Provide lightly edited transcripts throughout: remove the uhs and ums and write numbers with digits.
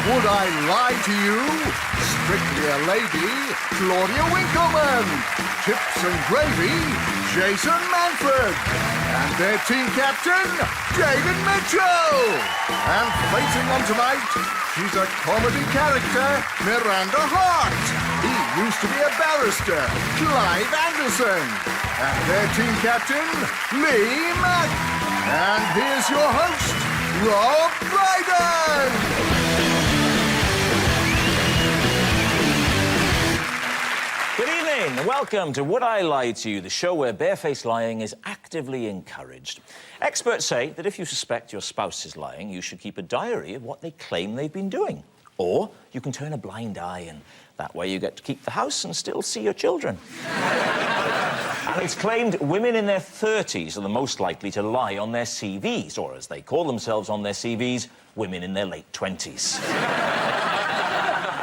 Would I Lie to You? Strictly a Lady, Claudia Winkleman. Chips and Gravy, Jason Manford. And their team captain, David Mitchell. And facing them tonight, she's a comedy character, Miranda Hart. He used to be a barrister, Clive Anderson. And their team captain, Mitchell Mack. And here's your host, Brydon. Good evening and welcome to Would I Lie to You, the show where barefaced lying is actively encouraged. Experts say that if you suspect your spouse is lying, you should keep a diary of what they claim they've been doing. Or you can turn a blind eye and that way you get to keep the house and still see your children. And it's claimed women in their 30s are the most likely to lie on their CVs, or as they call themselves on their CVs, women in their late 20s.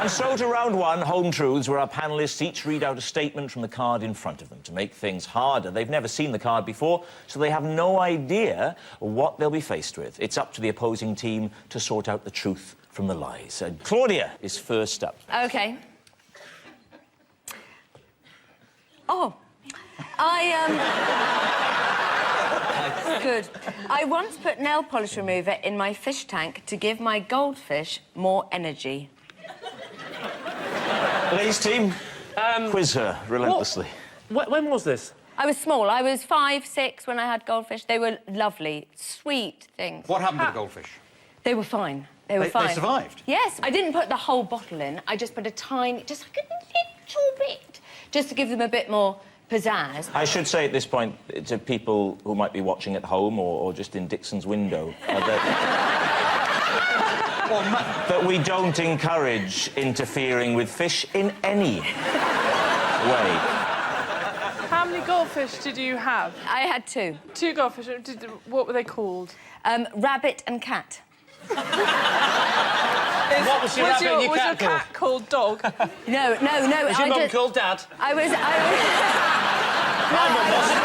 And so to round one, Home Truths, where our panellists each read out a statement from the card in front of them. To make things harder, they've never seen the card before, so they have no idea what they'll be faced with. It's up to the opposing team to sort out the truth from the lies. Claudia is first up. OK. Good. I once put nail polish remover in my fish tank to give my goldfish more energy. Ladies team, quiz her relentlessly. When was this? I was small. I was 5, 6 when I had goldfish. They were lovely, sweet things. What happened to the goldfish? They were fine. They were fine. They survived? Yes. I didn't put the whole bottle in. I just put a tiny, just like a little bit, just to give them a bit more pizzazz. I should say at this point to people who might be watching at home or just in Dixon's window that we don't encourage interfering with fish in any way. How many goldfish did you have? I had 2. 2 goldfish. What were they called? Rabbit and cat. What was your rabbit and your cat called? Was your cat called Dog? No. Was your mum called Dad? I was... My mum wasn't.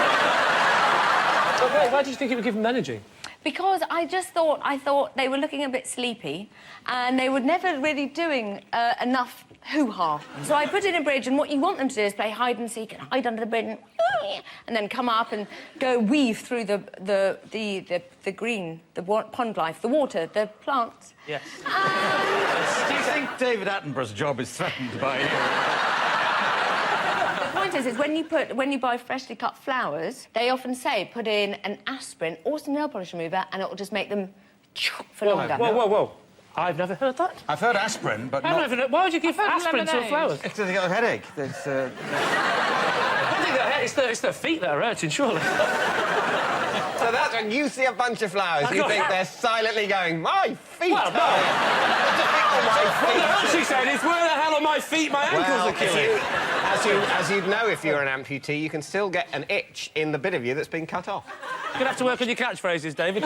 Why did you think it would give them energy? Because I thought they were looking a bit sleepy and they were never really doing enough hoo-ha. So I put it in a bridge, and what you want them to do is play hide and seek and hide under the bridge and then come up and go weave through the green, the pond life, the water, the plants. Yes. Do you think David Attenborough's job is threatened by you? The point is when you buy freshly cut flowers, they often say put in an aspirin or some nail polish remover and it will just make them for longer. Whoa. I've never heard that. I've heard aspirin, but not... Why would you give aspirin to flowers? It's because they got a headache. I don't think it's their feet that are hurting, surely. So that's when you see a bunch of flowers, you think they're silently going, my feet! Well, no. What they're actually saying is, where the hell are my feet? My ankles are killing. As you'd know if you're an amputee, you can still get an itch in the bit of you that's been cut off. You're going to have to work on your catchphrases, David.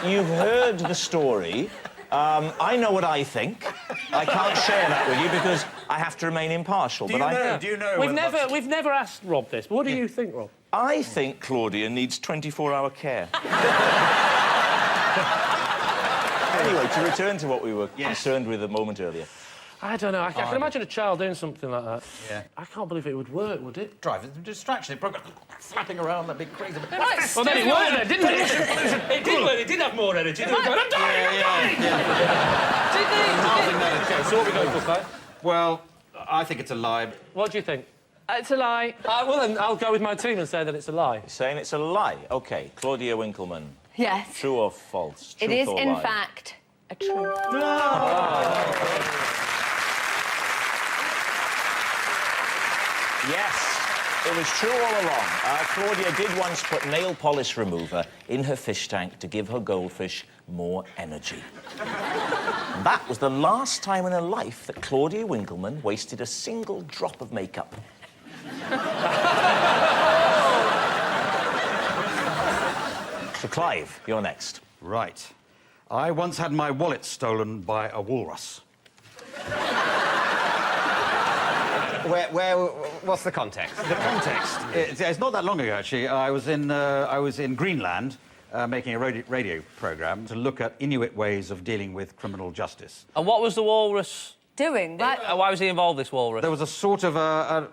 You've heard the story. I know what I think. I can't share that with you because I have to remain impartial. Do you know? We've never asked Rob this, but what do you think, Rob? I think Claudia needs 24-hour care. Anyway, to return to what we were concerned with a moment earlier. I don't know. I can imagine a child doing something like that. Yeah. I can't believe it would work, would it? Drive it distraction. It broke flapping around that big crazy... Well, then it worked then, didn't it? It did work. It did have more energy. I'm dying! So what are we going for, Clive? Well, I think it's a lie. What do you think? It's a lie. Well, then I'll go with my team and say that it's a lie. You're saying it's a lie? OK, Claudia Winkleman. Yes. True or false? It is, in fact, a truth. Yes, it was true all along. Claudia did once put nail polish remover in her fish tank to give her goldfish more energy. That was the last time in her life that Claudia Winkleman wasted a single drop of makeup. So, Clive, you're next. Right. I once had my wallet stolen by a walrus. What's the context? The context? It's not that long ago, actually. I was in Greenland, making a radio programme to look at Inuit ways of dealing with criminal justice. And what was the walrus Doing, right? Why was he involved, this walrus? There was a sort of I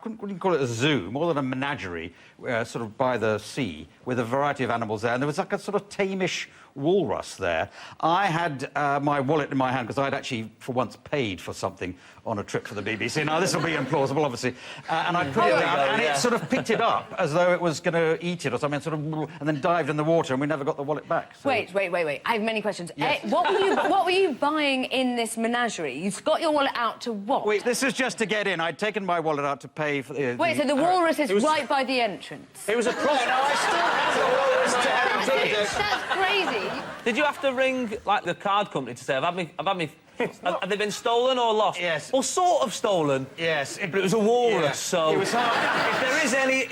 wouldn't call it a zoo, more than a menagerie, sort of by the sea, with a variety of animals there. And there was like a sort of tamish walrus there. I had my wallet in my hand, because I'd actually, for once, paid for something on a trip for the BBC. Now, this will be implausible, obviously. And I put it down, and it sort of picked it up as though it was going to eat it or something, sort of, and then dived in the water, and we never got the wallet back. So. Wait. I have many questions. Yes. What were you buying in this menagerie? You've got your wallet out to what? Wait, this is just to get in. I'd taken my wallet out to pay for the... Wait, so the walrus is right by the entrance? It was a cross. That's crazy. Did you have to ring, like, the card company to say, Have they been stolen or lost? Yes. Well, sort of stolen. Yes. But it was a walrus, so... It was hard.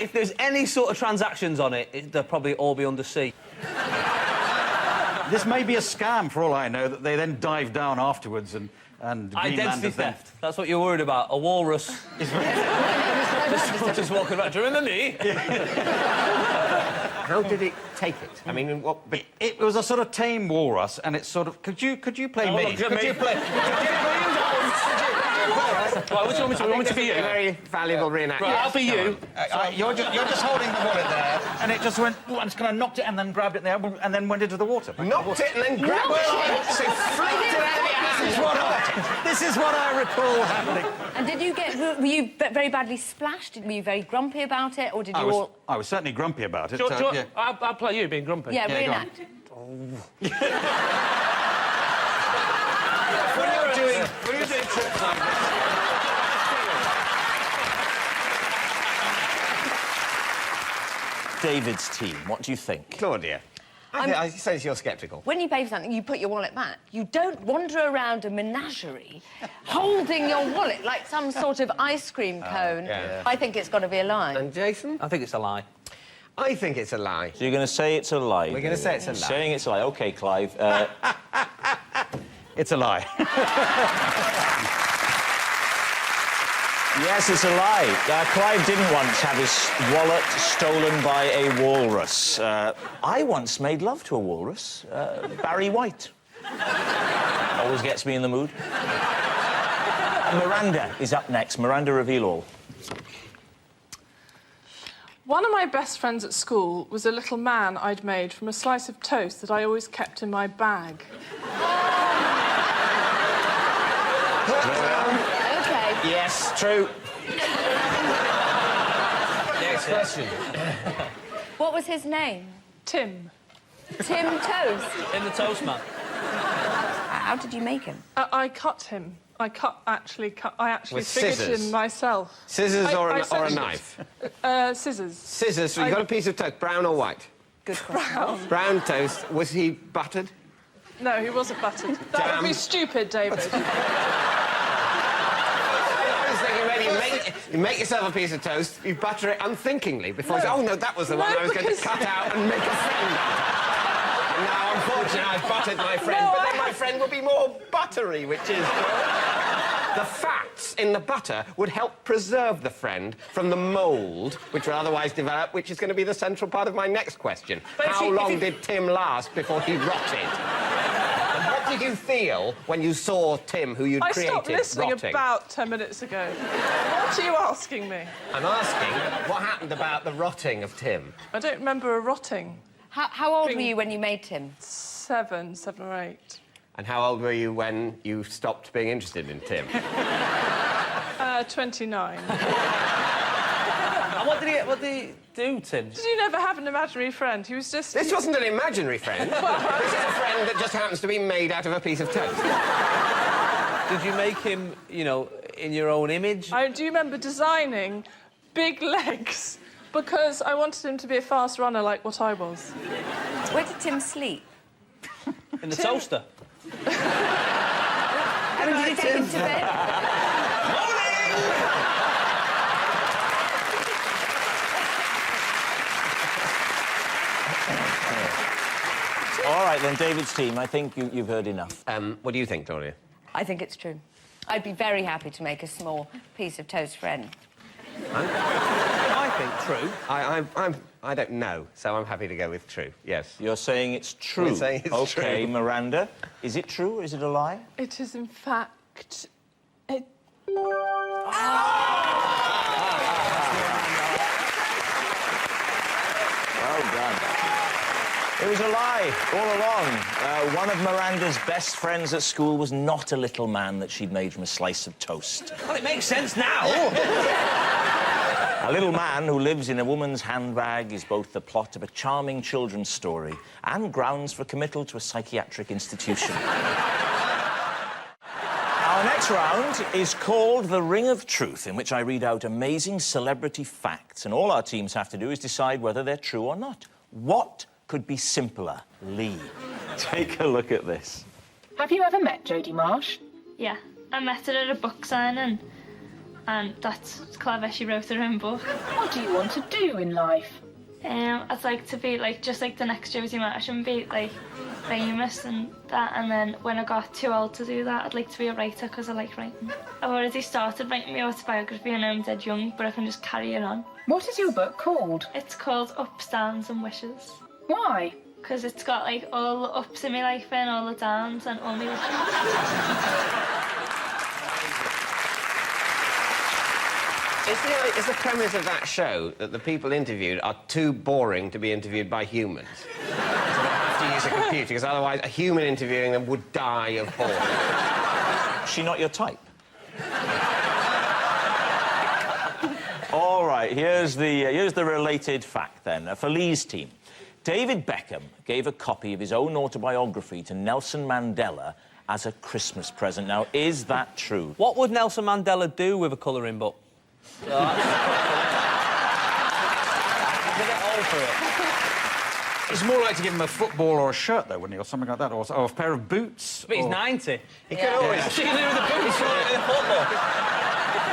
If there's any sort of transactions on it, they'll probably all be under sea. This may be a scam, for all I know, that they then dive down afterwards and Identity theft. That's what you're worried about. A walrus. just walking around. Do you remember me? How did it take it? I mean, what... It was a sort of tame walrus, and it's sort of... Could you play me? Look, could you play? Right, which one would you want to be you? A very valuable reenactment. Right, I'll be you. You're just holding the wallet there, and it just went... and just kind of knocked it and then grabbed it there, and then went into the water. Knocked it and then grabbed it. So flicked it out of your hand. This is what I recall happening. And were you very badly splashed? Were you very grumpy about it, or did you all... I was certainly grumpy about it. Yeah. I'll play you being grumpy. Yeah, reenact. When you're doing trips like this... David's team, what do you think? Claudia, I sense you're sceptical. When you pay for something, you put your wallet back. You don't wander around a menagerie holding your wallet like some sort of ice cream cone. Yeah. I think it's got to be a lie. And Jason? I think it's a lie. I think it's a lie. So you're going to say it's a lie? We're going to say it's a lie. Saying it's a lie. OK, Clive. It's a lie. Yes, it's a lie. Clive didn't once have his wallet stolen by a walrus. I once made love to a walrus, Barry White. Always gets me in the mood. Miranda is up next. Miranda, reveal all. One of my best friends at school was a little man I'd made from a slice of toast that I always kept in my bag. OK. Yes, true. Next question. What was his name? Tim. Tim Toast. In the toast, man. How did you make him? I cut him. I actually With figured scissors? him myself. Scissors or a essentially- knife? Scissors. Scissors. So you got a piece of toast, brown or white? Good question. Brown. Brown toast. Was he buttered? No, he wasn't buttered. That would be stupid, David. I was thinking maybe you make yourself a piece of toast, you butter it unthinkingly before you say, oh, no, that was the one I was going to cut out and make a friend out of. And now, unfortunately, I've buttered my friend, but then my friend will be more buttery, which is good. The fats in the butter would help preserve the friend from the mould which would otherwise develop, which is going to be the central part of my next question. How long did Tim last before he rotted? And what did you feel when you saw Tim, who you'd created, I stopped listening rotting? about 10 minutes ago. What are you asking me? I'm asking what happened about the rotting of Tim. I don't remember a rotting. How old were you when you made Tim? 7 or 8. And how old were you when you stopped being interested in Tim? 29. And what did he do, Tim? Did you never have an imaginary friend? He was just... This wasn't an imaginary friend. This is a friend that just happens to be made out of a piece of toast. Did you make him, you know, in your own image? I do remember designing big legs because I wanted him to be a fast runner like what I was. Where did Tim sleep? In the toaster? I mean, did you take him to bed? All right, then, David's team, I think you've heard enough. What do you think, Claudia? I think it's true. I'd be very happy to make a small piece of toast for Ellen. I think true. I don't know, so I'm happy to go with true, yes. You're saying it's true? I'm saying it's true. OK, Miranda, is it true or is it a lie? It is, in fact... It... Well done. It was a lie all along. One of Miranda's best friends at school was not a little man that she'd made from a slice of toast. Well, it makes sense now. A little man who lives in a woman's handbag is both the plot of a charming children's story and grounds for committal to a psychiatric institution. Our next round is called The Ring of Truth, in which I read out amazing celebrity facts, and all our teams have to do is decide whether they're true or not. What could be simpler? Lee, take a look at this. Have you ever met Jodie Marsh? Yeah, I met her at a book signing, and that's clever, she wrote her own book. What do you want to do in life? I'd like to be, like, just like the next Jodie Marsh and be, like, famous and that, and then when I got too old to do that, I'd like to be a writer, because I like writing. I've already started writing my autobiography and I'm dead young, but I can just carry it on. What is your book called? It's called Ups, Downs and Wishes. Why? Because it's got, like, all the ups in my life and all the downs and all my wishes. Is the premise of that show that the people interviewed are too boring to be interviewed by humans? So they have to use a computer, because otherwise a human interviewing them would die of boredom. Is she not your type? All right, here's the related fact, then. For Lee's team, David Beckham gave a copy of his own autobiography to Nelson Mandela as a Christmas present. Now, is that true? What would Nelson Mandela do with a colouring book? It's more like to give him a football or a shirt, though, wouldn't he? Or something like that. Or a pair of boots. But he's 90. He could always... What's he going to do with the boots? With the football?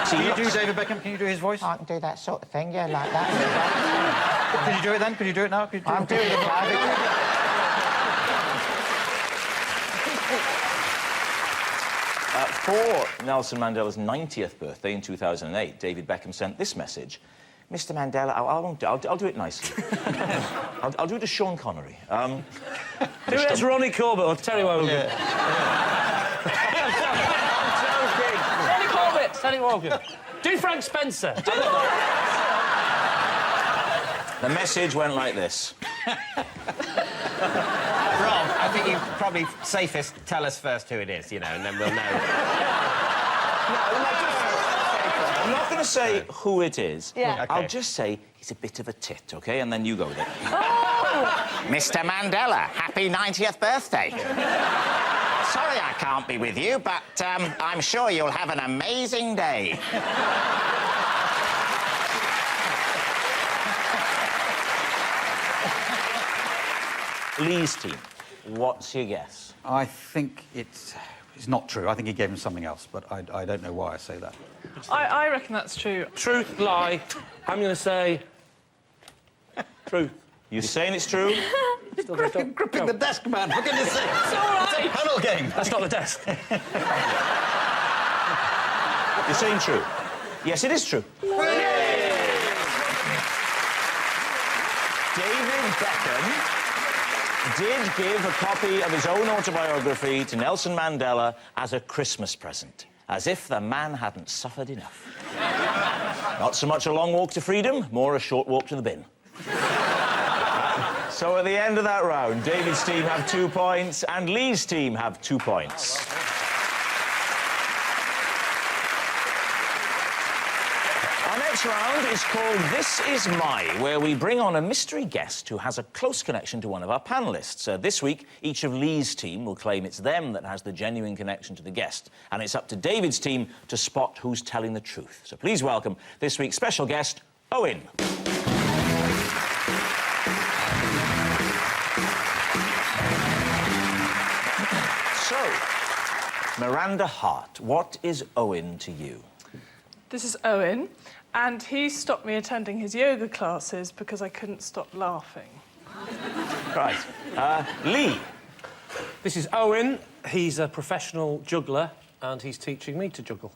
Can you do David Beckham? Can you do his voice? I can do that sort of thing, yeah, like that. Could you do it then? Could you do it now? Could you do I'm doing it now. For Nelson Mandela's 90th birthday in 2008, David Beckham sent this message. Mr. Mandela, I'll do it nicely. I'll do it to Sean Connery. Do it as Ronnie Corbett or Terry Wogan. Yeah. Ronnie Corbett, Terry Wogan. Do Frank Spencer. The message went like this. Rob, I think you probably safest tell us first who it is, you know, and then we'll know. I'm not going to say who it is. Yeah. I'll just say he's a bit of a tit, OK? And then you go there. Oh! Mr. Mandela, happy 90th birthday. Sorry I can't be with you, but I'm sure you'll have an amazing day. Lee's team, what's your guess? I think it's not true. I think he gave him something else, but I don't know why I say that. I reckon that's true. Truth, lie. I'm going to say... truth. You saying it's true? Gripping the desk, man, for goodness sake. It's all right. It's a panel game. That's not the desk. You're saying true? Yes, it is true. David Beckham did give a copy of his own autobiography to Nelson Mandela as a Christmas present, as if the man hadn't suffered enough. Not so much a long walk to freedom, more a short walk to the bin. So at the end of that round, David's team have 2 points and Lee's team have 2 points. Our next round is called This Is My, where we bring on a mystery guest who has a close connection to one of our panellists. This week, each of Lee's team will claim it's them that has the genuine connection to the guest, and it's up to David's team to spot who's telling the truth. So please welcome this week's special guest, Owen. So, Miranda Hart, what is Owen to you? This is Owen, and he stopped me attending his yoga classes because I couldn't stop laughing. Right. Lee. This is Owen. He's a professional juggler, and he's teaching me to juggle.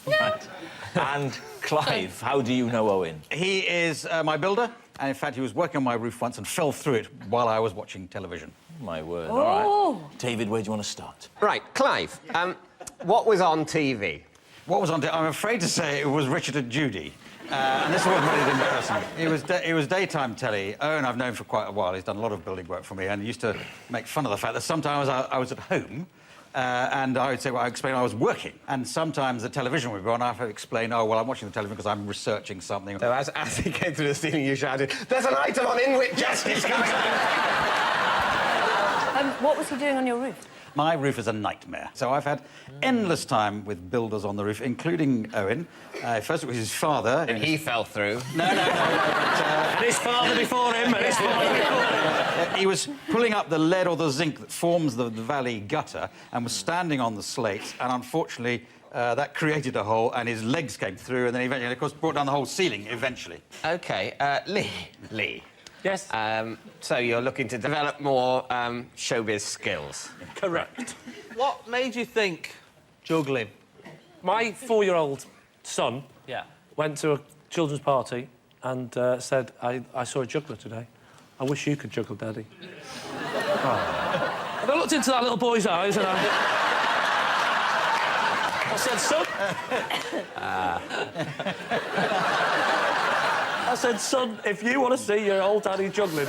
Right. And Clive, how do you know Owen? He is my builder, and in fact, he was working on my roof once and fell through it while I was watching television. My word. Oh. All right. David, where do you want to start? Right, Clive, what was on TV? What was on? I'm afraid to say it was Richard and Judy. And this was really embarrassing. It was daytime telly. Owen I've known for quite a while. He's done a lot of building work for me, and he used to make fun of the fact that sometimes I was at home, and I would say, well, I explain I was working. And sometimes the television would go on, I have to explain, oh, well, I'm watching the television because I'm researching something. So as he came through the ceiling, you shouted, "There's an item on Inwit Justice coming!" What was he doing on your roof? My roof is a nightmare. So I've had endless time with builders on the roof, including Owen. First it was his father. And he fell through. No. And his father before him, and his father before him. He was pulling up the lead or the zinc that forms the valley gutter and was standing on the slates, and unfortunately that created a hole, and his legs came through, and then eventually, of course, brought down the whole ceiling eventually. OK, Lee. Yes? So you're looking to develop more showbiz skills? Correct. What made you think juggling? My 4-year-old son went to a children's party and said, I saw a juggler today. I wish you could juggle, Daddy. Oh. And I looked into that little boy's eyes and I said, son... I said, son, if you want to see your old daddy juggling,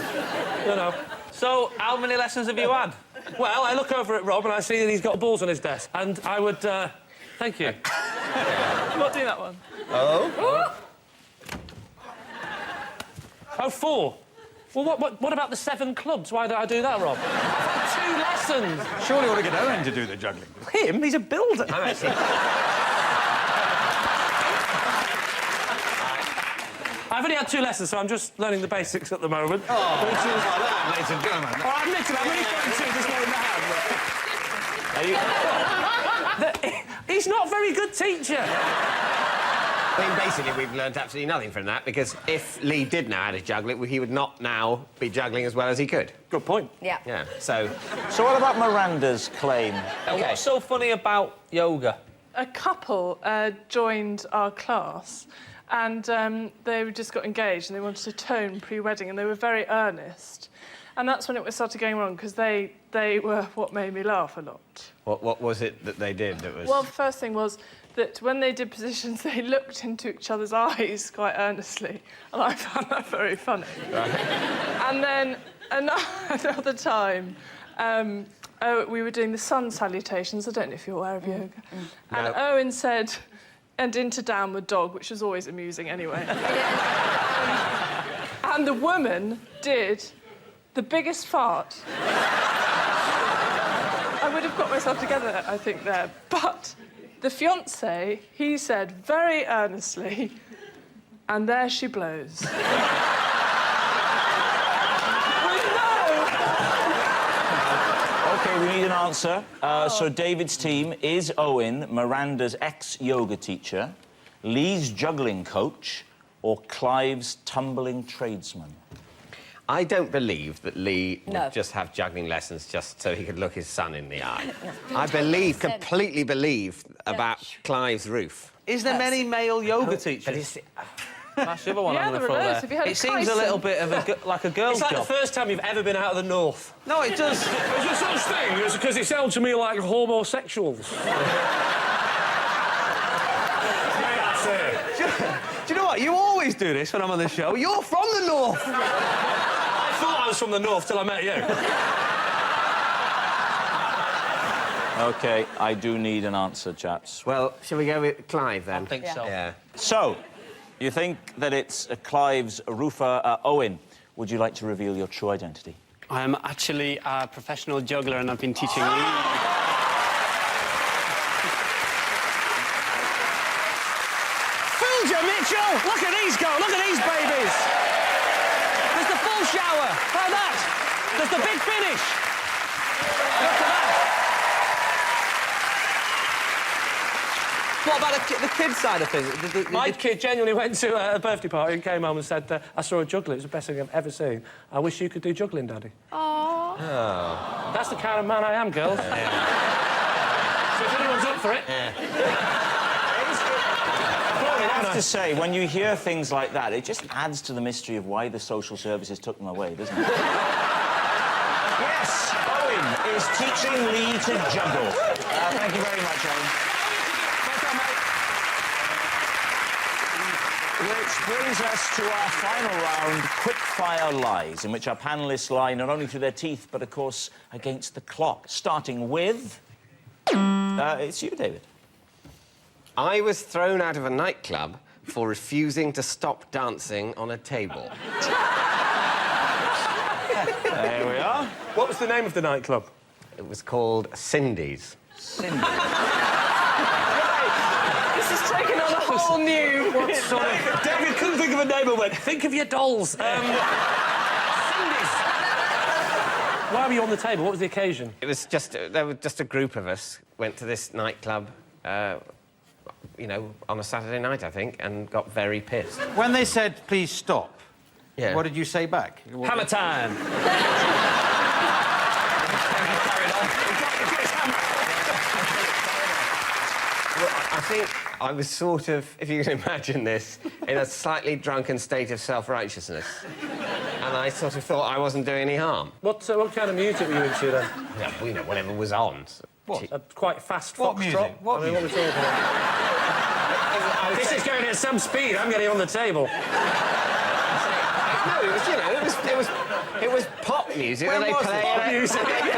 you know. So, how many lessons have you had? Well, I look over at Rob and I see that he's got balls on his desk. And I would, thank you. I'm not doing that one. Oh? Oh, 4. Well, what about the 7 clubs? Why did I do that, Rob? I've had 2 lessons. Surely you ought to get Owen to do the juggling. Him? He's a builder. I'm actually... I've only had 2 lessons, so I'm just learning the basics at the moment. Oh, which is like that, ladies and gentlemen. Oh, I'm literally, I'm only trying to just know in the hand. He's not a very good teacher. I mean, basically, we've learnt absolutely nothing from that, because if Lee did know how to juggle it, he would not now be juggling as well as he could. Good point. Yeah. Yeah, so... So what about Miranda's claim? Okay. What's so funny about yoga? A couple joined our class, and they just got engaged and they wanted to tone pre-wedding, and they were very earnest. And that's when it started going wrong, because they were what made me laugh a lot. What was it that they did that was... Well, the first thing was that when they did positions, they looked into each other's eyes quite earnestly, and I found that very funny. Right. And then another time, we were doing the sun salutations. I don't know if you're aware of yoga. And Owen said, "And into downward dog," which was always amusing anyway. And the woman did the biggest fart. I would have got myself together, I think, there. But the fiancé, he said very earnestly, "And there she blows." OK, we need an answer. So David's team is Owen, Miranda's ex-yoga teacher, Lee's juggling coach, or Clive's tumbling tradesman? I don't believe that Lee would just have juggling lessons just so he could look his son in the eye. I completely believe about Clive's roof. Is there many male yoga teachers? That's the other one I'm going to throw there. It seems a little bit of like a girl's job. It's like the first time you've ever been out of the north. No, it does. Is there such thing? Because it sounds to me like homosexuals. Do you know what? You always do this when I'm on the show. You're from the north. I thought I was from the north till I met you. OK, I do need an answer, chaps. Well, shall we go with Clive, then? I think so. Yeah. So, you think that it's Clive's roofer, Owen. Would you like to reveal your true identity? I am actually a professional juggler, and I've been teaching Lee. Fooled you, Mitchell! Look at these go! Look at these babies! There's the full shower! Like that! There's the big finish! Look at that! What about the kids' side of things? My kid genuinely went to a birthday party and came home and said, I saw a juggler, it was the best thing I've ever seen. I wish you could do juggling, Daddy. Aww. Oh. That's the kind of man I am, girls. Yeah. So if anyone's up for it... Yeah. have to say, when you hear things like that, it just adds to the mystery of why the social services took them away, doesn't it? Yes, Owen is teaching Lee to juggle. Thank you very much, Owen. Which brings us to our final round, quick-fire lies, in which our panellists lie not only through their teeth, but, of course, against the clock. Starting with... it's you, David. I was thrown out of a nightclub for refusing to stop dancing on a table. There we are. What was the name of the nightclub? It was called Cindy's. Cindy. This is taking on a whole new... What sort of... David couldn't think of a name and went, think of your dolls. Cindy's. Why were you on the table? What was the occasion? It was just... there were just a group of us went to this nightclub, you know, on a Saturday night, I think, and got very pissed. When they said, please stop, Yeah. what did you say back? Hammer time. Well, I think I was sort of, if you can imagine this, in a slightly drunken state of self-righteousness. And I sort of thought I wasn't doing any harm. What kind of music were you into then? Yeah, well, you know, whatever was on. What? A quite fast What foxtrot? music? What I mean, what we're talking about? This is going at some speed. I'm getting on the table. No, it was, you know, it was pop music that they played. Pop music. No.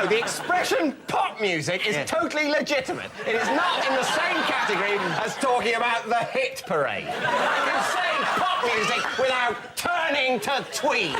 The expression pop music is totally legitimate. It is not in the same category as talking about the hit parade. You can say pop music without turning to tweed.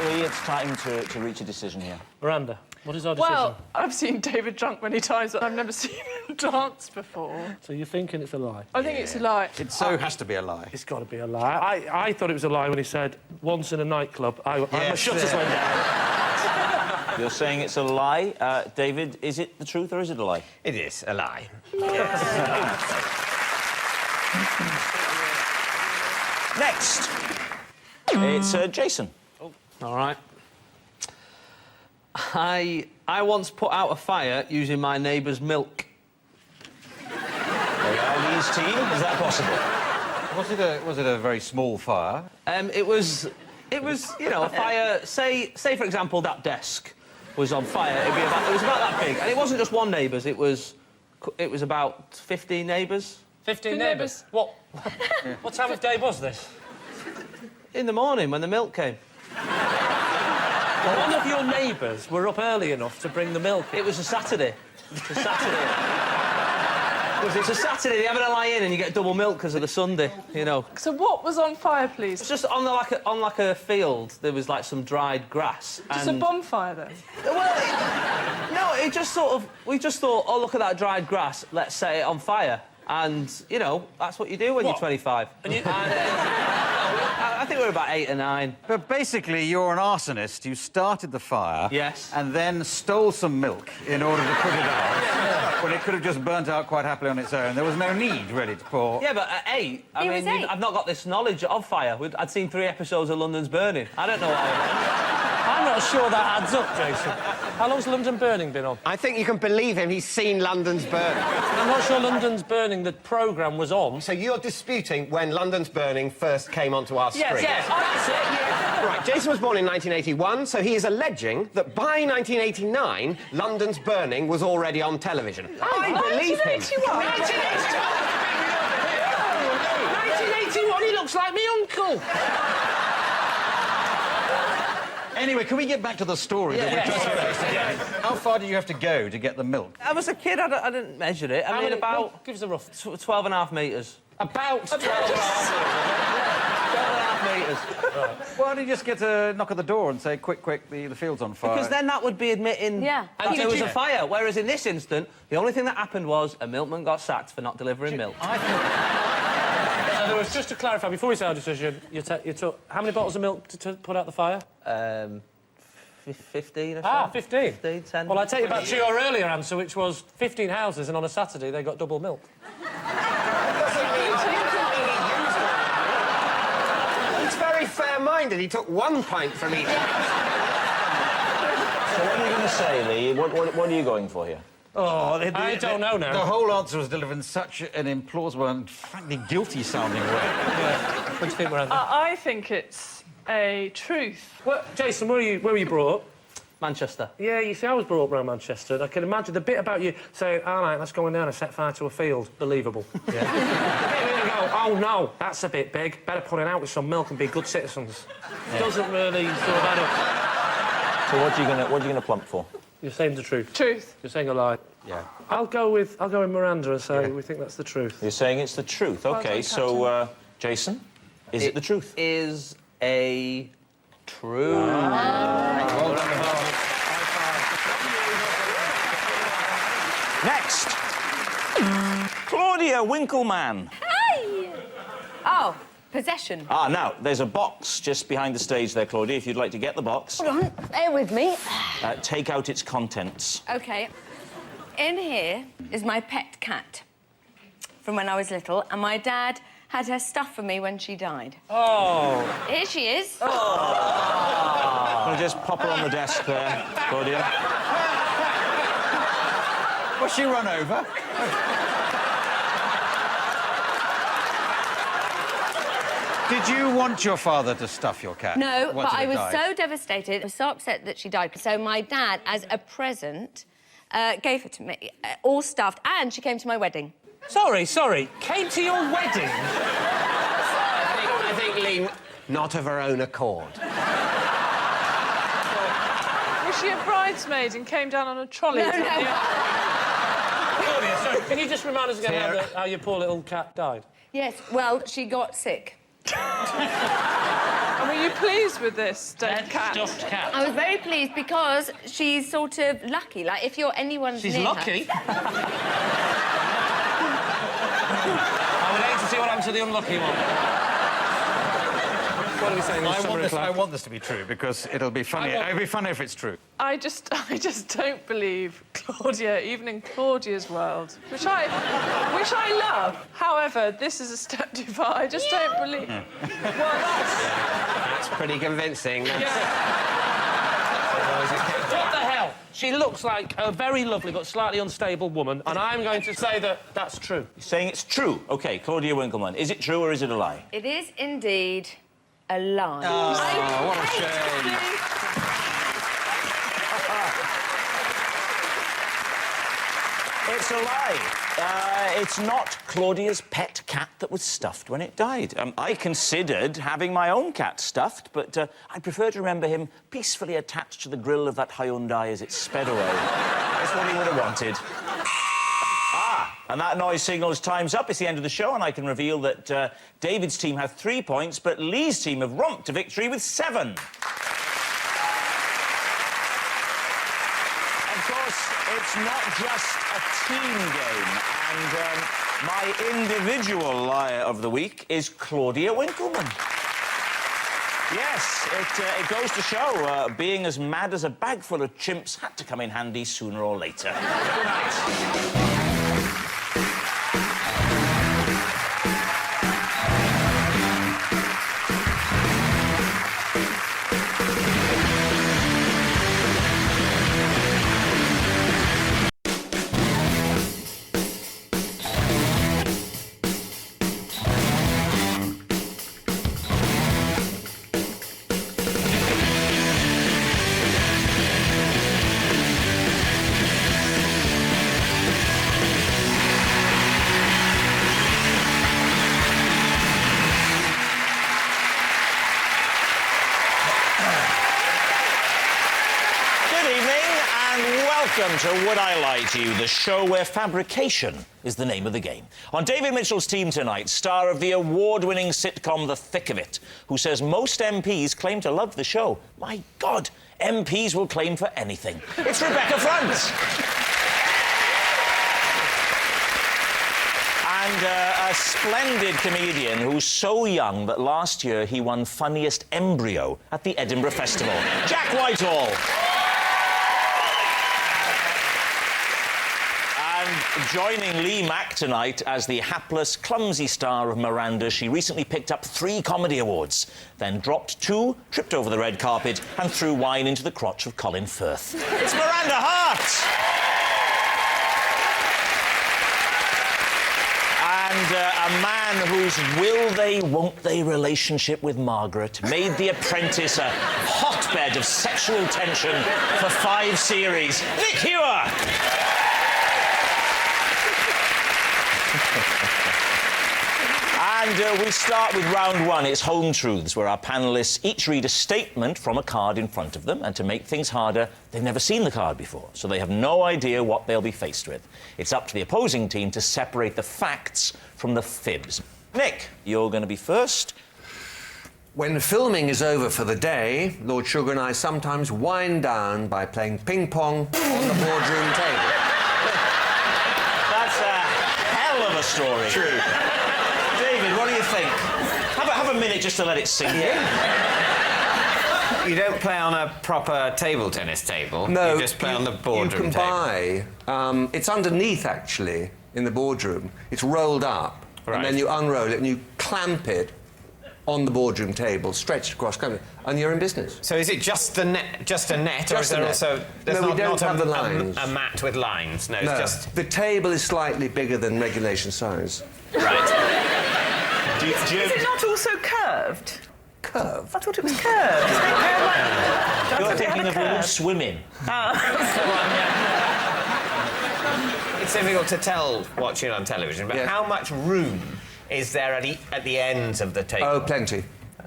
Lee, it's time to reach a decision here. Miranda, what is our decision? Well, I've seen David drunk many times, but I've never seen him dance before. So you're thinking it's a lie? I think it's a lie. It so has to be a lie. It's got to be a lie. I thought it was a lie when he said, once in a nightclub, my shutters went down. You're saying it's a lie. David, is it the truth or is it a lie? It is a lie. Next, it's Jason. All right. I once put out a fire using my neighbour's milk. There you are, Lee's team. Is that possible? Was it a very small fire? It was, you know, a fire. Say for example, that desk was on fire. It was about that big, and it wasn't just one neighbour's. It was about 15 neighbours. 15 neighbours. What time of day was this? In the morning when the milk came. Well, one of your neighbours were up early enough to bring the milk. It was a Saturday. It's a Saturday. It's a Saturday. They're having a lie-in and you get double milk because of the Sunday, you know. So what was on fire, please? It's just on a field. There was like some dried grass. Just a bonfire, then? Well, we just thought, oh, look at that dried grass. Let's set it on fire. And you know, that's what you do when you're 25. I think we were about 8 or 9. But basically, you're an arsonist. You started the fire. Yes. And then stole some milk in order to put it out. When it could have just burnt out quite happily on its own. There was no need, really, to pour... Yeah, but at 8, I mean, I've not got this knowledge of fire. I'd seen 3 episodes of London's Burning. I don't know why... I'm not sure that adds up, Jason. How long's London Burning been on? I think you can believe him. He's seen London's Burning. I'm not sure London's Burning, the programme, was on. So you're disputing when London's Burning first came onto our screen? Yes, that's it, yeah. Right, Jason was born in 1981, so he is alleging that by 1989, London's Burning was already on television. I believe him. 1981, he looks like me uncle. Anyway, can we get back to the story? How far did you have to go to get the milk? I was a kid, I didn't measure it. I mean, about... Give us a rough... 12 and a half metres. About 12 and a half metres. Right. Why don't you just get a knock at the door and say, quick, the field's on fire? Because then that would be admitting that there was a fire. Whereas in this instant, the only thing that happened was a milkman got sacked for not delivering milk. So there was, just to clarify, before we say our decision, you took how many bottles of milk to put out the fire? 15 or so. 15? 15, 10. Well, I take you back to your earlier answer, which was 15 houses, and on a Saturday they got double milk. It's very fair minded, he took 1 pint from each house. So what are you going to say, Lee? What are you going for here? Oh, I don't know now. The whole answer was delivered in such an implausible and frankly guilty-sounding way. What do you think, Miranda? I think it's a truth. Well, Jason, where were you brought up? Manchester. Yeah, you see, I was brought up around Manchester, and I can imagine the bit about you saying, all right, let's go in there and set fire to a field. Believable. Yeah. Here we go, oh, no, that's a bit big. Better put it out with some milk and be good citizens. Yeah. Doesn't really sort of add up. So what are you gonna plump for? You're saying the truth. Truth. You're saying a lie. Yeah. I'll go with Miranda and say we think that's the truth. You're saying it's the truth. OK, so, Jason, is it the truth? Is a true. Next, Claudia Winkleman. Hey! Oh, possession. Ah, now, there's a box just behind the stage there, Claudia, if you'd like to get the box. Hold on, bear with me. Take out its contents. OK. In here is my pet cat from when I was little, and my dad had her stuff for me when she died. Oh. Here she is. Oh. I'll just pop her on the desk there, Claudia. Was she run over? Did you want your father to stuff your cat? No, once but it I was died? so devastated, I was so upset that she died. So my dad, as a present, gave her to me, all stuffed, and she came to my wedding. Sorry, came to your wedding? I think Lee, not of her own accord. Was she a bridesmaid and came down on a trolley? No. Claudia, sorry, can you just remind us again how your poor little cat died? Yes, well, she got sick. And were you pleased with this dead cat? Stuffed cat. I was very pleased because she's sort of lucky. Like, if you're anyone's She's near lucky? her... I would hate to see what happened to the unlucky one. What are we saying? I want this to be true because it'll be funny. It'll be funny if it's true. I just don't believe Claudia, even in Claudia's world, which I love. However, this is a step too far. I just don't believe. Well, that's pretty convincing. What the hell? She looks like a very lovely but slightly unstable woman, and I'm going to say that that's true. You're saying it's true? OK, Claudia Winkleman, is it true or is it a lie? It is indeed a lie. Oh, what a shame. It's a lie. It's not Claudia's pet cat that was stuffed when it died. I considered having my own cat stuffed, but I prefer to remember him peacefully attached to the grille of that Hyundai as it sped away. That's what he would have wanted. And that noise signals time's up. It's the end of the show, and I can reveal that David's team have 3 points, but Lee's team have romped to victory with 7. Of course, it's not just a team game, and my individual liar of the week is Claudia Winkleman. Yes, it goes to show being as mad as a bag full of chimps had to come in handy sooner or later. Good night. Welcome to Would I Lie to You, the show where fabrication is the name of the game. On David Mitchell's team tonight, star of the award-winning sitcom The Thick of It, who says most MPs claim to love the show. My God, MPs will claim for anything. It's Rebecca Front. And a splendid comedian who's so young that last year he won Funniest Embryo at the Edinburgh Festival, Jack Whitehall. And joining Lee Mack tonight as the hapless, clumsy star of Miranda, she recently picked up 3 comedy awards, then dropped 2, tripped over the red carpet and threw wine into the crotch of Colin Firth. It's Miranda Hart! And a man whose will-they, won't-they relationship with Margaret made The Apprentice a hotbed of sexual tension for 5 series. Nick Hewer! And we start with round 1. It's Home Truths, where our panellists each read a statement from a card in front of them, and to make things harder, they've never seen the card before, so they have no idea what they'll be faced with. It's up to the opposing team to separate the facts from the fibs. Nick, you're going to be first. When filming is over for the day, Lord Sugar and I sometimes wind down by playing ping-pong on the boardroom table. That's a hell of a story. True. David, what do you think? Have a minute just to let it sink in. You don't play on a proper table tennis table. No. You just play on the boardroom table. You can buy... it's underneath, actually, in the boardroom. It's rolled up, and then you unroll it and you clamp it on the boardroom table, stretched across, and you're in business. So is it just a net, or is there also... No, we don't have the lines. A mat with lines? No, No, it's just... the table is slightly bigger than regulation size. Right. Is it not also curved? Curved? I thought it was curved. Is it curved like... You're thinking of loose women. It's difficult to tell watching on television, but how much room is there at the ends of the table? Oh, plenty.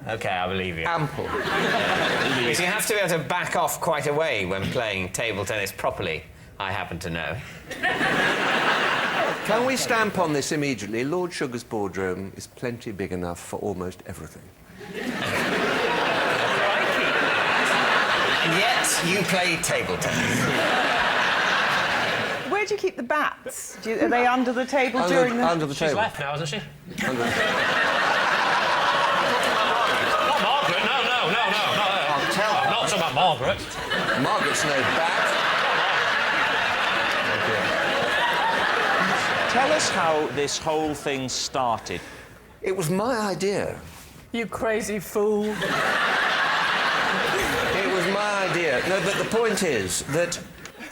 OK, I believe you. Ample. Because you have to be able to back off quite a way when playing table tennis properly, I happen to know. Can we stamp on this immediately? Lord Sugar's boardroom is plenty big enough for almost everything. And yet, you play table tennis. Where do you keep the bats? Are they under the table during the... Under the table. She's left now, hasn't she? Under the... Not Margaret, no. I'll tell her. Not about Margaret. Margaret's no bat. Tell us how this whole thing started. It was my idea. You crazy fool. It was my idea. No, but the point is that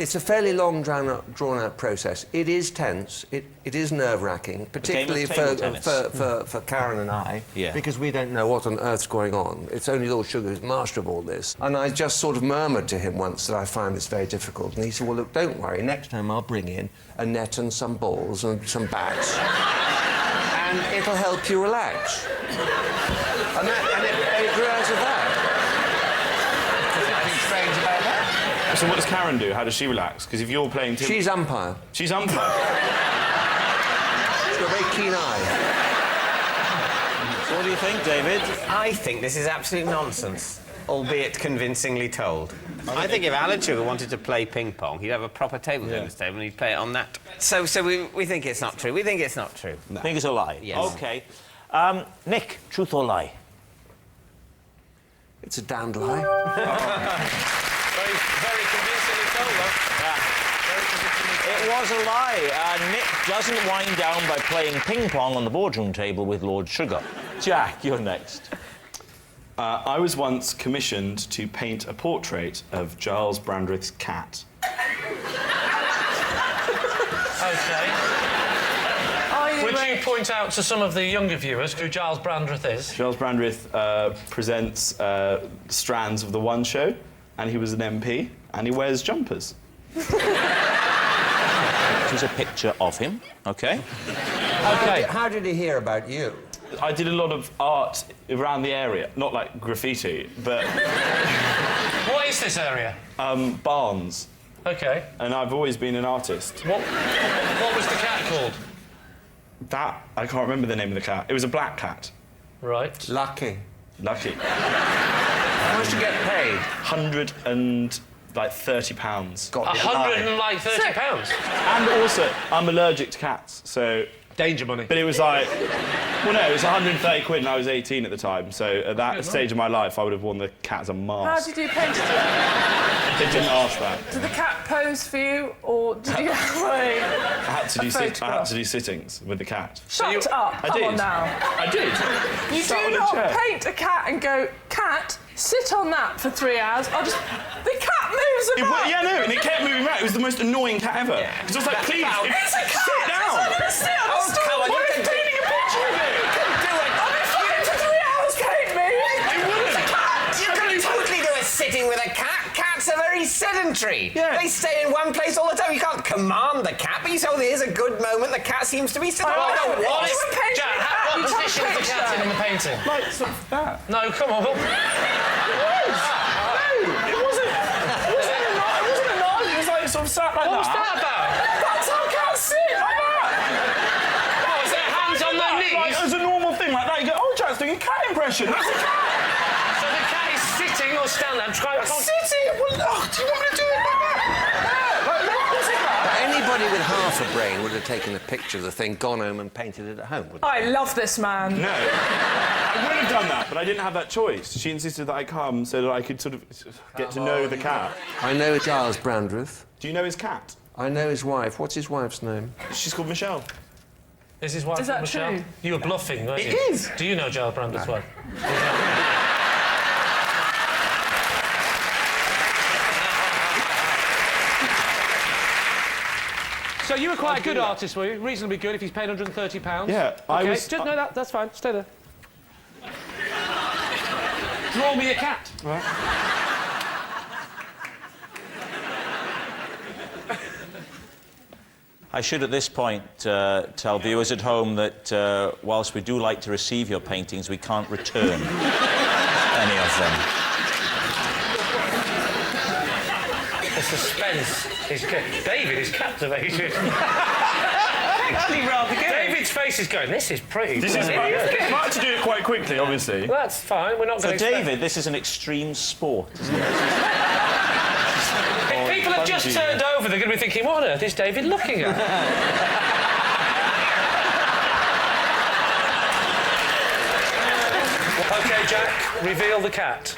it's a fairly long, drawn-out process. It is tense. It is nerve-wracking, particularly for Karen and I, because we don't know what on earth's going on. It's only Lord Sugar who's master of all this. And I just sort of murmured to him once that I find this very difficult. And he said, well, look, don't worry. Next time I'll bring in a net and some balls and some bats. And it'll help you relax. And it grew out of that. There's nothing strange about that. So what does Karen do? How does she relax? Because if you're playing... She's umpire. She's umpire? She's got a very keen eye. So what do you think, David? I think this is absolute nonsense, albeit convincingly told. I think if Alan Sugar wanted to play ping-pong, he'd have a proper table tennis table and he'd play it on that. So we think it's not true. We think it's not true. No. Think it's a lie? Yes. OK. Nick, truth or lie? It's a damned lie. Very convincingly told, though. It was a lie. Nick doesn't wind down by playing ping-pong on the boardroom table with Lord Sugar. Jack, you're next. I was once commissioned to paint a portrait of Giles Brandreth's cat. OK. Would you point out to some of the younger viewers who Giles Brandreth is? Giles Brandreth presents strands of The One Show, and he was an MP, and he wears jumpers. Here's a picture of him, OK? OK. How did he hear about you? I did a lot of art around the area, not like graffiti, but... What is this area? Barnes. OK. And I've always been an artist. What was the cat called? That... I can't remember the name of the cat. It was a black cat. Right. Lucky. Lucky. How much do you get paid? £130. £130? And also, I'm allergic to cats, so... Danger money. But it was like... Well, no, it was 130 quid and I was 18 at the time, so at that stage of my life, I would have worn the cat as a mask. How did you paint it? They didn't ask that. Did the cat pose for you, or did you have I had to do sittings with the cat. Shut up! Come on now. I did. You do not paint a cat and go, cat, sit on that for 3 hours. The cat moves about. Yeah, no, and it kept moving around. It was the most annoying cat ever. Because I was like, please, It's a cat. sit down. It's not gonna sit on the stool. Why are you painting a picture of it? You can do it. I've been flying for 3 hours, Kate, me. It wouldn't. It's a cat. You can totally do a sitting with a cat. Cats are very sedentary. Yeah. They stay in one place all the time. You can't command the cat, but you say, oh, here's a good moment. The cat seems to be sitting. What position is the cat in the painting? Like, sort of that. No, come on. It wasn't a nod. It was like sort of sat like What was that about? That's how cats sit, like that. What, was their hands on their knees? Like, it was a normal thing like that. You go, oh, Jack's doing a cat impression. That's a cat. So the cat is sitting or standing? I'm trying to... Sitting? Well, do you want me to do it like that? Anybody with half a brain would have taken a picture of the thing, gone home and painted it at home, wouldn't they? I love this man. No. I would have done that, but I didn't have that choice. She insisted that I come so that I could sort of get to know the cat. I know Giles Brandreth. Do you know his cat? I know his wife. What's his wife's name? She's called Michelle. Is his wife Is that Michelle? true? You were bluffing, weren't you? It is. Do you know Giles Brandreth's wife? So you were quite a good artist, were you? Reasonably good if he's paid £130. Yeah, I okay. was... No, that's fine. Stay there. Draw me a cat. Right. I should at this point tell viewers at home that whilst we do like to receive your paintings, we can't return any of them. The suspense is... David is captivated. Actually, rather good. David's face is going, this is pretty. This is... I like to do it quite quickly, obviously. Well, that's fine. We're not So, going to... David, this is an extreme sport, isn't it? If people have just turned over, they're going to be thinking, what on earth is David looking at? OK, Jack, reveal the cat.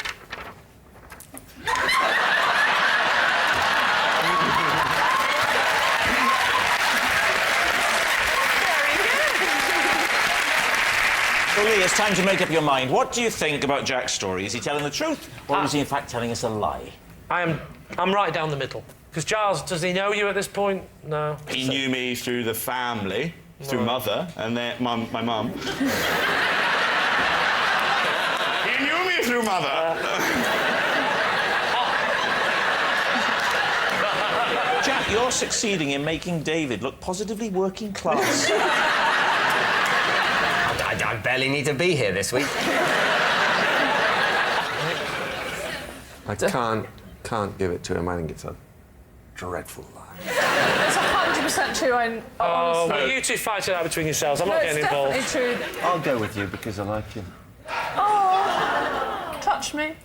So, Lee, it's time to make up your mind. What do you think about Jack's story? Is he telling the truth, or is he in fact telling us a lie? I'm right down the middle. Because Giles, does he know you at this point? No. He knew me through the family, through Mother, and then my mum. He knew me through Mother. Jack, you're succeeding in making David look positively working class. I barely need to be here this week. I can't give it to him. I think it's a dreadful lie. It's 100% true. Oh, well, you two fight it out between yourselves. I'm not getting involved. It's definitely true. I'll go with you because I like him. Oh, touch me.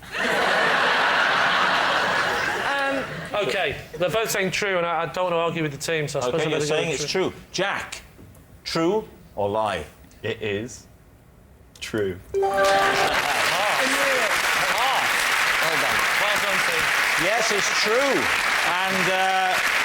OK, they're both saying true, and I don't want to argue with the team, so I suppose... OK, you're saying it's true. Jack, true or lie? It is true. Well done, team. Yes, it's true. And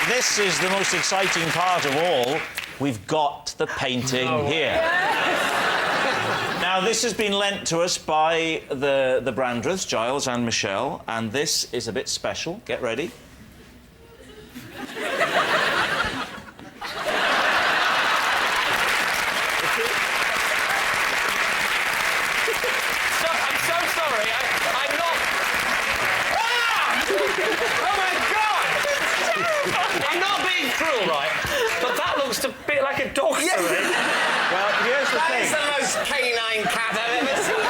this is the most exciting part of all. We've got the painting here. Yes. Now, this has been lent to us by the Brandreths, Giles and Michelle, and this is a bit special. Get ready. A bit like a dog to me. Well, here's the thing. That is the most canine cat I've ever seen.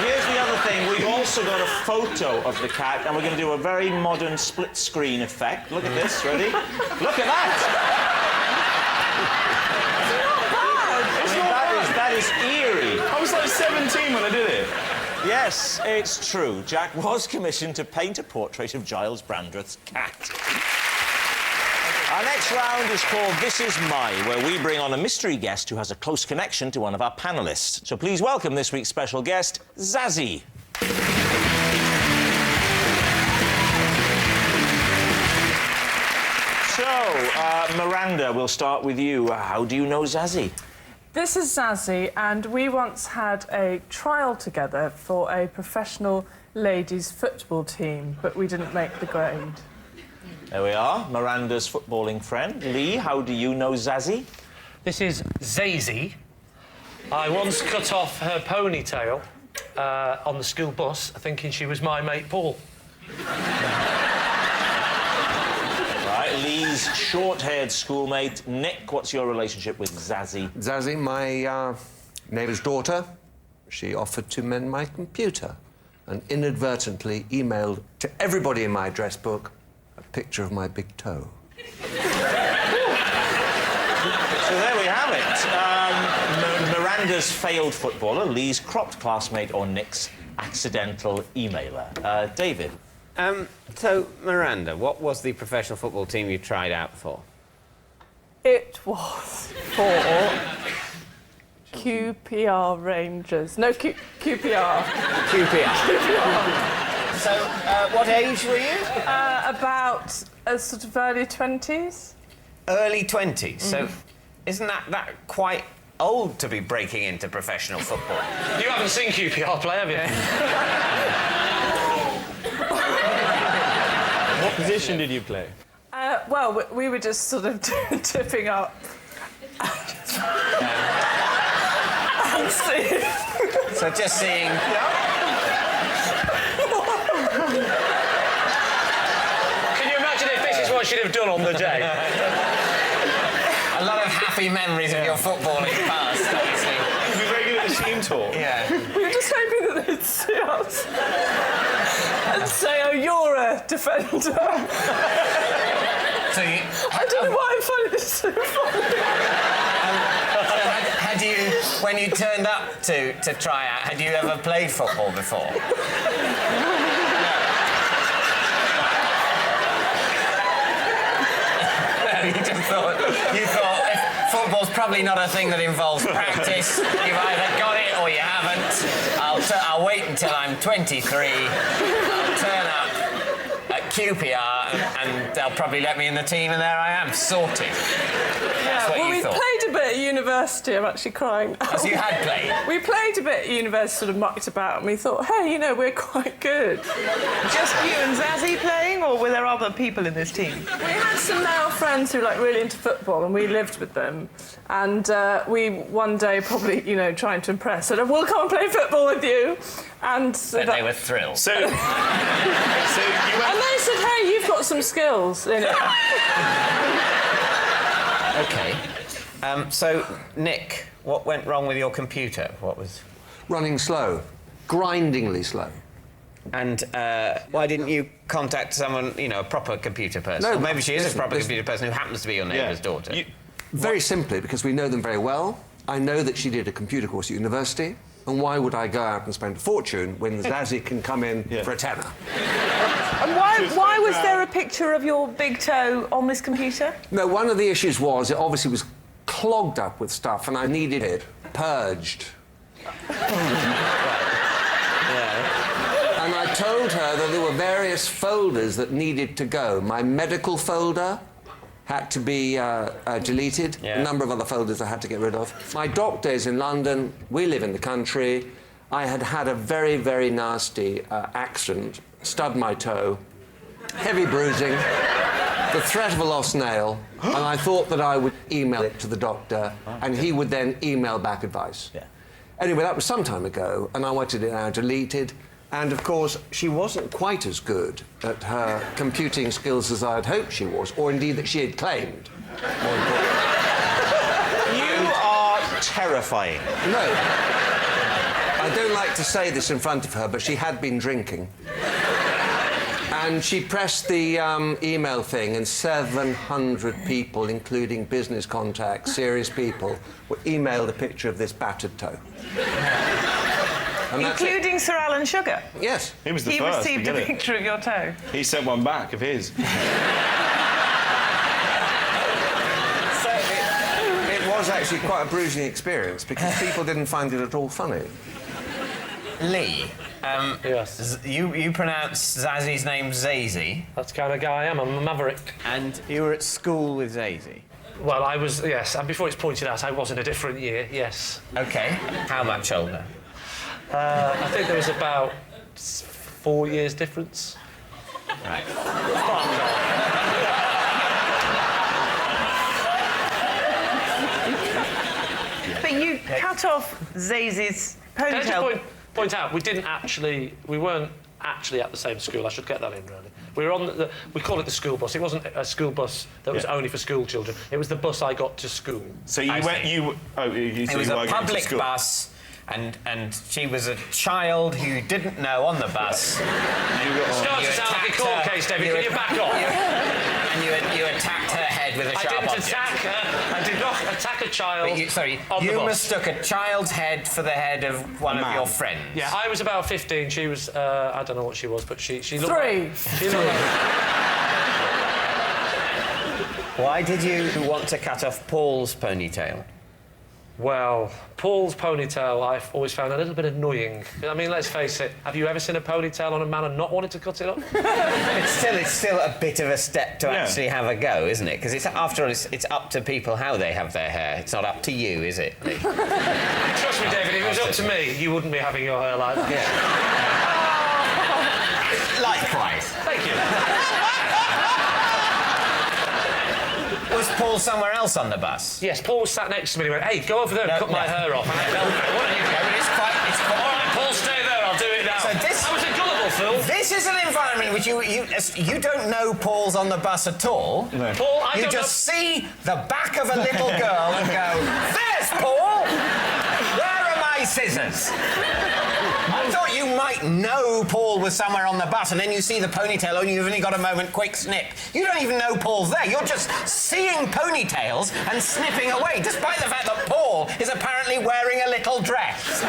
Here's the other thing. We've also got a photo of the cat, and we're going to do a very modern split-screen effect. Look at this. Ready? Look at that! It's not bad. That is eerie. I was like 17 when I did it. Yes, it's true. Jack was commissioned to paint a portrait of Giles Brandreth's cat. Our next round is called This Is My, where we bring on a mystery guest who has a close connection to one of our panellists. So please welcome this week's special guest, Zazie. So, Miranda, we'll start with you. How do you know Zazie? This is Zazie, and we once had a trial together for a professional ladies' football team, but we didn't make the grade. There we are, Miranda's footballing friend. Lee, how do you know Zazie? This is Zazie. I once cut off her ponytail on the school bus, thinking she was my mate Paul. Right, Lee's short-haired schoolmate. Nick, what's your relationship with Zazie? Zazie, my neighbour's daughter, she offered to mend my computer and inadvertently emailed to everybody in my address book a picture of my big toe. So there we have it. Miranda's failed footballer, Lee's cropped classmate, or Nick's accidental emailer. David? So, Miranda, what was the professional football team you tried out for? It was for QPR Rangers. No, QPR. So, what age were you? About sort of early 20s. Early 20s? So, isn't that quite old to be breaking into professional football? You haven't seen QPR play, have you? What position did you play? Well, we were just sort of tipping up. And seeing. So just seeing... Can you imagine if this is what she'd have done on the day? A lot of happy memories of your footballing past, obviously. You were very good at the team talk. Yeah. We were just hoping that they'd see us and say, oh, you're a defender. So you... I don't know why I'm finding this so funny. Had you, when you turned up to try out, had you ever played football before? You thought if football's probably not a thing that involves practice. You've either got it or you haven't. I'll wait until I'm 23. I'll turn up at QPR and they'll probably let me in the team, and there I am, sorted. That's what you we thought. played a bit at university. I'm actually crying. As you had played? We played a bit at university, sort of mucked about, and we thought, hey, you know, we're quite good. Just you and Zazie playing, or were there other people in this team? We had some male friends who were, like, really into football, and we lived with them. And we, one day, probably, you know, trying to impress, said, we'll come and play football with you. And so they were thrilled. So you went... And they said, hey, you've got some skills in it. OK. So, Nick, what went wrong with your computer? What was... Running slow. Grindingly slow. And why didn't you contact someone, you know, a proper computer person? No, or maybe she is a proper computer person who happens to be your neighbour's daughter. Very simply, because we know them very well. I know that she did a computer course at university, and why would I go out and spend a fortune when Zazie can come in for a tenner? And why was there a picture of your big toe on this computer? No, one of the issues was it obviously was clogged up with stuff, and I needed it purged. And I told her that there were various folders that needed to go. My medical folder had to be deleted. A number of other folders I had to get rid of. My doctor is in London. We live in the country. I had had a very, very nasty accident. Stubbed my toe. Heavy bruising. The threat of a lost nail. And I thought that I would email it to the doctor, and he would then email back advice. Anyway, that was some time ago, and I wanted it now deleted. And, of course, she wasn't quite as good at her computing skills as I had hoped she was, or indeed that she had claimed. You are terrifying. No. I don't like to say this in front of her, but she had been drinking. And she pressed the email thing, and 700 people, including business contacts, serious people, were emailed a picture of this battered toe. Including Sir Alan Sugar? Yes. He was the He first received to a get it. picture of your toe. He sent one back of his. So it was actually quite a bruising experience because people didn't find it at all funny. Lee, yes. You pronounce Zazzie's name Zazie. That's the kind of guy I am. I'm a maverick. And you were at school with Zazie? Well, I was, yes. And before it's pointed out, I was in a different year, yes. OK. How much older? I think there was about 4 years difference. Right. But you cut off Zazie's Can I ponytail. just point out, we weren't actually at the same school. I should get that in, really. We were on we call it the school bus. It wasn't a school bus that was only for school children. It was the bus I got to school. So you went, It was a public bus, and she was a child who didn't know on the bus. It starts to sound like a court case, David. Can you back off? And you attacked her head with a sharp object. I didn't attack her. I did not attack a child. But you mistook a child's head for the head of one of your friends. Yeah, I was about 15. She was, I don't know what she was, but she looked like... She looked like... Why did you want to cut off Paul's ponytail? Well, Paul's ponytail I've always found a little bit annoying. I mean, let's face it, have you ever seen a ponytail on a man and not wanted to cut it off? It's still a bit of a step to actually have a go, isn't it? Because after all, it's up to people how they have their hair. It's not up to you, is it? Trust me, David, if it was up to me, you wouldn't be having your hair like that. Yeah. Likewise. Thank you. Was Paul somewhere else on the bus? Yes, Paul was sat next to me and he went, hey, go over there and cut my hair off. Why don't you go? It's quite... All right, Paul, stay there, I'll do it now. So I was a gullible fool. This is an environment which you don't know Paul's on the bus at all. No. Paul, I you don't just see the back of a little girl and go, there's Paul! Where are my scissors? I thought you might know Paul was somewhere on the bus, and then you see the ponytail, and you've only got a moment, quick snip. You don't even know Paul's there. You're just seeing ponytails and snipping away, despite the fact that Paul is apparently wearing a little dress.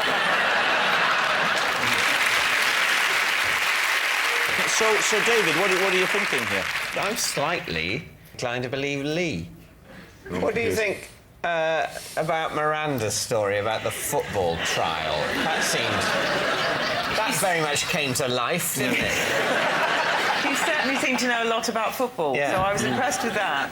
So David, what are you thinking here? I'm slightly inclined to believe Lee. What do you think about Miranda's story about the football trial? That very much came to life, didn't it? You certainly seem to know a lot about football, so I was impressed with that.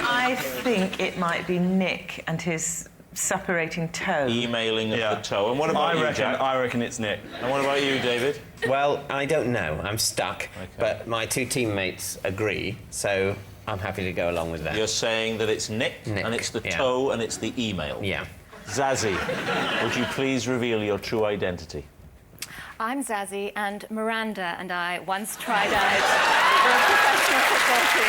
I think it might be Nick and his suppurating toe. Emailing of the toe. And what about you, Jack? I reckon it's Nick. And what about you, David? Well, I don't know. I'm stuck. Okay. But my two teammates agree, so I'm happy to go along with that. You're saying that it's Nick. And it's the toe and it's the email. Yeah. Zazie, would you please reveal your true identity? I'm Zazie, and Miranda and I once tried out for a professional football team.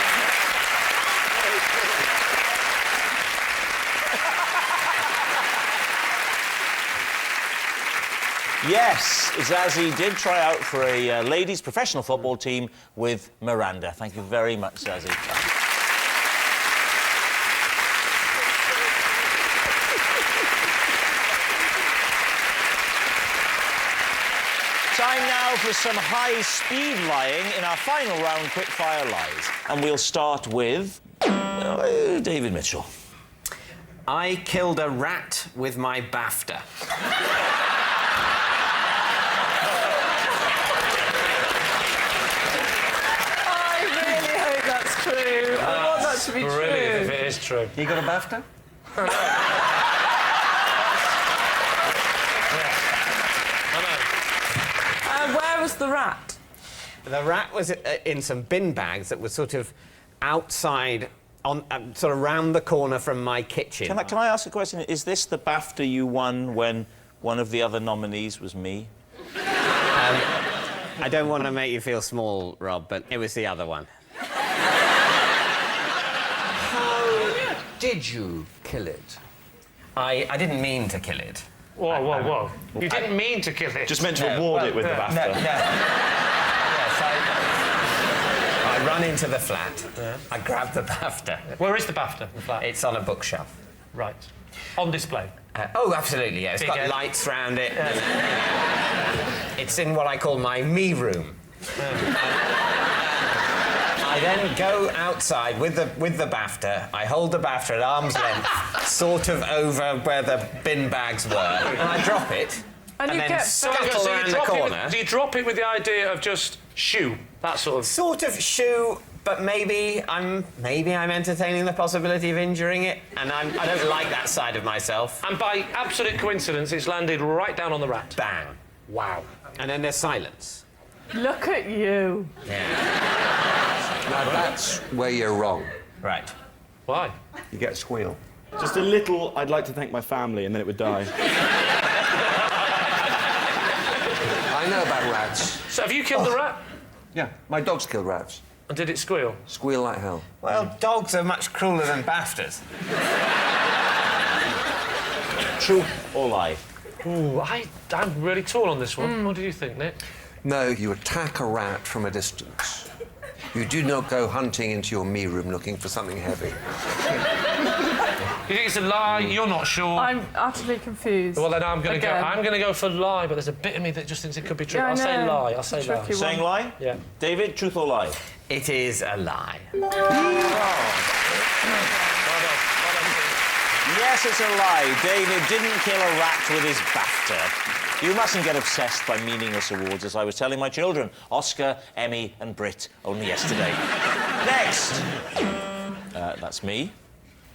Yes, Zazie did try out for a ladies' professional football team with Miranda. Thank you very much, Zazie. Time now for some high-speed lying in our final round, quick-fire lies. And we'll start with David Mitchell. I killed a rat with my BAFTA. I really hope that's true. I want that to be true. Brilliant if it is true. You got a BAFTA? Where was the rat? The rat was in some bin bags that were sort of outside, on sort of round the corner from my kitchen. Can I ask a question? Is this the BAFTA you won when one of the other nominees was me? I don't want to make you feel small, Rob, but it was the other one. How did you kill it? I didn't mean to kill it. Whoa. You didn't mean to kill it. Just meant to reward it with the BAFTA. No. Yes, I run into the flat. Yeah. I grab the BAFTA. Where is the BAFTA, the flat? It's on a bookshelf. Right. On display? Oh, absolutely, yeah. It's got lights round it. Yeah. It's in what I call my me room. I then go outside with the BAFTA. I hold the BAFTA at arm's length, sort of over where the bin bags were, and I drop it. And you then get scuttle around the corner. Do you drop it with the idea of just shoo? That sort of... Sort of shoo, but maybe I'm entertaining the possibility of injuring it, and I don't like that side of myself. And by absolute coincidence, it's landed right down on the rat. Bang. Wow. And then there's silence. Look at you. Now, that's where you're wrong. Right. Why? You get a squeal. Just a little, I'd like to thank my family, and then it would die. I know about rats. So have you killed the rat? Yeah, my dogs kill rats. And did it squeal? Squeal like hell. Well, dogs are much crueler than BAFTAs. True or lie? Ooh, I'm really torn on this one. What do you think, Nick? No, you attack a rat from a distance. You do not go hunting into your me room looking for something heavy. You think it's a lie? You're not sure? I'm utterly confused. Well, then I'm going to go for lie, but there's a bit of me that just thinks it could be true. Yeah, I'll say lie. It's a tricky one. Saying lie? Yeah. David, truth or lie? It is a lie. Yes, it's a lie. David didn't kill a rat with his BAFTA. You mustn't get obsessed by meaningless awards, as I was telling my children. Oscar, Emmy and Brit only yesterday. Next. That's me.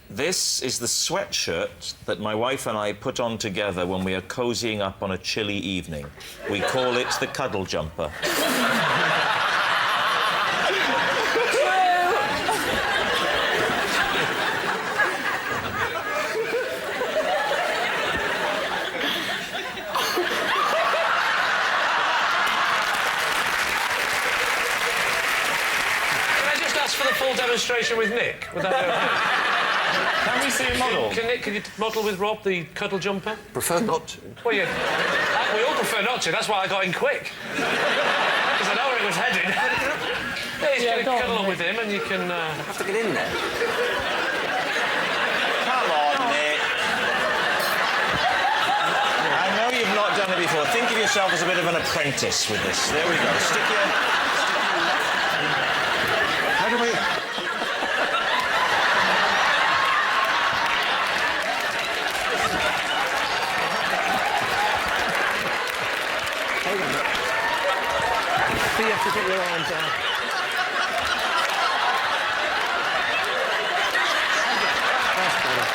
This is the sweatshirt that my wife and I put on together when we are cozying up on a chilly evening. We call it the cuddle jumper. For the full demonstration with Nick, would that be okay? Can we see a model? Nick, can you model with Rob the cuddle jumper? Prefer not to. Well, yeah. We all prefer not to. That's why I got in quick. Because I know where it was headed. Yeah, you can cuddle up with him, and you can. Have to get in there. Come on, Nick. I know you've not done it before. Think of yourself as a bit of an apprentice with this. There we go. Stick your. How do we... So you have to get your arms out. That's better.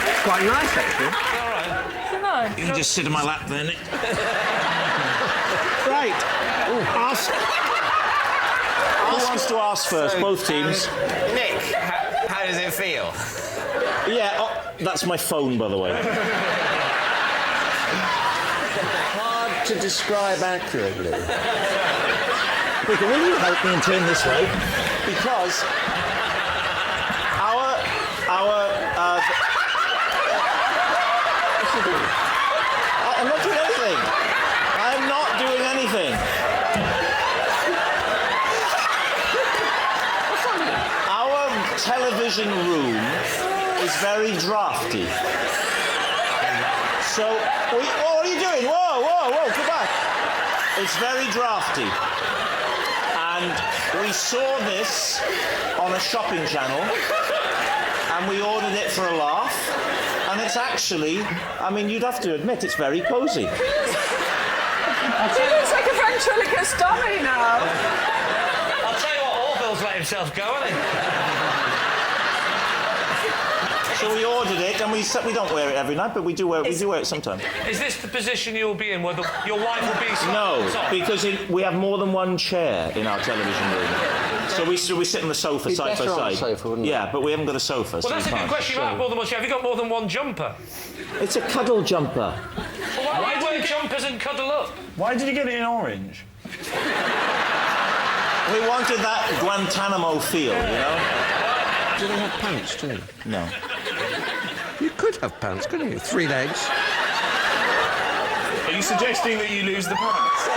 It's quite nice, actually. You can just sit on my lap then. Right. Ask. Who wants to ask first? Both teams. Nick, how does it feel? Yeah, that's my phone, by the way. Hard to describe accurately. Quicker, will you help me and turn this way? Because I'm not doing anything. I'm not doing anything. Our television room is very drafty. So, what are you doing? Whoa, come back. It's very drafty. And we saw this on a shopping channel, and we ordered it for a laugh. And it's actually, I mean, you'd have to admit, it's very cosy. He looks like a ventriloquist dummy now. I'll tell you what, Orville's let himself go, hasn't he? So we ordered it, and we don't wear it every night, but we do wear it sometimes. Is this the position you'll be in, where your wife will be... No, because we have more than one chair in our television room. So we sit on the sofa side by side. Sofa, wouldn't yeah, but we haven't got a sofa. Well, so that's a good question. You might have more than one chair. Have you got more than one jumper? It's a cuddle jumper. Well, why do you wear jumpers and cuddle up? Why did you get it in orange? We wanted that Guantanamo feel, you know? Do they have pants, too? No. You could have pants, couldn't you? 3 legs. Are you suggesting that you lose the pants?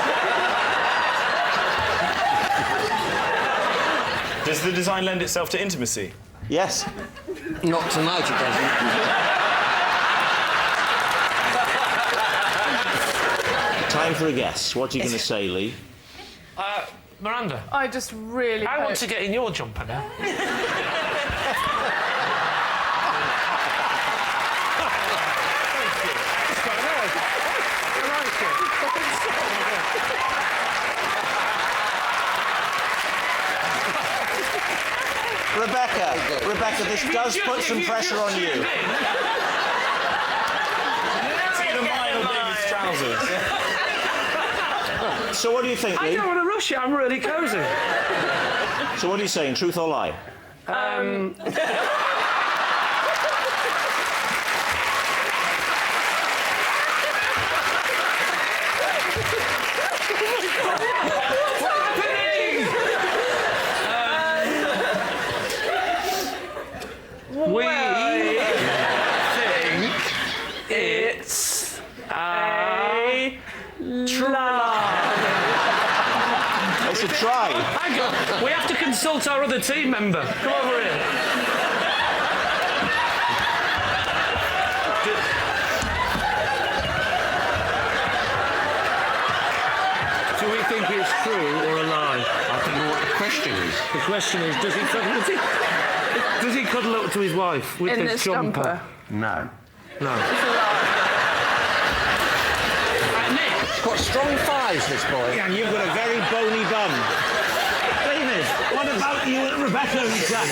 Does the design lend itself to intimacy? Yes. Not tonight, it doesn't. Time for a guess. What are you going to say, Lee? Miranda. I just really I want to get in your jumper now. Rebecca, this does put some pressure on you. See the mine on David's trousers. So what do you think, Lee? I don't want to rush it, I'm really cosy. So what are you saying, truth or lie? We think it's a try. It's a try. Hang on, we have to consult our other team member. Come over here. Do we think it's true or a lie? I don't know what the question is. The question is, does he cuddle up to his wife with In his this jumper? No. No. Nick! He's got strong thighs, this boy. Yeah, and you've got a very bony bum. David, what about you, Rebecca and Jack?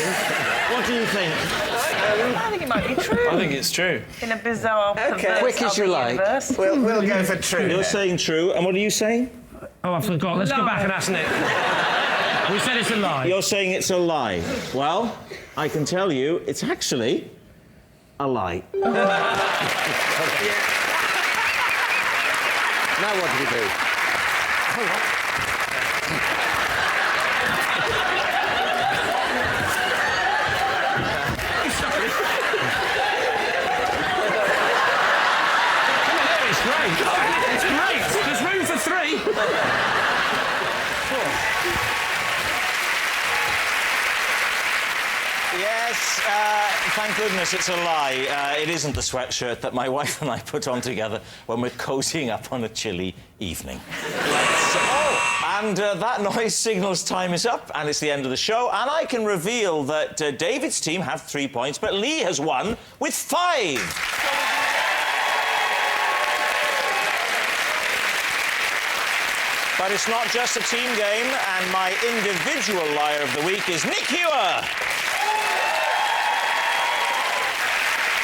What do you think? I think it might be true. I think it's true. In a bizarre, perverse Quick as you like. universe. We'll go for true. You're saying true, and what are you saying? Oh, I forgot. Let's go back and ask Nick. We said it's a lie. You're saying it's a lie. Well, I can tell you, it's actually a lie. Now what do we do? It's great. It's great. There's room for three. Yes, thank goodness it's a lie. It isn't the sweatshirt that my wife and I put on together when we're cozying up on a chilly evening. And that noise signals time is up, and it's the end of the show, and I can reveal that David's team have 3 points, but Lee has won with 5. But it's not just a team game, and my individual liar of the week is Nick Hewer.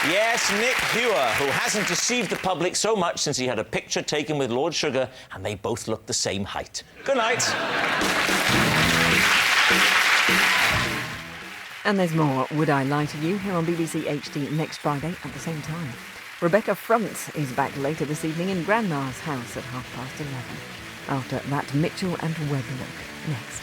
Yes, Nick Hewer, who hasn't deceived the public so much since he had a picture taken with Lord Sugar and they both looked the same height. Good night. And there's more Would I Lie to You here on BBC HD next Friday at the same time. Rebecca Front is back later this evening in Grandma's house at 11:30. After that, Mitchell and Webb look next.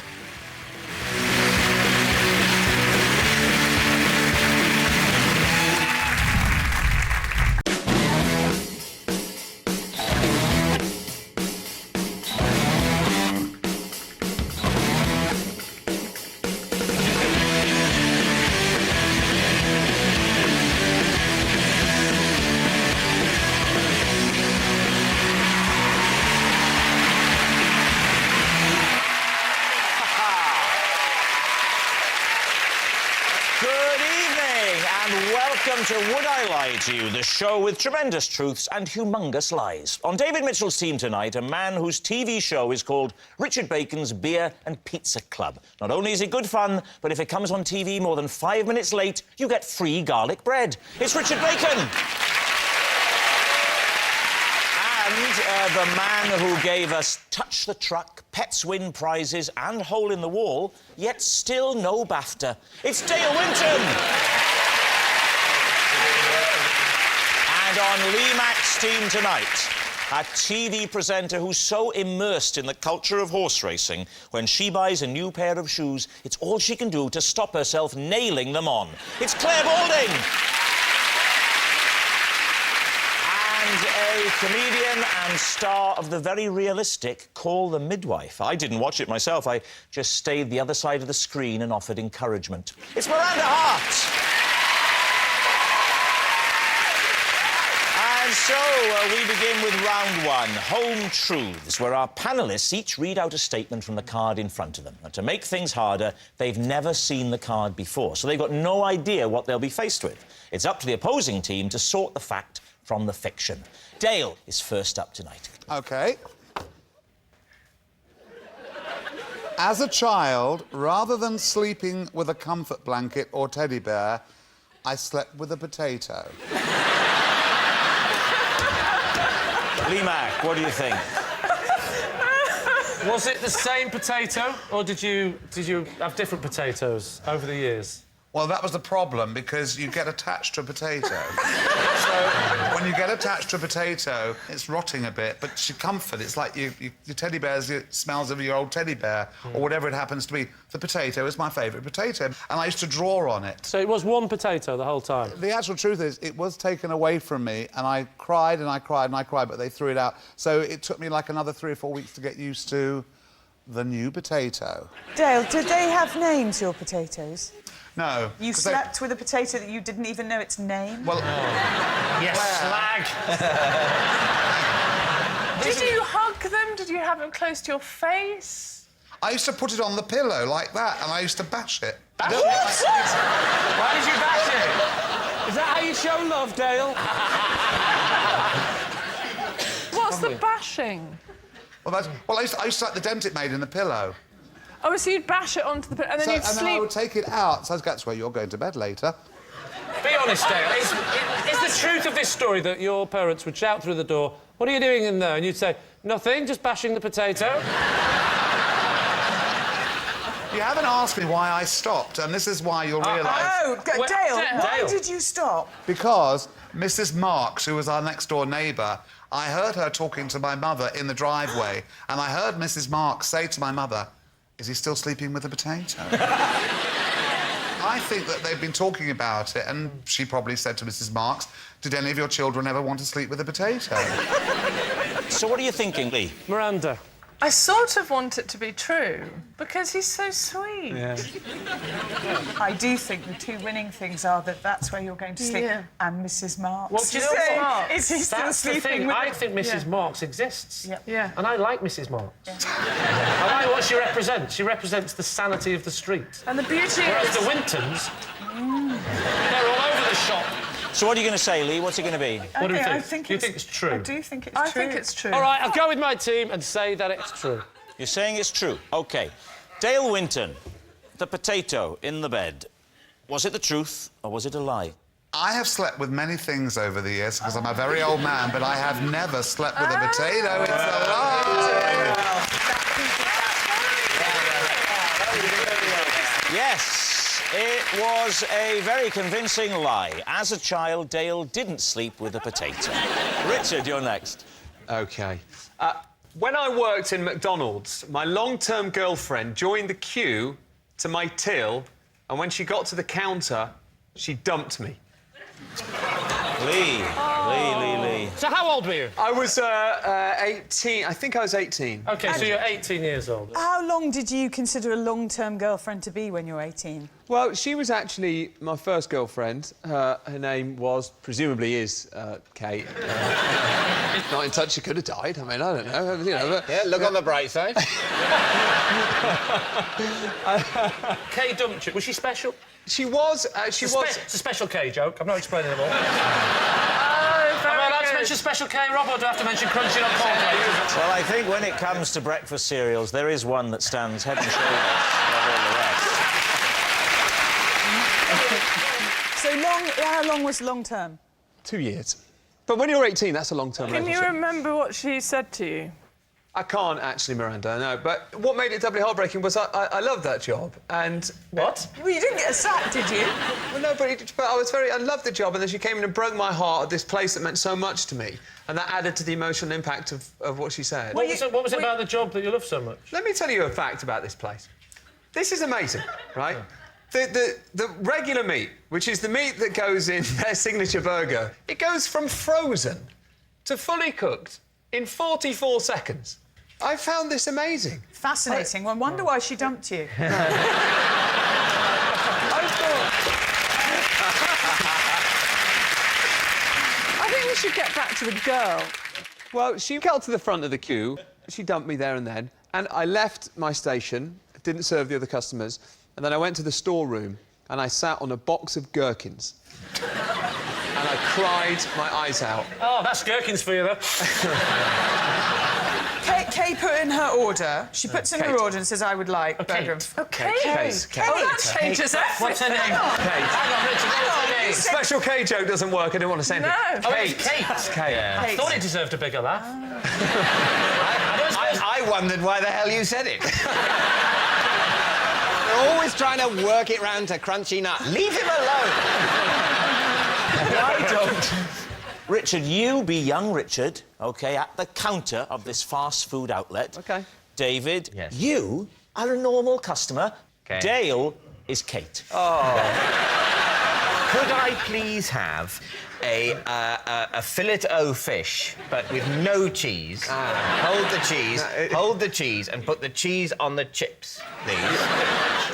Welcome to Would I Lie to You, the show with tremendous truths and humongous lies. On David Mitchell's team tonight, a man whose TV show is called Richard Bacon's Beer and Pizza Club. Not only is it good fun, but if it comes on TV more than 5 minutes late, you get free garlic bread. It's Richard Bacon! And the man who gave us Touch the Truck, Pets Win Prizes and Hole in the Wall, yet still no BAFTA. It's Dale Winton! And on Lee Mack's team tonight, a TV presenter who's so immersed in the culture of horse racing, when she buys a new pair of shoes, it's all she can do to stop herself nailing them on. It's Clare Balding! And a comedian and star of the very realistic Call the Midwife. I didn't watch it myself. I just stayed the other side of the screen and offered encouragement. It's Miranda Hart! And So, we begin with round one, Home Truths, where our panellists each read out a statement from the card in front of them. And to make things harder, they've never seen the card before, so they've got no idea what they'll be faced with. It's up to the opposing team to sort the fact from the fiction. Dale is first up tonight. OK. As a child, rather than sleeping with a comfort blanket or teddy bear, I slept with a potato. Lee Mack, what do you think? Was it the same potato, or did you have different potatoes over the years? Well, that was the problem, because you get attached to a potato. So, when you get attached to a potato, it's rotting a bit, but it's your comfort. It's like your teddy bear's, it smells of your old teddy bear, or whatever it happens to be. The potato is my favourite potato, and I used to draw on it. So it was one potato the whole time? The actual truth is, it was taken away from me, and I cried and I cried and I cried, but they threw it out. So it took me like another 3 or 4 weeks to get used to the new potato. Dale, did they have names, your potatoes? No. You slept with a potato that you didn't even know its name? Well... Yes, slag! Did you hug them? Did you have them close to your face? I used to put it on the pillow like that, and I used to bash it. What? Why did you bash it? Is that how you show love, Dale? What's the bashing? Well, I used to like the dent it made in the pillow. Oh, so you'd bash it onto the pillow, and then you'd sleep... And then I would take it out, so that's where you're going to bed later. Be honest, Dale. Is the truth of this story that your parents would shout through the door, "What are you doing in there?" And you'd say, "Nothing, just bashing the potato"? You haven't asked me why I stopped, and this is why you'll realise... Dale, why did you stop? Because Mrs. Marks, who was our next-door neighbour, I heard her talking to my mother in the driveway, and I heard Mrs. Marks say to my mother, "Is he still sleeping with a potato?" I think that they've been talking about it, and she probably said to Mrs. Marks, "Did any of your children ever want to sleep with a potato?" So what are you thinking, Lee? Miranda. I sort of want it to be true, because he's so sweet. Yeah. I do think the two winning things are that that's where you're going to sleep, and Mrs. Marks. What do you know? Is he still That's the sleeping thing. with... I think Mrs. Marks exists. Yeah. And I like Mrs. Marks. I like what she represents. She represents the sanity of the street. And the beauty Whereas is... the Wintons, they're all over the shop. So what are you going to say, Lee? What's it going to be? What do you think? I think do you think it's true? I do think it's I true. think it's true. All right, I'll go with my team and say that it's true. You're saying it's true. OK. Dale Winton, the potato in the bed. Was it the truth or was it a lie? I have slept with many things over the years, because I'm a very old man, but I have never slept with a potato. It's a lie! Yes, it was a very convincing lie. As a child, Dale didn't sleep with a potato. Richard, you're next. OK. When I worked in McDonald's, my long-term girlfriend joined the queue to my till, and when she got to the counter, she dumped me. Lee. So how old were you? I was 18. I think I was 18. OK, so you're 18 years old. How long did you consider a long-term girlfriend to be when you were 18? Well, she was actually my first girlfriend. Her name was, presumably is, Kate. Not in touch, she could have died. I mean, I don't know, you know. But, Yeah, look on the bright side. Kay dumped you. Was she special? She was. She was. It's a special K joke. I'm not explaining them all. Oh, Am I allowed to mention special K, Rob, or do I have to mention crunching on cornflakes? Well, I think when it comes to breakfast cereals, there is one that stands head and shoulders above all the rest. So how long was long-term? 2 years. But when you're 18, that's a long-term Can you relationship. remember what she said to you? I can't actually, Miranda, no. But what made it doubly heartbreaking was I loved that job, and... What? Well, you didn't get a sack, did you? Well, no, but I loved the job, and then she came in and broke my heart at this place that meant so much to me, and that added to the emotional impact of what she said. What was it about the job that you loved so much? Let me tell you a fact about this place. This is amazing, right? The regular meat, which is the meat that goes in their signature burger, it goes from frozen to fully cooked in 44 seconds. I found this amazing. Fascinating. Well, I wonder why she dumped you. I thought... I think we should get back to the girl. Well, she got to the front of the queue. She dumped me there and then. And I left my station, didn't serve the other customers, and then I went to the storeroom and I sat on a box of gherkins. And I cried my eyes out. Oh, that's gherkins for you, though. Kay put in her order. She puts in her order and says, I would like burger. Oh, Kay. Oh, that changes everything. What's her name? Kate. Hang on, Richard, what's her name? Special K joke doesn't work. I didn't want to say anything. No. Kate. Kate. Kate. Yeah. I thought it deserved a bigger laugh. I wondered why the hell you said it. They're always trying to work it round to crunchy nut. Leave him alone. I don't. Richard, you be young Richard, OK, at the counter of this fast food outlet. OK. David, you are a normal customer. Okay. Dale is Kate. Oh. Could I please have a fillet o fish, but with no cheese? Hold the cheese, and put the cheese on the chips, please.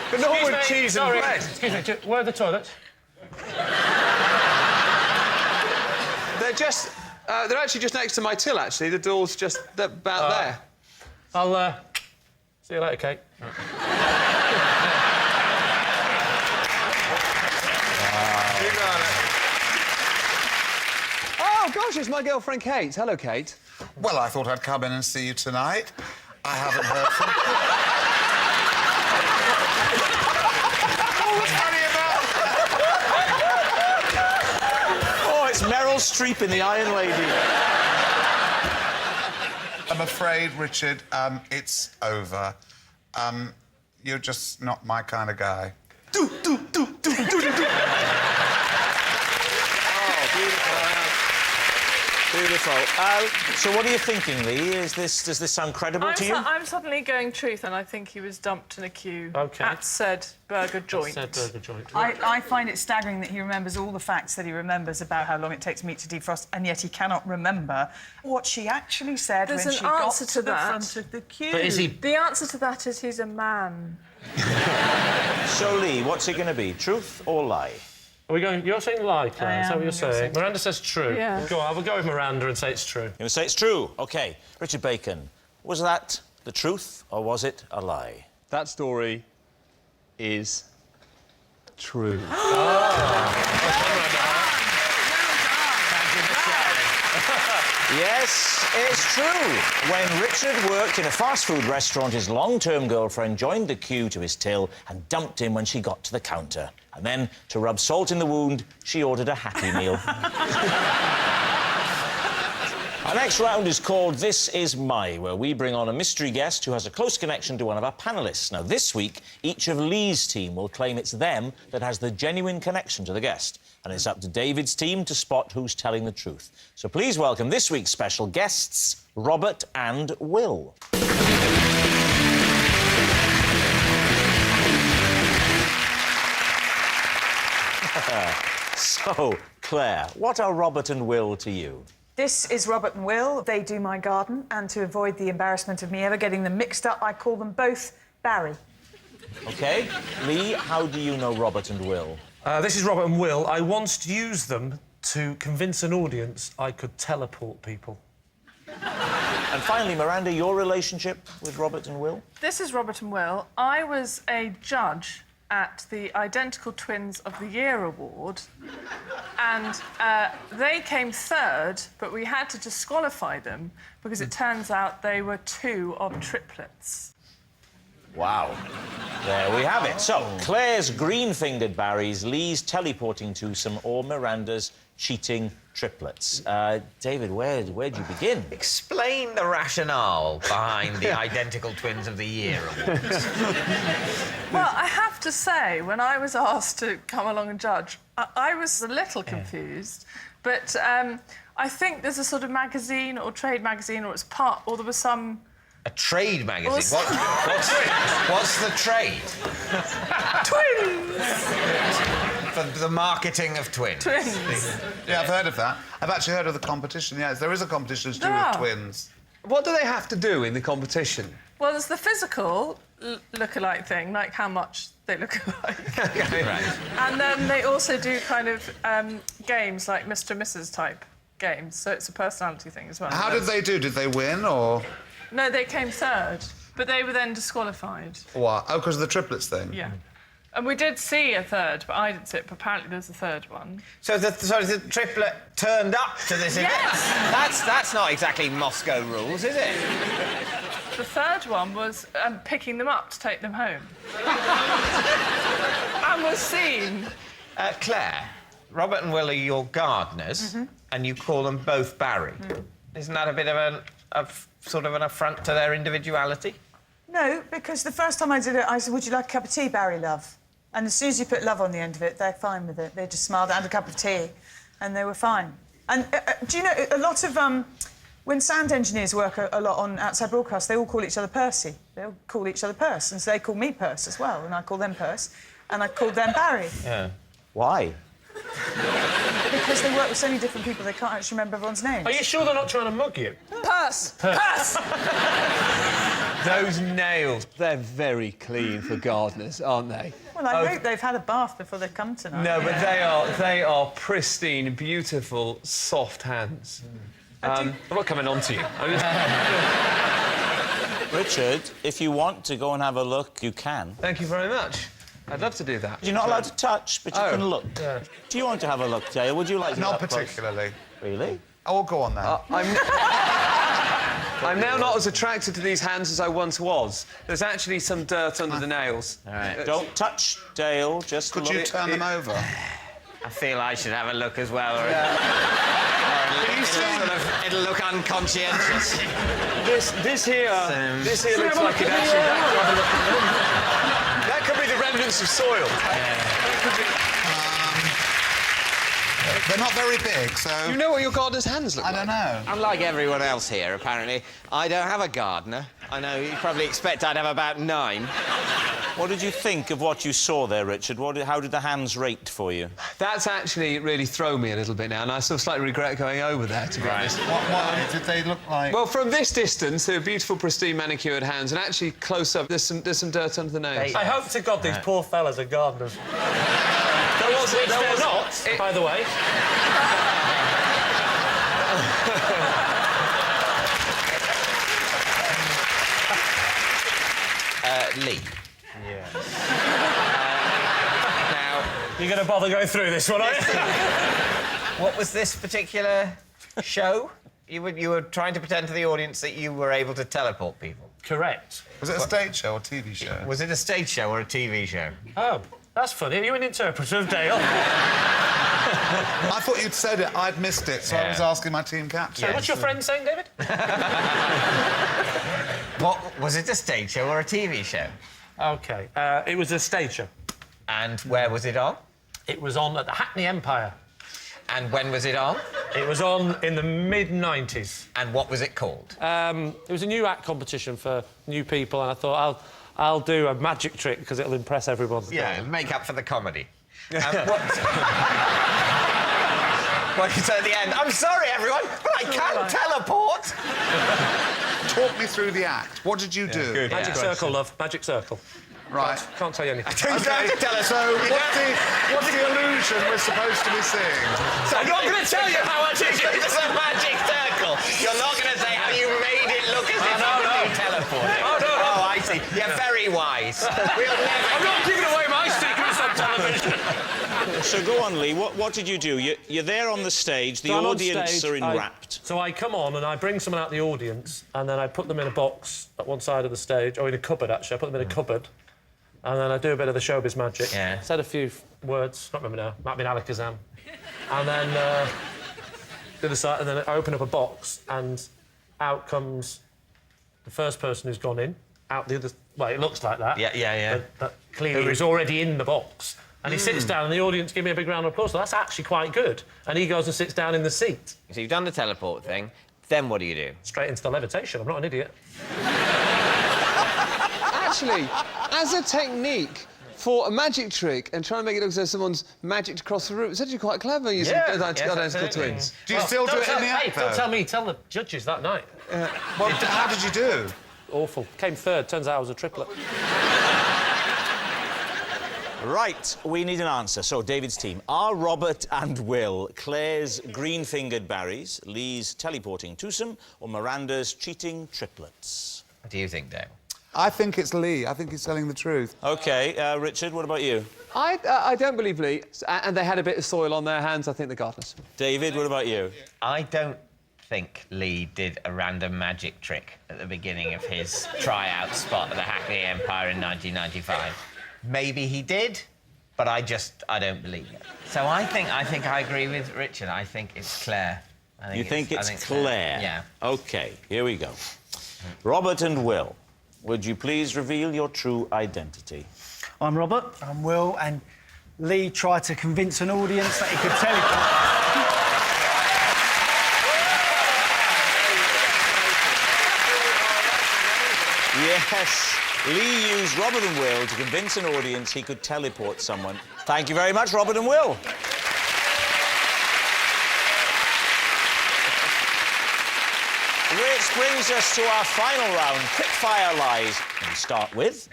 But not with cheese and bread. Excuse me, where are the toilets? They're actually just next to my till, actually. The door's just about there. I'll, see you later, Kate. Oh, gosh, it's my girlfriend, Kate. Hello, Kate. Well, I thought I'd come in and see you tonight. I haven't heard from... Oh, it's Meryl Streep in The Iron Lady. I'm afraid, Richard, it's over. You're just not my kind of guy. Oh, beautiful. So what are you thinking, Lee? Does this sound credible to you? I'm suddenly going truth, and I think he was dumped in a queue at said burger joint. I find it staggering that he remembers all the facts that he remembers about how long it takes meat to defrost, and yet he cannot remember what she actually said There's when an she got answer to to the that. front of the queue. But is he... The answer to that is he's a man. So, Lee, what's it going to be? Truth or lie? Are we going... You're saying lie, Claire? Is that what you're saying? Miranda says true. Yeah. Go on, we'll go with Miranda and say it's true. You're going to say it's true? OK. Richard Bacon, was that the truth or was it a lie? That story is true. Yes, it's true. When Richard worked in a fast food restaurant, his long-term girlfriend joined the queue to his till and dumped him when she got to the counter. And then, to rub salt in the wound, she ordered a Happy Meal. Our next round is called This Is My, where we bring on a mystery guest who has a close connection to one of our panellists. Now, this week, each of Lee's team will claim it's them that has the genuine connection to the guest. And it's up to David's team to spot who's telling the truth. So please welcome this week's special guests, Robert and Will. So, Claire, what are Robert and Will to you? This is Robert and Will. They do my garden, and to avoid the embarrassment of me ever getting them mixed up, I call them both Barry. OK. Lee, how do you know Robert and Will? This is Robert and Will. I once used them to convince an audience I could teleport people. And finally, Miranda, your relationship with Robert and Will? This is Robert and Will. I was a judge at the Identical Twins of the Year award, and they came third, but we had to disqualify them because it turns out they were two of triplets. Wow. There we have it. So, Claire's green-fingered Barrys, Lee's teleporting twosome, or Miranda's cheating triplets. David, where'd you begin? Explain the rationale behind the Identical Twins of the Year awards. Well, I have to say, when I was asked to come along and judge, I was a little confused, but I think there's a sort of magazine or trade magazine, or it's part, or there was some... A trade magazine? What's the trade? Twins! For the marketing of twins. Twins. Yeah, I've heard of that. I've actually heard of the competition, yes. There is a competition to do with twins. What do they have to do in the competition? Well, there's the physical look-alike thing, like how much they look alike. Okay, right. And then they also do kind of games like Mr. and Mrs. type games, so it's a personality thing as well. How did they do? Did they win, or...? No, they came third, but they were then disqualified. What? Oh, because of the triplets thing? Yeah. And we did see a third, but I didn't see it, but apparently there's a third one. So the triplet turned up to this event? Yes! That's not exactly Moscow rules, is it? The third one was picking them up to take them home. And was seen. Claire, Robert and Will are your gardeners, and you call them both Barry. Isn't that a bit of sort of an affront to their individuality? No, because the first time I did it, I said, would you like a cup of tea, Barry, love? And as soon as you put love on the end of it, they're fine with it. They just smiled and a cup of tea, and they were fine. And do you know, a lot of... when sound engineers work a lot on outside broadcasts, they all call each other Percy. They all call each other Purse, and so they call me Purse as well, and I call them Purse, and I called them Barry. Yeah. Why? Because they work with so many different people, they can't actually remember everyone's names. Are you sure they're not trying to mug you? Purse! Purse! Those nails, they're very clean for gardeners, aren't they? Well, I hope they've had a bath before they've come tonight. No, but they are pristine, beautiful, soft hands. I'm not coming on to you. Richard, if you want to go and have a look, you can. Thank you very much. I'd love to do that. You're not allowed to touch, but you can look. Yeah. Do you want to have a look, Dale? Would you like to? Not particularly. Really? Oh, go on then. I'm now not as attracted to these hands as I once was. There's actually some dirt under the nails. All right. Don't touch, Dale. Just Could look. you turn them over? I feel I should have a look as well. It'll look unconscientious. This here looks like it actually... That could be the remnants of soil. They're not very big, so... You know what your gardener's hands look like? I don't know. Unlike everyone else here, apparently, I don't have a gardener. I know you probably expect I'd have about 9. What did you think of what you saw there, Richard? How did the hands rate for you? That's actually really thrown me a little bit now, and I sort of slightly regret going over there, to be honest. What did they look like? Well, from this distance, they're beautiful, pristine, manicured hands, and actually close up, there's some dirt under the nails. I hope to God these poor fellas are gardeners. They're not, by the way. Lee. Yeah. Now... You're going to bother going through this one, are you? What was this particular show? You were trying to pretend to the audience that you were able to teleport people. Correct. Was it a stage show or TV show? Was it a stage show or a TV show? Oh, that's funny. Are you an interpreter of Dale? I thought you'd said it. I'd missed it, so I was asking my team captain. So what's your friend saying, David? What was it, a stage show or a TV show? OK. It was a stage show. And where was it on? It was on at the Hackney Empire. And when was it on? It was on in the mid-90s. And what was it called? It was a new act competition for new people, and I thought, I'll do a magic trick because it'll impress everyone. Yeah, make up for the comedy. What you say at the end? I'm sorry, everyone, but I can't teleport. Talk me through the act. What did you do? Good. Magic circle, love. Magic circle. Right. Can't tell you anything. Don't have to tell us. So, what's the illusion we're supposed to be seeing? So I'm not going to tell you how I did it. It's a magic circle. You're not going to say how you made it look as if you teleported. Oh, no. Oh, I see. You're very wise. We'll never... I'm not giving away my secrets on television. So go on, Lee. What did you do? You're there on the stage. The audience are enwrapped. So I come on and I bring someone out of the audience and then I put them in a box at one side of the stage, or in a cupboard, actually. I put them in a cupboard. And then I do a bit of the showbiz magic. Yeah. Said a few words, not remember now. Might have been Alakazam. And then do the side, and then I open up a box, and out comes the first person who's gone in. Out the other. Well, it looks like that. Yeah. But clearly he was already in the box. And he sits down, and the audience give me a big round of applause. So that's actually quite good. And he goes and sits down in the seat. So you've done the teleport thing. Then what do you do? Straight into the levitation. I'm not an idiot. Actually, as a technique for a magic trick and trying to make it look as though someone's magicked across the room, it's actually quite clever using identical twins. Do you still do it in the act, though? Don't tell me, tell the judges that night. Well, how did you do? Awful. Came third. Turns out I was a triplet. Right, we need an answer. So, David's team. Are Robert and Will Claire's green-fingered Barrys, Lee's teleporting twosome, or Miranda's cheating triplets? What do you think, Dave? I think it's Lee. I think he's telling the truth. OK, Richard, what about you? I don't believe Lee, and they had a bit of soil on their hands. I think the gardeners. David, what about you? I don't think Lee did a random magic trick at the beginning of his tryout spot at the Hackney Empire in 1995. Maybe he did, but I don't believe it. So I think I agree with Richard. I think it's Claire. You think it's Claire? Yeah. OK, here we go. Robert and Will, would you please reveal your true identity? I'm Robert. I'm Will, and Lee tried to convince an audience that he could teleport. Yes, Lee used Robert and Will to convince an audience he could teleport someone. Thank you very much, Robert and Will. Which brings us to our final round, quick-fire lies. We start with...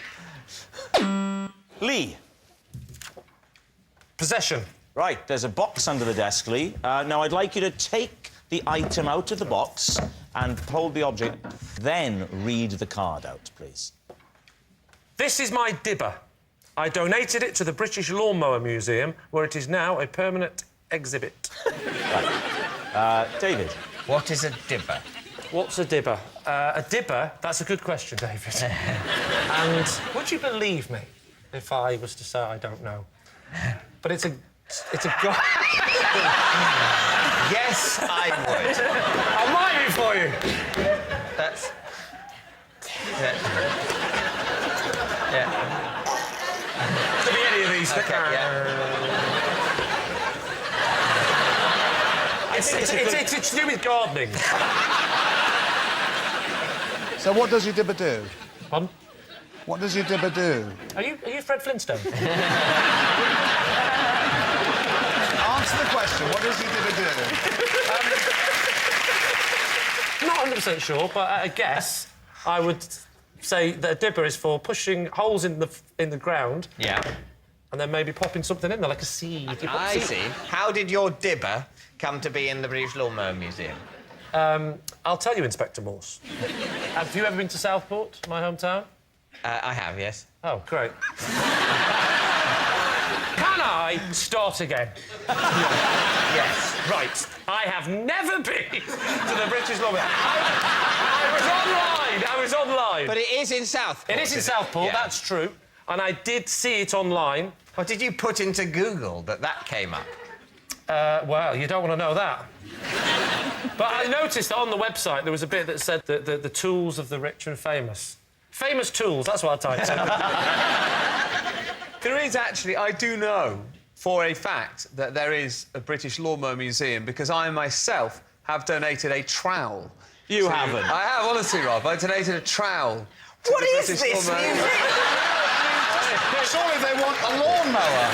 Lee. Possession. Right, there's a box under the desk, Lee. Now, I'd like you to take the item out of the box and hold the object, then read the card out, please. This is my dibber. I donated it to the British Lawnmower Museum, where it is now a permanent exhibit. Right. David. What is a dibber? What's a dibber? A dibber? That's a good question, David. And would you believe me if I was to say I don't know? But it's a Yes, I would. I'll mime it for you. That's... Yeah. Could be any of these. Okay, It's to do with gardening. So what does your dibber do? Pardon? What does your dibber do? Are you Fred Flintstone? Answer the question. What does your dibber do? Not 100% sure, but at a guess, I would say that a dibber is for pushing holes in the ground. Yeah. And then maybe popping something in there, like a seed. I see. How did your dibber come to be in the British Lawnmower Museum? I'll tell you, Inspector Morse. Have you ever been to Southport, my hometown? I have, yes. Oh, great. Can I start again? Yes. Right. I have never been to the British Lawnmower. I was online. But it is in Southport. It is in Southport, that's true. And I did see it online. What did you put into Google that came up? Well, you don't want to know that. But I noticed that on the website there was a bit that said the tools of the rich and famous. Famous tools, that's what I typed in. There is actually, I do know for a fact that there is a British Lawnmower Museum because I myself have donated a trowel. You haven't? I have, honestly, Rob. I donated a trowel. What is this museum? Surely they want a lawnmower.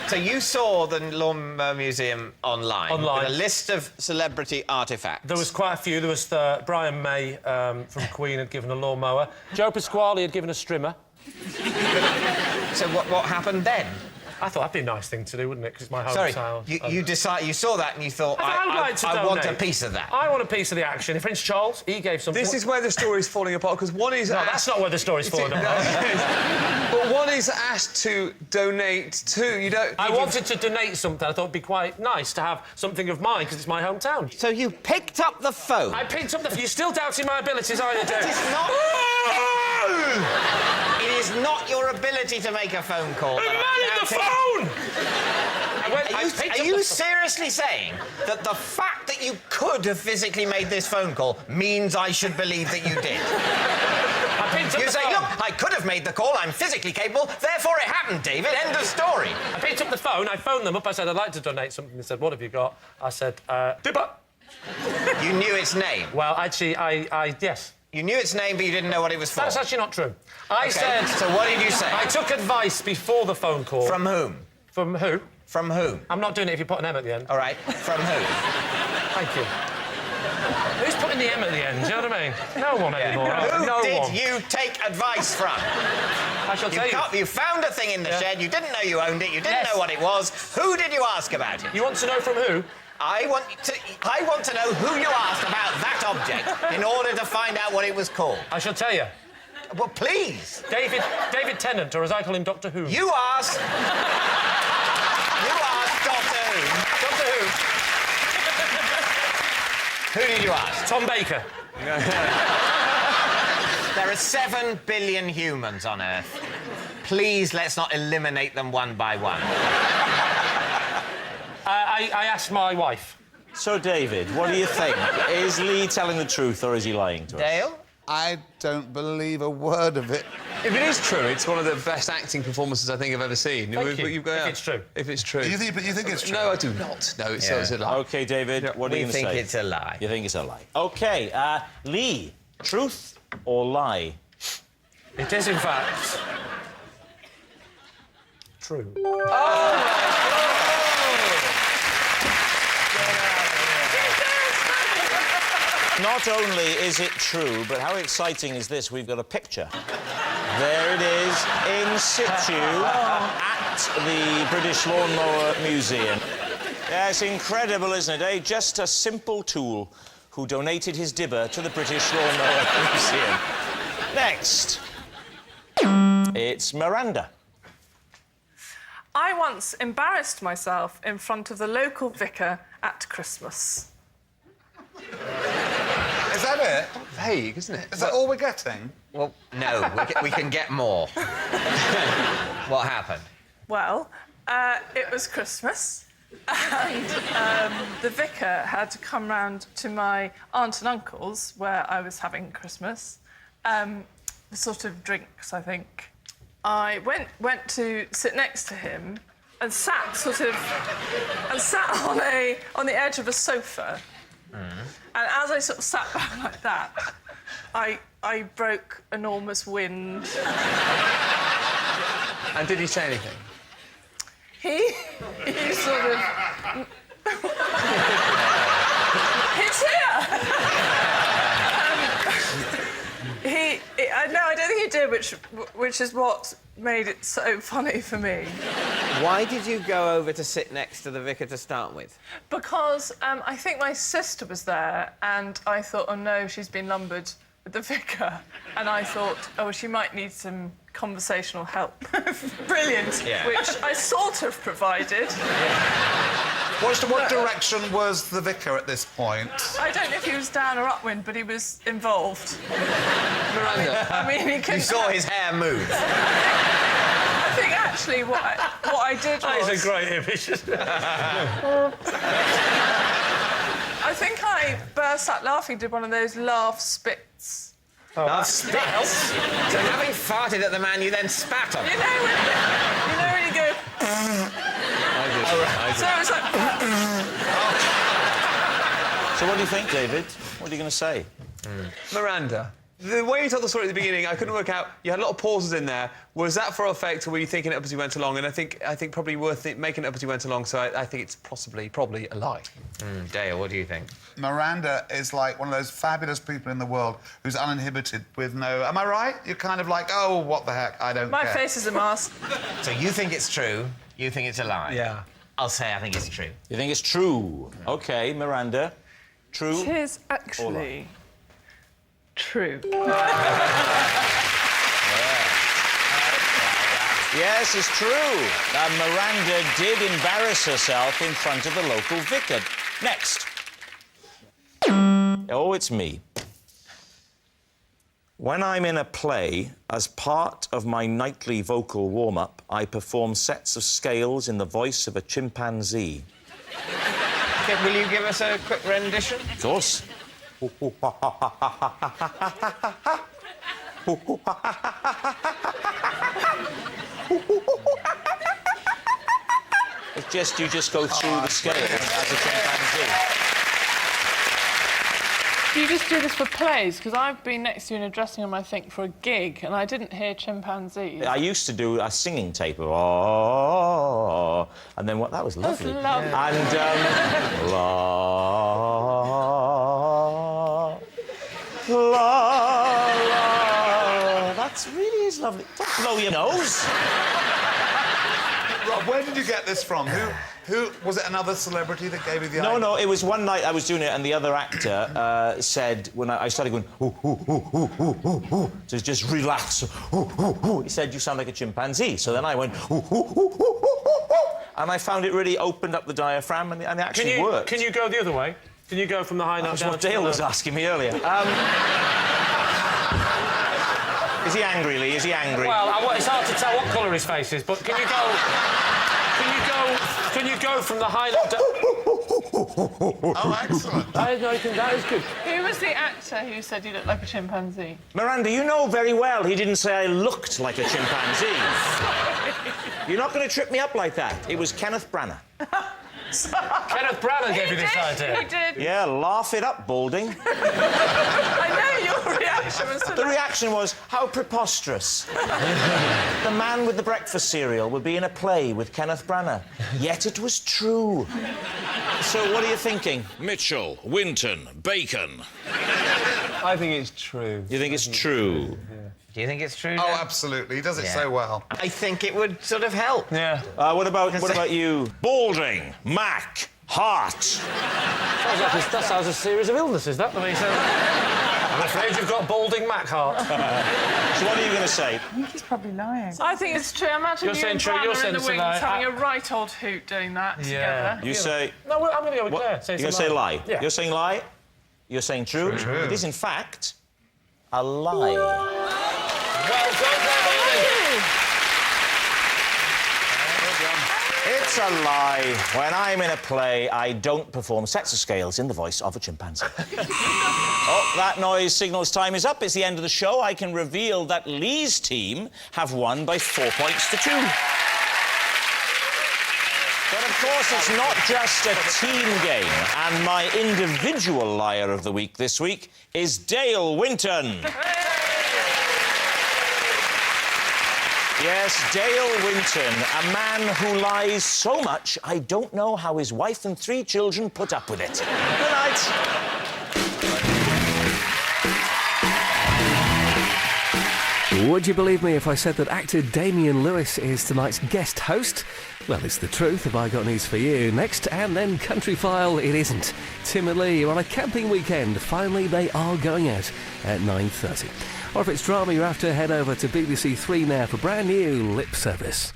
So you saw the Lawnmower Museum online. Online. With a list of celebrity artefacts. There was quite a few. There was Brian May from Queen had given a lawnmower. Joe Pasquale had given a strimmer. So what happened then? I thought that'd be a nice thing to do, wouldn't it? Because it's my Sorry, hometown. you saw that and you thought, I want a piece of that. I want a piece of the action. Prince Charles, he gave something. This is where the story's falling apart, because one is No, that's not where the story's falling apart. But one is asked to donate to... You don't... I wanted to donate something. I thought it'd be quite nice to have something of mine, because it's my hometown. So you picked up the phone? I picked up the phone. You're still doubting my abilities, are you, Dave? It is not... It is not your ability to make a phone call. Who made the phone? Are you seriously saying that the fact that you could have physically made this phone call means I should believe that you did? You say, look, I could have made the call, I'm physically capable, therefore it happened, David, end of story. I picked up the phone, I phoned them up, I said, I'd like to donate something. They said, what have you got? I said, dibber. You knew its name? Well, actually, yes. You knew its name, but you didn't know what it was for? That's actually not true. I said... So what did you say? I took advice before the phone call. From whom? From who? From whom? I'm not doing it if you put an M at the end. All right. From who? Thank you. Who's putting the M at the end? Do you know what I lying. No one anymore. Who did one. you take advice from? I shall tell you. You found a thing in the shed, you didn't know you owned it, you didn't know what it was. Who did you ask about it? You want to know from who? I want to know who you asked about that object in order to find out what it was called. I shall tell you. Well, please. David Tennant, or as I call him, Doctor Who. You asked... you asked Doctor Who. Doctor Who. Who did you ask? Tom Baker. There are 7 billion humans on Earth. Please, let's not eliminate them one by one. I asked my wife. So, David, what do you think? Is Lee telling the truth or is he lying to us? Dale? I don't believe a word of it. If it is true, it's one of the best acting performances I think I've ever seen. Thank you. You've got, if it's true. If it's true. You think it's true? No, I do not. No, it's a lie. OK, David, what are you going to say? We think it's a lie. You think it's a lie. OK, Lee, truth or lie? It is, in fact... true. Not only is it true, but how exciting is this? We've got a picture. There it is, in situ, at the British Lawnmower Museum. Yeah, it's incredible, isn't it, eh? Just a simple tool who donated his dibber to the British Lawnmower Museum. Next. It's Miranda. I once embarrassed myself in front of the local vicar at Christmas. Is that it? Vague, isn't it? Is that all we're getting? Well, no, we can get more. What happened? Well, it was Christmas, and the vicar had to come round to my aunt and uncle's, where I was having Christmas. The sort of drinks, I think. I went to sit next to him and sat on the edge of a sofa. And as I sort of sat back like that, I broke enormous wind. And did he say anything? He sort of... It's here! No, I don't think he did, which is what made it so funny for me. Why did you go over to sit next to the vicar to start with? Because I think my sister was there, and I thought, oh no, she's been lumbered with the vicar. And I thought, oh, she might need some conversational help. Brilliant. Yeah. Which I sort of provided. What direction was the vicar at this point? I don't know if he was down or upwind, but he was involved. Miranda. I mean, he could... You saw his hair move. I think actually what I did was... That is a great image. I think I burst out laughing, did one of those laugh spits. Laugh spits? So having farted at the man, you then spat on him? You know when you go... Oh, right. So it was like... So what do you think, David? What are you going to say? Miranda, the way you told the story at the beginning, I couldn't work out. You had a lot of pauses in there. Was that for effect, or were you thinking it up as you went along? And I think probably worth it, making it up as you went along. So I think it's probably a lie. Dale, what do you think? Miranda is like one of those fabulous people in the world who's uninhibited with no... Am I right? You're kind of like, oh, what the heck, I don't care. My face is a mask. So you think it's true, you think it's a lie? Yeah. I'll say I think it's true. You think it's true? OK, Miranda. True? It is actually true. Yes, it's true. Miranda did embarrass herself in front of the local vicar. Next. Oh, it's me. When I'm in a play, as part of my nightly vocal warm-up, I perform sets of scales in the voice of a chimpanzee. Okay, will you give us a quick rendition? Of course. It's just, you just go through the scales as a chimpanzee. Do you just do this for plays? Because I've been next to you in a dressing room, I think, for a gig, and I didn't hear chimpanzees. I used to do a singing tape of oh, and then what? That was lovely. That's lovely. And la. La, la. That really is lovely. Don't blow your nose. Rob, where did you get this from? Who was it? Another celebrity that gave you the idea? No, it was one night I was doing it, and the other actor said when I started going ooh, ooh, ooh, ooh, ooh, ooh, ooh, just relax. Ooh, ooh, ooh. He said you sound like a chimpanzee. So then I went ooh, ooh, ooh, ooh, ooh, ooh, ooh, and I found it really opened up the diaphragm, and it actually worked. Can you go the other way? Can you go from the high note That's down what to Dale the was asking me earlier. Is he angry, Lee? Is he angry? Well, it's hard to tell what colour his face is, but can you go from the high note down? Oh, excellent. That is good. Who was the actor who said you looked like a chimpanzee? Miranda, you know very well he didn't say I looked like a chimpanzee. You're not going to trip me up like that. It was Kenneth Branagh. Kenneth Branagh gave you this idea. He did. Yeah, laugh it up, Balding. I know your reaction was... The reaction was, how preposterous. The man with the breakfast cereal would be in a play with Kenneth Branagh. Yet it was true. So what are you thinking? Mitchell, Winton, Bacon. I think it's true. You think it's true? Do you think it's true? Oh, absolutely. He does it so well. I think it would sort of help. Yeah. What about you? Balding, Mack, Hart. That sounds a series of illnesses, that. I mean, I'm afraid you've got Balding Mack Hart. So what are you going to say? I think he's probably lying. I think it's true. Imagine You're you saying and true, you're Branagh in the saying wings lie. having a right old hoot doing that together. You say... No, I'm going to go with Claire. You're going to say lie? Yeah. You're saying lie? You're saying true? True. It is, in fact, a lie. Well done, It's a lie. When I'm in a play, I don't perform sets of scales in the voice of a chimpanzee. Oh, that noise signals time is up. It's the end of the show. I can reveal that Lee's team have won by 4 points to 2. But, of course, it's not just a team game. And my individual liar of the week this week is Dale Winton. Yes, Dale Winton, a man who lies so much, I don't know how his wife and 3 children put up with it. Good night. Would you believe me if I said that actor Damian Lewis is tonight's guest host? Well, it's the truth. Have I got news for you? Next, and then Country File, it isn't. Tim and Lee are on a camping weekend. Finally, they are going out at 9:30. Or if it's drama you're after, head over to BBC 3 now for brand new Lip Service.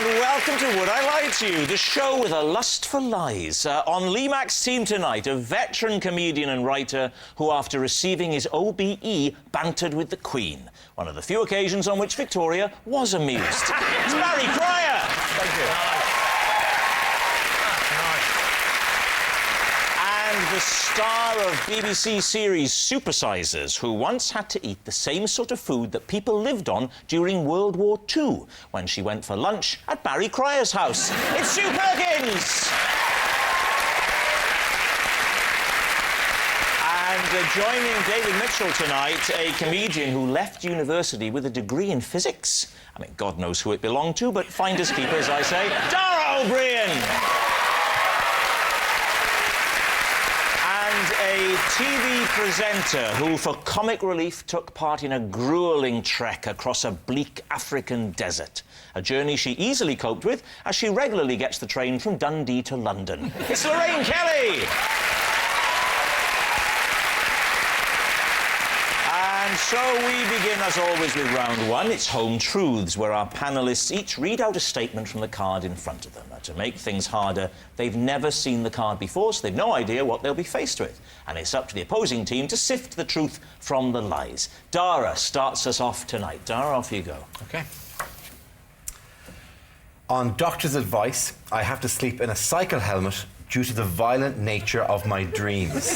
Welcome to Would I Lie to You, the show with a lust for lies. On Lee Mack's team tonight, a veteran comedian and writer who, after receiving his OBE, bantered with the Queen. One of the few occasions on which Victoria was amused. It's Barry Cryer! Thank you. And the star of BBC series Supersizers, who once had to eat the same sort of food that people lived on during World War II, when she went for lunch at Barry Cryer's house. It's Sue Perkins! And joining David Mitchell tonight, a comedian who left university with a degree in physics. I mean, God knows who it belonged to, but finders keepers, I say. Dara O'Brien! And a TV presenter who, for comic relief, took part in a gruelling trek across a bleak African desert. A journey she easily coped with, as she regularly gets the train from Dundee to London. It's Lorraine Kelly! And so we begin, as always, with round one. It's Home Truths, where our panellists each read out a statement from the card in front of them. Now, to make things harder, they've never seen the card before, so they've no idea what they'll be faced with. And it's up to the opposing team to sift the truth from the lies. Dara starts us off tonight. Dara, off you go. OK. On doctor's advice, I have to sleep in a cycle helmet due to the violent nature of my dreams.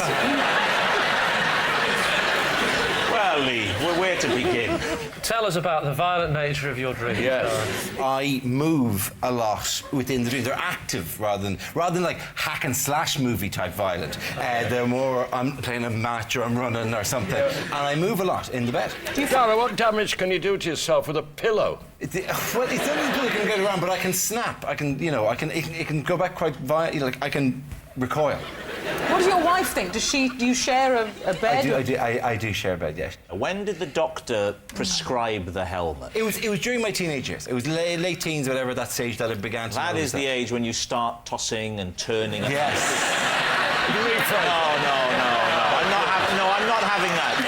Well, Lee, where to begin? Tell us about the violent nature of your dreams. Yes. I move a lot within the dream. They're active rather than like hack and slash movie type violent. They're more I'm playing a match or I'm running or something, and I move a lot in the bed. Dara, what damage can you do to yourself with a pillow? Well, it's only a pillow can get around, but I can snap. I can, it can go back quite violently. Like I can recoil. What does your wife think? Do you share a bed? I do share a bed, yes. When did the doctor prescribe the helmet? It was during my teenage years. It was late teens, whatever, that stage that it began to... That is the age when you start tossing and turning. Yes. I'm not having that.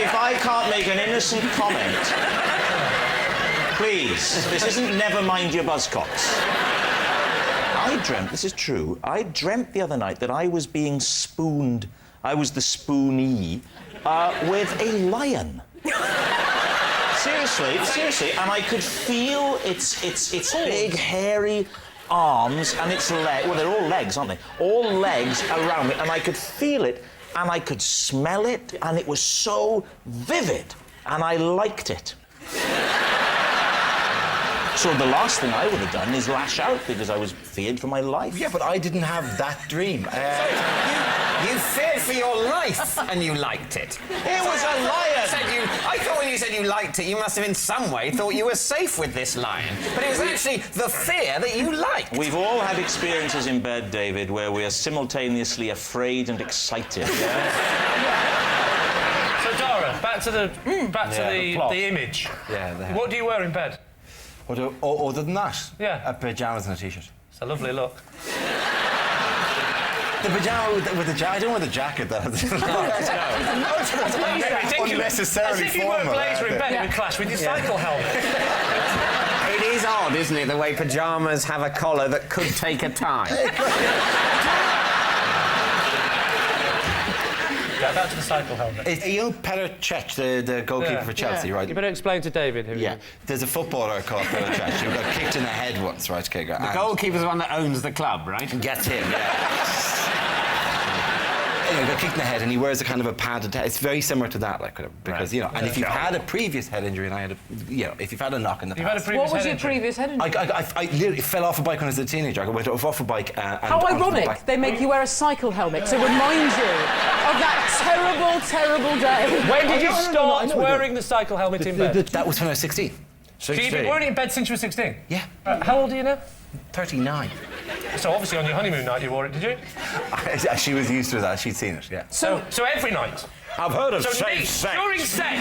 If I can't make an innocent comment, please, this isn't Never Mind Your Buzzcocks. I dreamt, this is true, I dreamt the other night that I was being spooned, I was the spoonee, with a lion. Seriously, and I could feel its big, hairy arms and its legs, well, they're all legs, aren't they? All legs around me, and I could feel it, and I could smell it, and it was so vivid, and I liked it. So the last thing I would have done is lash out because I was feared for my life. Yeah, but I didn't have that dream. You feared for your life and you liked it. It was a lion! I thought when you said you liked it, you must have in some way thought you were safe with this lion. But it was actually the fear that you liked. We've all had experiences in bed, David, where we are simultaneously afraid and excited. So, Dara, back to the image. Yeah. What do you wear in bed? Other than that? Yeah. Pyjamas and a T-shirt. It's a lovely look. The pyjama with the jacket. I don't wear the jacket, though. That's unnecessarily As if you wear a blazer in bed, it would clash with your cycle helmet. It is odd, isn't it, the way pyjamas have a collar that could take a tie. Back to the cycle helmet. Petr Cech, the goalkeeper for Chelsea, right? You better explain to David who he is. There's a footballer called Petr Cech who got kicked in the head once, right? Okay, the goalkeeper's the one that owns the club, right? Gets him, yeah. Anyway, got kicked in the head, and he wears a kind of a padded head. It's very similar to that, like, because, and if you've had a previous head injury, and I had if you've had a knock in the past... What was your previous head injury? I literally fell off a bike when I was a teenager. I went off a bike and... How ironic they make you wear a cycle helmet to remind you of that terrible day. When did you start wearing the cycle helmet in bed? That was when I was 16. So you've been wearing it in bed since you were 16? Yeah. How old are you now? 39. So obviously on your honeymoon night you wore it, did you? She was used to that. She'd seen it, yeah. So every night? I've heard of safe sex. During sex?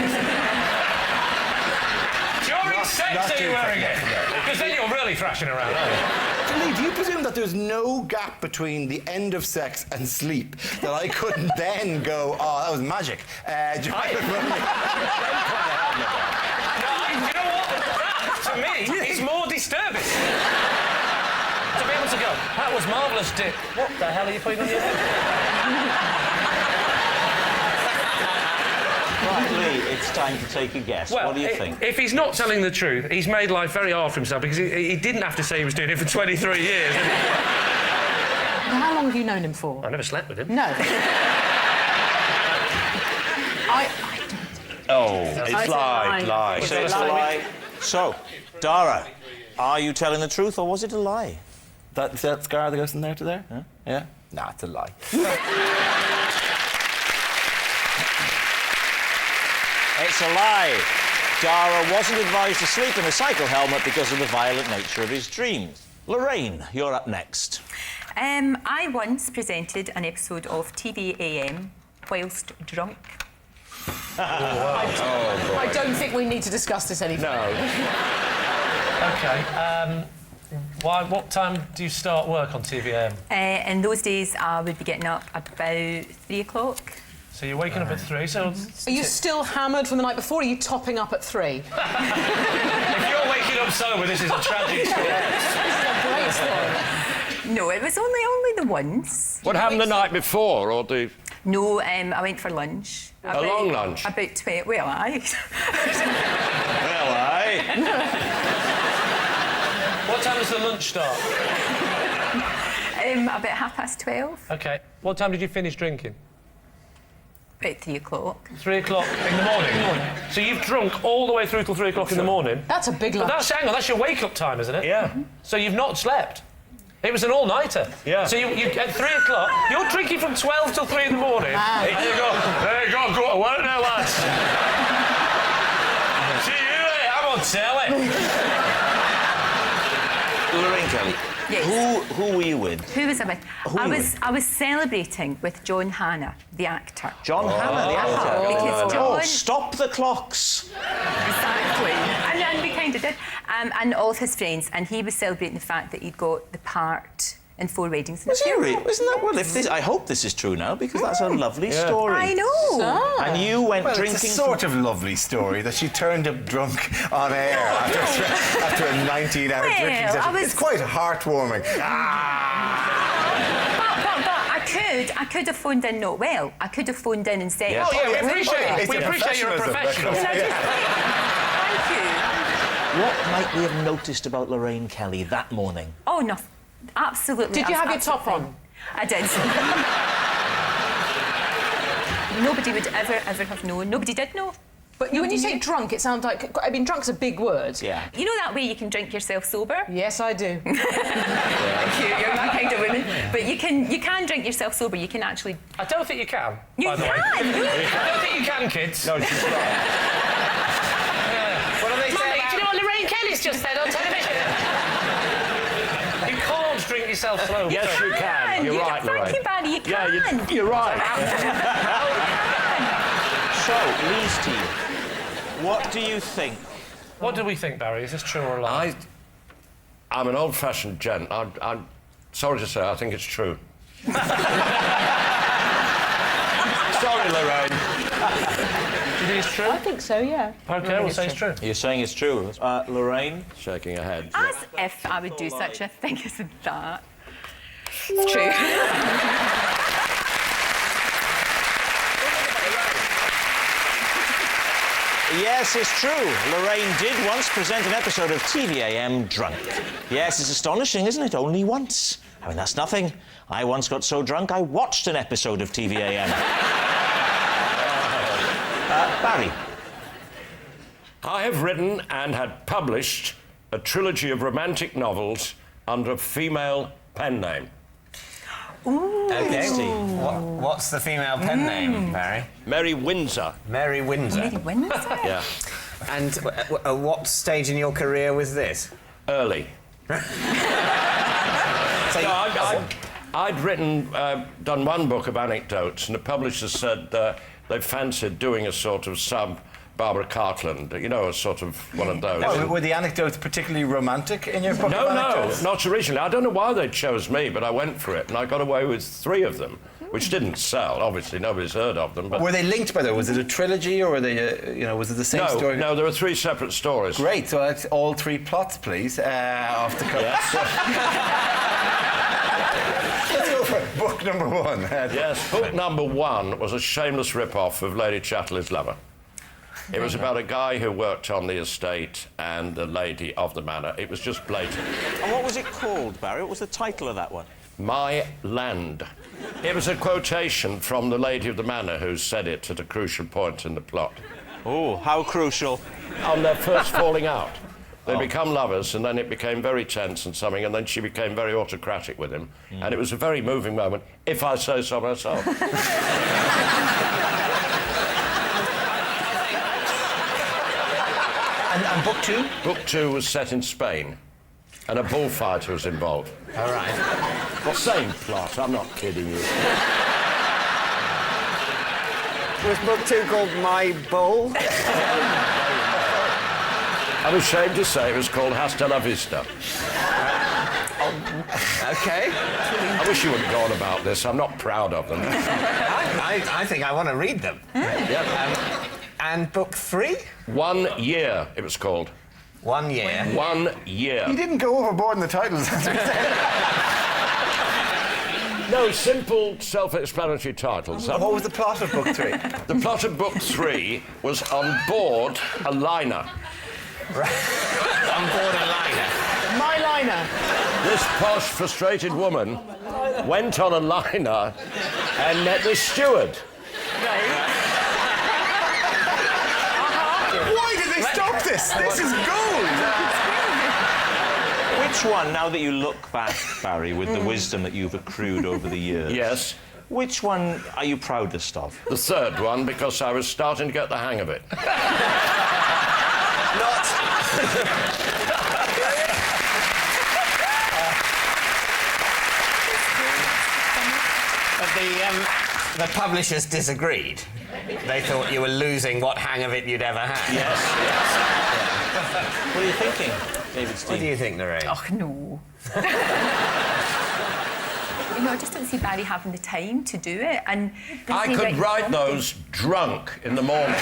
During sex are you wearing it? Because then you're really thrashing around, aren't you? Do you presume that there's no gap between the end of sex and sleep that I couldn't then go, oh, that was magic? You know what? That, to me, is more disturbing. To be able to go, that was marvellous, Dick. What the hell are you putting on your head? Right, Lee, it's time to take a guess. Well, what do you think? If he's not telling the truth, he's made life very hard for himself because he didn't have to say he was doing it for 23 years. How long have you known him for? I never slept with him. No. It's lie. So it's a lie. So, Dara, are you telling the truth or was it a lie? That scar that goes from there to there? Huh? Yeah? No, it's a lie. It's a lie. Dara wasn't advised to sleep in a cycle helmet because of the violent nature of his dreams. Lorraine, you're up next. I once presented an episode of TV AM whilst drunk. I don't think we need to discuss this anymore. No. OK. What time do you start work on TV AM? In those days, I would be getting up about 3 o'clock. So you're waking up at 3, so... Are you still hammered from the night before, or are you topping up at 3? If you're waking up sober, this is a tragic story. This is a great story. No, it was only the once. What happened the night before, or do... No, I went for lunch. A long lunch? About 12... Well, aye. Well, aye. What time does the lunch start? About 12:30. OK. What time did you finish drinking? About 3 o'clock. 3 o'clock in the morning? So you've drunk all the way through till 3 o'clock in the morning? That's a big lunch. But hang on, that's your wake-up time, isn't it? Yeah. So you've not slept? It was an all-nighter? Yeah. So you at 3 o'clock, you're drinking from 12 till 3 in the morning? Man. There you go, go to work now, lads. See you later, I'm on telly. Lorraine Kelly. Yes. Who were you with? Who was I with? I was celebrating with John Hannah, the actor. John Hannah, the actor. Because John... Stop the clocks. Exactly. And we kind of did. And all of his friends. And he was celebrating the fact that he'd got the part in 4 Weddings. Was he really? Isn't that well? I hope this is true now because that's a lovely story. I know. And you went drinking. It's a sort of lovely story that she turned up drunk on air after a 19-hour drinking session. It's quite heartwarming. But I could have phoned in not well. I could have phoned in and said... Yeah. Oh, yeah, we appreciate you're a professional. Thank you. What might we have noticed about Lorraine Kelly that morning? Oh, nothing. Absolutely. Did you have your top on? I did. Nobody would ever have known. Nobody did know. But when you say drunk, it sounds like... I mean, drunk's a big word. Yeah. You know that way you can drink yourself sober? Yes, I do. Thank you. You're that kind of woman. But you can drink yourself sober. You can actually... I don't think you can, You by the way. can! I don't think you can, kids. No, she's not. What do they say about... Do you know what Lorraine Kelly's just said on television? You can't drink yourself slow. Yes, you can. You're right, Lorraine. Thank you, Barry. You can. Yeah, you're right. So, Lee's team, what do you think? What do we think, Barry? Is this true or a lie? I'm an old-fashioned gent. I'm sorry to say, I think it's true. Sorry, Lorraine. Do you think it's true? I think so, yeah. OK, we'll say it's true. You're saying it's true. Lorraine? Shaking her head. As if I would do such a thing as that. It's true. Yes, it's true. Lorraine did once present an episode of TVAM drunk. Yes, it's astonishing, isn't it? Only once. I mean, that's nothing. I once got so drunk I watched an episode of TVAM. Barry? I have written and had published a trilogy of romantic novels under a female pen name. Ooh. OK. What's the female pen name, Barry? Mary Windsor. Mary Windsor. Mary Windsor? Yeah. And what stage in your career was this? Early. I'd written, done one book of anecdotes, and the publisher said they fancied doing a sort of Barbara Cartland, you know, a sort of one of those. Oh, were the anecdotes particularly romantic in your book? No, not originally. I don't know why they chose me, but I went for it, and I got away with 3 of them, which didn't sell. Obviously, nobody's heard of them. But were they linked, by the way? Was it a trilogy, or were they, was it the same story? No, there were 3 separate stories. Great. So that's all 3 plots, please, off the cuff. Yes. Let's go for book number 1. Yes, book number 1 was a shameless rip-off of Lady Chatterley's Lover. It was about a guy who worked on the estate and the lady of the manor. It was just blatant. And what was it called, Barry? What was the title of that one? My Land. It was a quotation from the lady of the manor who said it at a crucial point in the plot. Oh, how crucial? On their first falling out. They become lovers, and then it became very tense and something, and then she became very autocratic with him. And it was a very moving moment, if I say so myself. And book 2? Book 2 was set in Spain, and a bullfighter was involved. All right. Same plot, I'm not kidding you. Was book 2 called My Bull? I'm ashamed to say it was called Hasta la Vista. OK. I wish you wouldn't go on about this. I'm not proud of them. I think I want to read them. Yeah. And book 3? 1 Year, it was called. 1 year? 1 year. You didn't go overboard in the titles. No, simple, self-explanatory titles. What was the plot of book 3? The plot of book 3 was on board a liner. On board a liner? My liner. This posh, frustrated woman went on a liner and met the steward. Right. love this. This is gold. Which one, now that you look back, Barry, with the wisdom that you've accrued over the years... Yes. Which one are you proudest of? The third one, because I was starting to get the hang of it. The publishers disagreed. They thought you were losing what hang of it you'd ever had. Yes. What are you thinking, David Steen? What do you think, Lorraine? Oh, no. You know, I just don't see Barry having the time to do it. And I could write those drunk in the morning.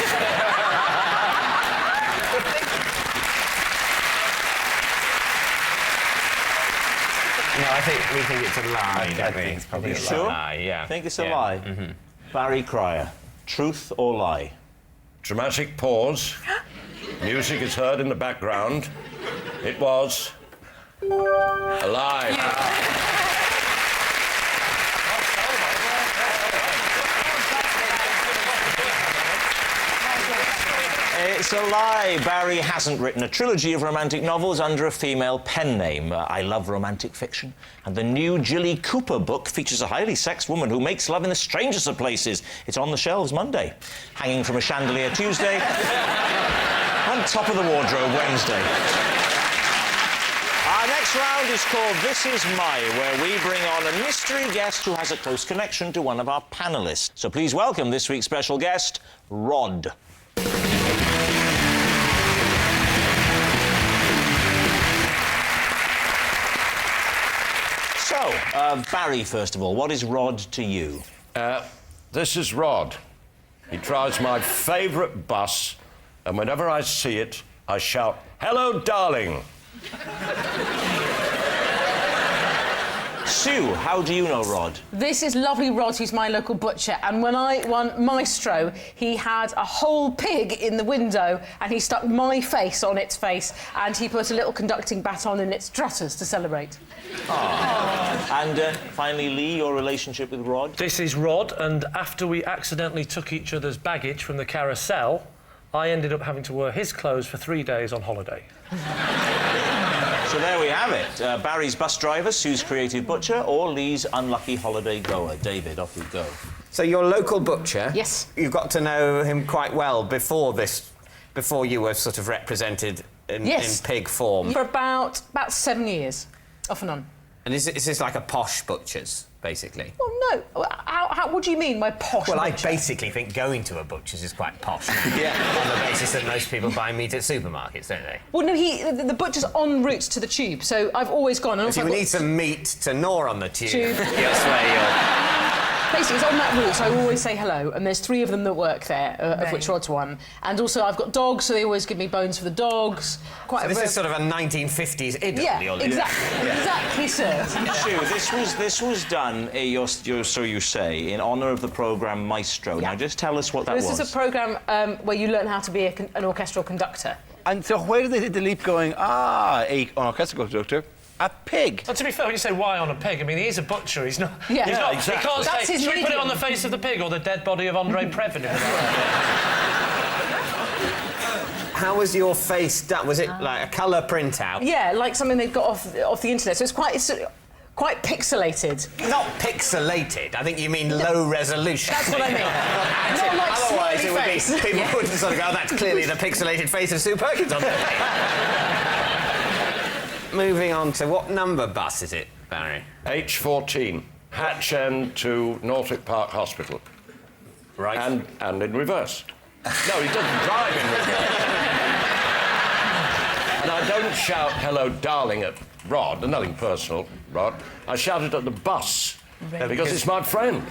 No, we think it's a lie, don't we? It's probably a lie, yeah. Think it's a lie? Mm-hmm. Barry Cryer, truth or lie? Dramatic pause. Music is heard in the background. It was a lie. It's a lie. Barry hasn't written a trilogy of romantic novels under a female pen name. I love romantic fiction. And the new Jilly Cooper book features a highly sexed woman who makes love in the strangest of places. It's on the shelves Monday, hanging from a chandelier Tuesday, on top of the wardrobe Wednesday. Our next round is called This Is My, where we bring on a mystery guest who has a close connection to one of our panellists. So please welcome this week's special guest, Rod. So, Barry, first of all, what is Rod to you? This is Rod. He drives my favourite bus, and whenever I see it, I shout, "Hello, darling!" Sue, how do you know Rod? This is lovely Rod, who's my local butcher, and when I won Maestro, he had a whole pig in the window, and he stuck my face on its face, and he put a little conducting baton in its trotters to celebrate. And finally, Lee, your relationship with Rod? This is Rod, and after we accidentally took each other's baggage from the carousel, I ended up having to wear his clothes for 3 days on holiday. So there we have it. Barry's bus driver, Sue's creative butcher, or Lee's unlucky holiday goer. David, off we go. So your local butcher... Yes. You got to know him quite well before you were sort of represented in pig form. For about 7 years, off and on. And is this like a posh butcher's, basically? Well, no. What do you mean by posh Well, butcher? I basically think going to a butcher's is quite posh. Yeah. On the basis that most people buy meat at supermarkets, don't they? Well, no, the butcher's en route to the tube, so I've always gone. And So you need some meat to gnaw on the tube. That's where you're... Basically, it's on that route, so I always say hello, and there's 3 of them that work there, of which Rod's one. And also, I've got dogs, so they always give me bones for the dogs. So this is sort of a 1950s idyll. Yeah, you're living. exactly. Exactly, sir. Sue, this was done, so you say, in honour of the programme Maestro. Now, just tell us what that was. This is a programme where you learn how to be an orchestral conductor. And so where did they hit the leap going, an orchestral conductor? A pig. Well, to be fair, when you say why on a pig, I mean, he is a butcher. He's not... Yeah, he's not, exactly. He can't That's say, his should we put it medium. on the face of the pig or the dead body of Andre Previn? How was your face done? Was it like a colour printout? Yeah, like something they've got off the internet, so it's quite pixelated. Not pixelated. I think you mean low resolution. That's what I mean. Not like Otherwise, smiley it would face. be people would sort of go, "Oh, that's clearly the pixelated face of Sue Perkins on there." Moving on to what number bus is it, Barry? H14, Hatch End to Norfolk Park Hospital. Right. And in reverse. No, he doesn't drive in reverse. And I don't shout "hello, darling" at Rod, nothing personal, Rod. I shout it at the bus, because it's my friend.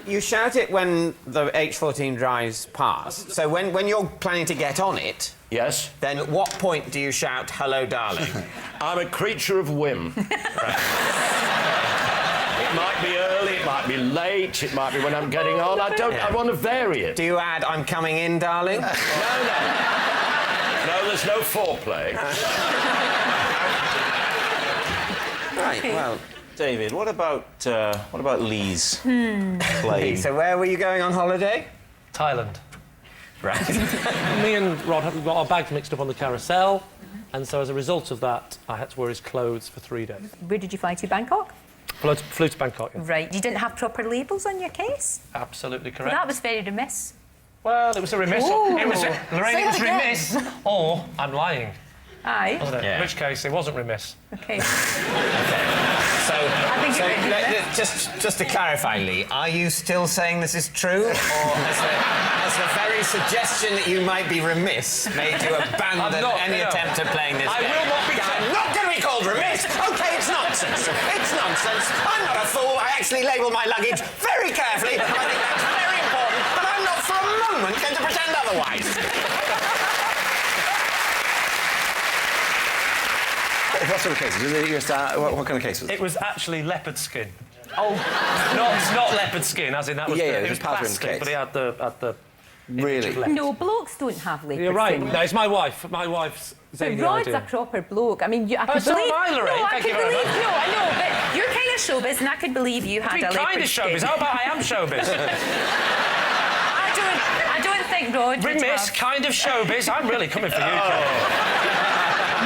You shout it when the H14 drives past. So when you're planning to get on it... Yes. Then at what point do you shout, "Hello, darling"? I'm a creature of whim. Right. It might be early, it might be late, it might be when I'm getting on. I want to vary it. Do you add, "I'm coming in, darling"? No, there's no foreplay. Right, well... David, what about Lee's play? So where were you going on holiday? Thailand. Right. Me and Rod have got our bags mixed up on the carousel, and so as a result of that, I had to wear his clothes for 3 days. Where did you fly to? Bangkok? Flew to Bangkok, yeah. Right. You didn't have proper labels on your case? Absolutely Well, correct. that was very remiss. Well, it was a remiss. Ooh. It was Lorraine, Say it was that again. remiss, or I'm lying. Aye. Wasn't it? Yeah. In which case, it wasn't remiss. OK. Just to clarify, Lee, are you still saying this is true, or has the very suggestion that you might be remiss made you abandon any attempt at playing this game? will not be. I'm not going to be called remiss. OK, it's nonsense. It's nonsense. I'm not a fool. I actually label my luggage very carefully. I think that's very important. But I'm not for a moment going to pretend otherwise. What sort of cases? What kind of cases? It was actually leopard skin. Oh, not leopard skin, as in that was... Yeah, it was powder in plastic, case. but he had the Really? No, blokes don't have leopard You're right. skin. No, it's my wife. My wife's But zany Rod's idea. a proper bloke. I mean, I could so believe... am I, Lorraine. No, I Thank could you very believe... much. No, I know, but you're kind of showbiz, and I could believe you had a leopard kind of skin. showbiz. How about I am showbiz? I don't think Rod would Remiss, have... kind of showbiz. I'm really coming for you, Claire.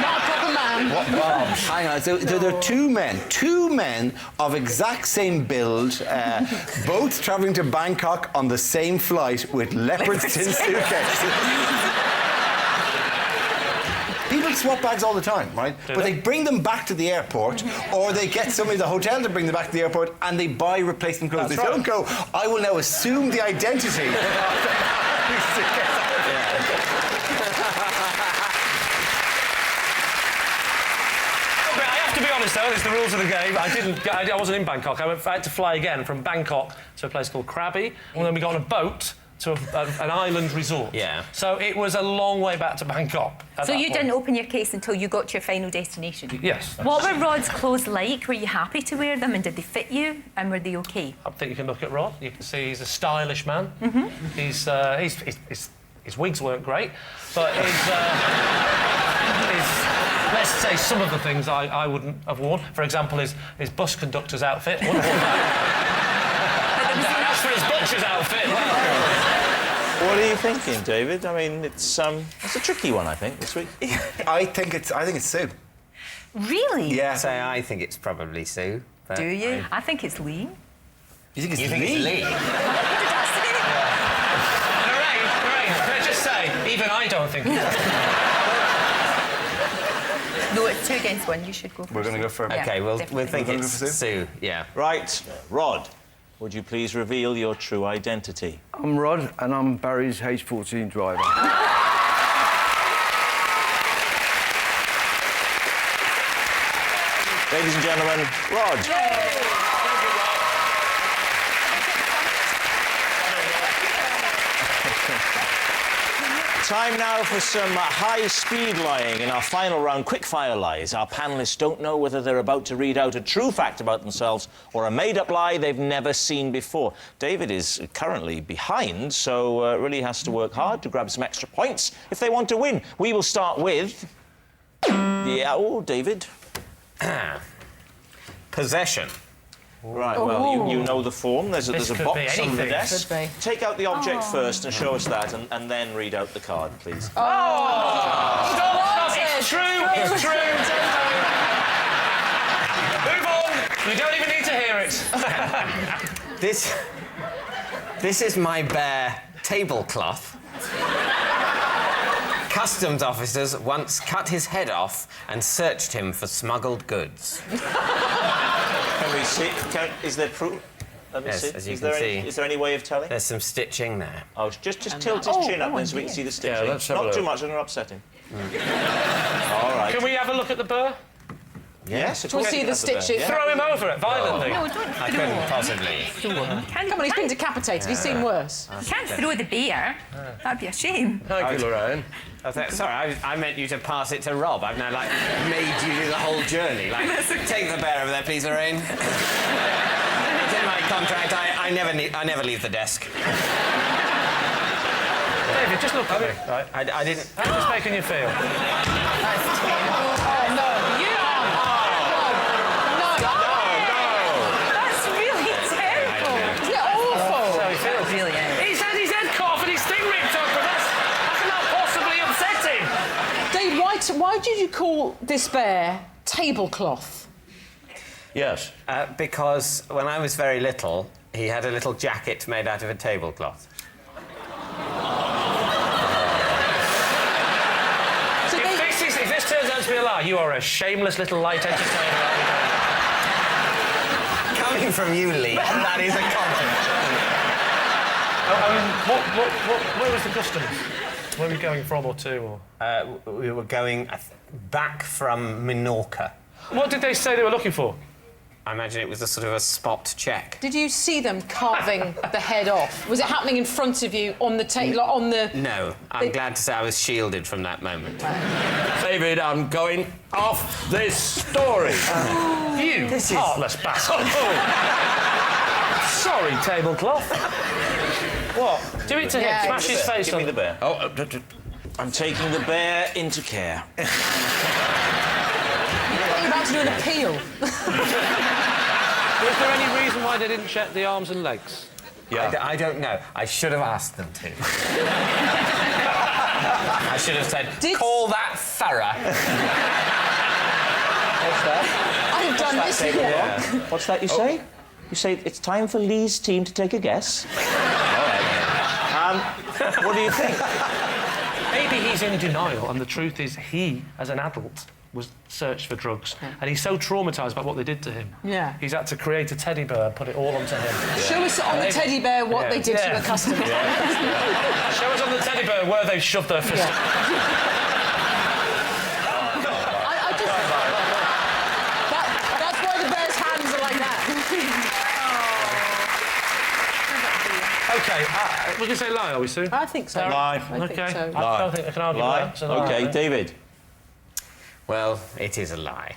Not a proper man. What bombs? Hang on, so there are two men of exact same build, both travelling to Bangkok on the same flight with leopard skin suitcases. People swap bags all the time, right? But they bring them back to the airport, or they get somebody at the hotel to bring them back to the airport, and they buy replacement clothes. That's They right. don't go, I will now assume the identity. To be honest, though, it's the rules of the game. I wasn't in Bangkok. I had to fly again from Bangkok to a place called Krabi, and then we got on a boat to an island resort. Yeah. So it was a long way back to Bangkok. So you didn't open your case until you got to your final destination? Yes. What were Rod's clothes like? Were you happy to wear them, and did they fit you, and were they OK? I think you can look at Rod. You can see he's a stylish man. His wigs weren't great, but let's say some of the things I wouldn't have worn. For example, his bus conductor's outfit. Wouldn't have worn that. And as for his butcher's outfit, well... What are you thinking, David? I mean, it's a tricky one, I think, this week. I think it's Sue. Really? Yeah. Say I think it's probably Sue. but Do you? I think it's Lee. You think it's You think Lee? it's Lee? Lorraine, can I just say, even I don't think No, it's 2 against 1. You should go first. We're going to go for... Yeah, OK, we'll definitely. think We're gonna it's go for Sue. Yeah. Right, Rod, would you please reveal your true identity? I'm Rod, and I'm Barry's H14 driver. Ladies and gentlemen, Rod. Time now for some high-speed lying in our final round, quick-fire lies. Our panellists don't know whether they're about to read out a true fact about themselves or a made-up lie they've never seen before. David is currently behind, so really has to work hard to grab some extra points if they want to win. We will start with... David. Possession. Right, well, you know the form. There's a box on the desk. Could be. Take out the object first and show us that, and then read out the card, please. Stop! It's true! It's true! Move on! We don't even need to hear it. This is my bare tablecloth. Customs officers once cut his head off and searched him for smuggled goods. Can we see? Is there proof? Let me Yes, see. as you Is can there see. is there any way of telling? There's some stitching there. Oh, just tilt his chin up then so we can see the stitching. let's have a Not look. too much, I'm going to upset him. All right. Can we have a look at the burr? Yes, of We'll course see you the can have the stitches. bear. Throw him over it violently. No, don't I couldn't possibly. Come on, he's been decapitated. He's seen worse. You can't throw the bear. That'd be a shame. Thank you, Lorraine. Sorry, I meant you to pass it to Rob. I've now, made you do the whole journey. Take the bear over there, please, Lorraine. It's in my contract. I never leave the desk. David, just look at me. Right. I didn't... How's this making you feel? Oh, no. That's really terrible. Isn't it awful? So he feels. Really is. He's had his head cough and his thing ripped open. That's did you call this bear tablecloth? Yes. Because when I was very little, he had a little jacket made out of a tablecloth. So if this turns out to be a lie, you are a shameless little light entertainer. Coming from you, Lee, that is a compliment. Where was the customs? Where were you going from or to? Or? We were going back from Minorca. What did they say they were looking for? I imagine it was a sort of a spot check. Did you see them carving the head off? Was it happening in front of you on the table, on the... No, I'm glad to say I was shielded from that moment. David, I'm going off this story. You heartless bastard. Sorry, tablecloth. What? Do it to him. Smash his face Give on. me the bear. Oh, I'm taking the bear into care. You're about to do an appeal. Was there any reason why they didn't check the arms and legs? Yeah. I don't know. I should have asked them to. I should have said, call that thorough. What's that? I've done this before. Yeah. What's that you say? You say it's time for Lee's team to take a guess? All right. What do you think? Maybe he's in denial, and the truth is he, as an adult, was searched for drugs, and he's so traumatised by what they did to him. Yeah. He's had to create a teddy bear and put it all onto him. Yeah. Show us on the teddy bear what they did to the customer. Show us on the teddy bear where they shoved their fist. That's why the bear's hands are like that. OK, we're going to say lie, are we, Sue? I think so. Lie. I think OK. so. I don't think I can argue Lie. with that. OK, David. Well, it is a lie.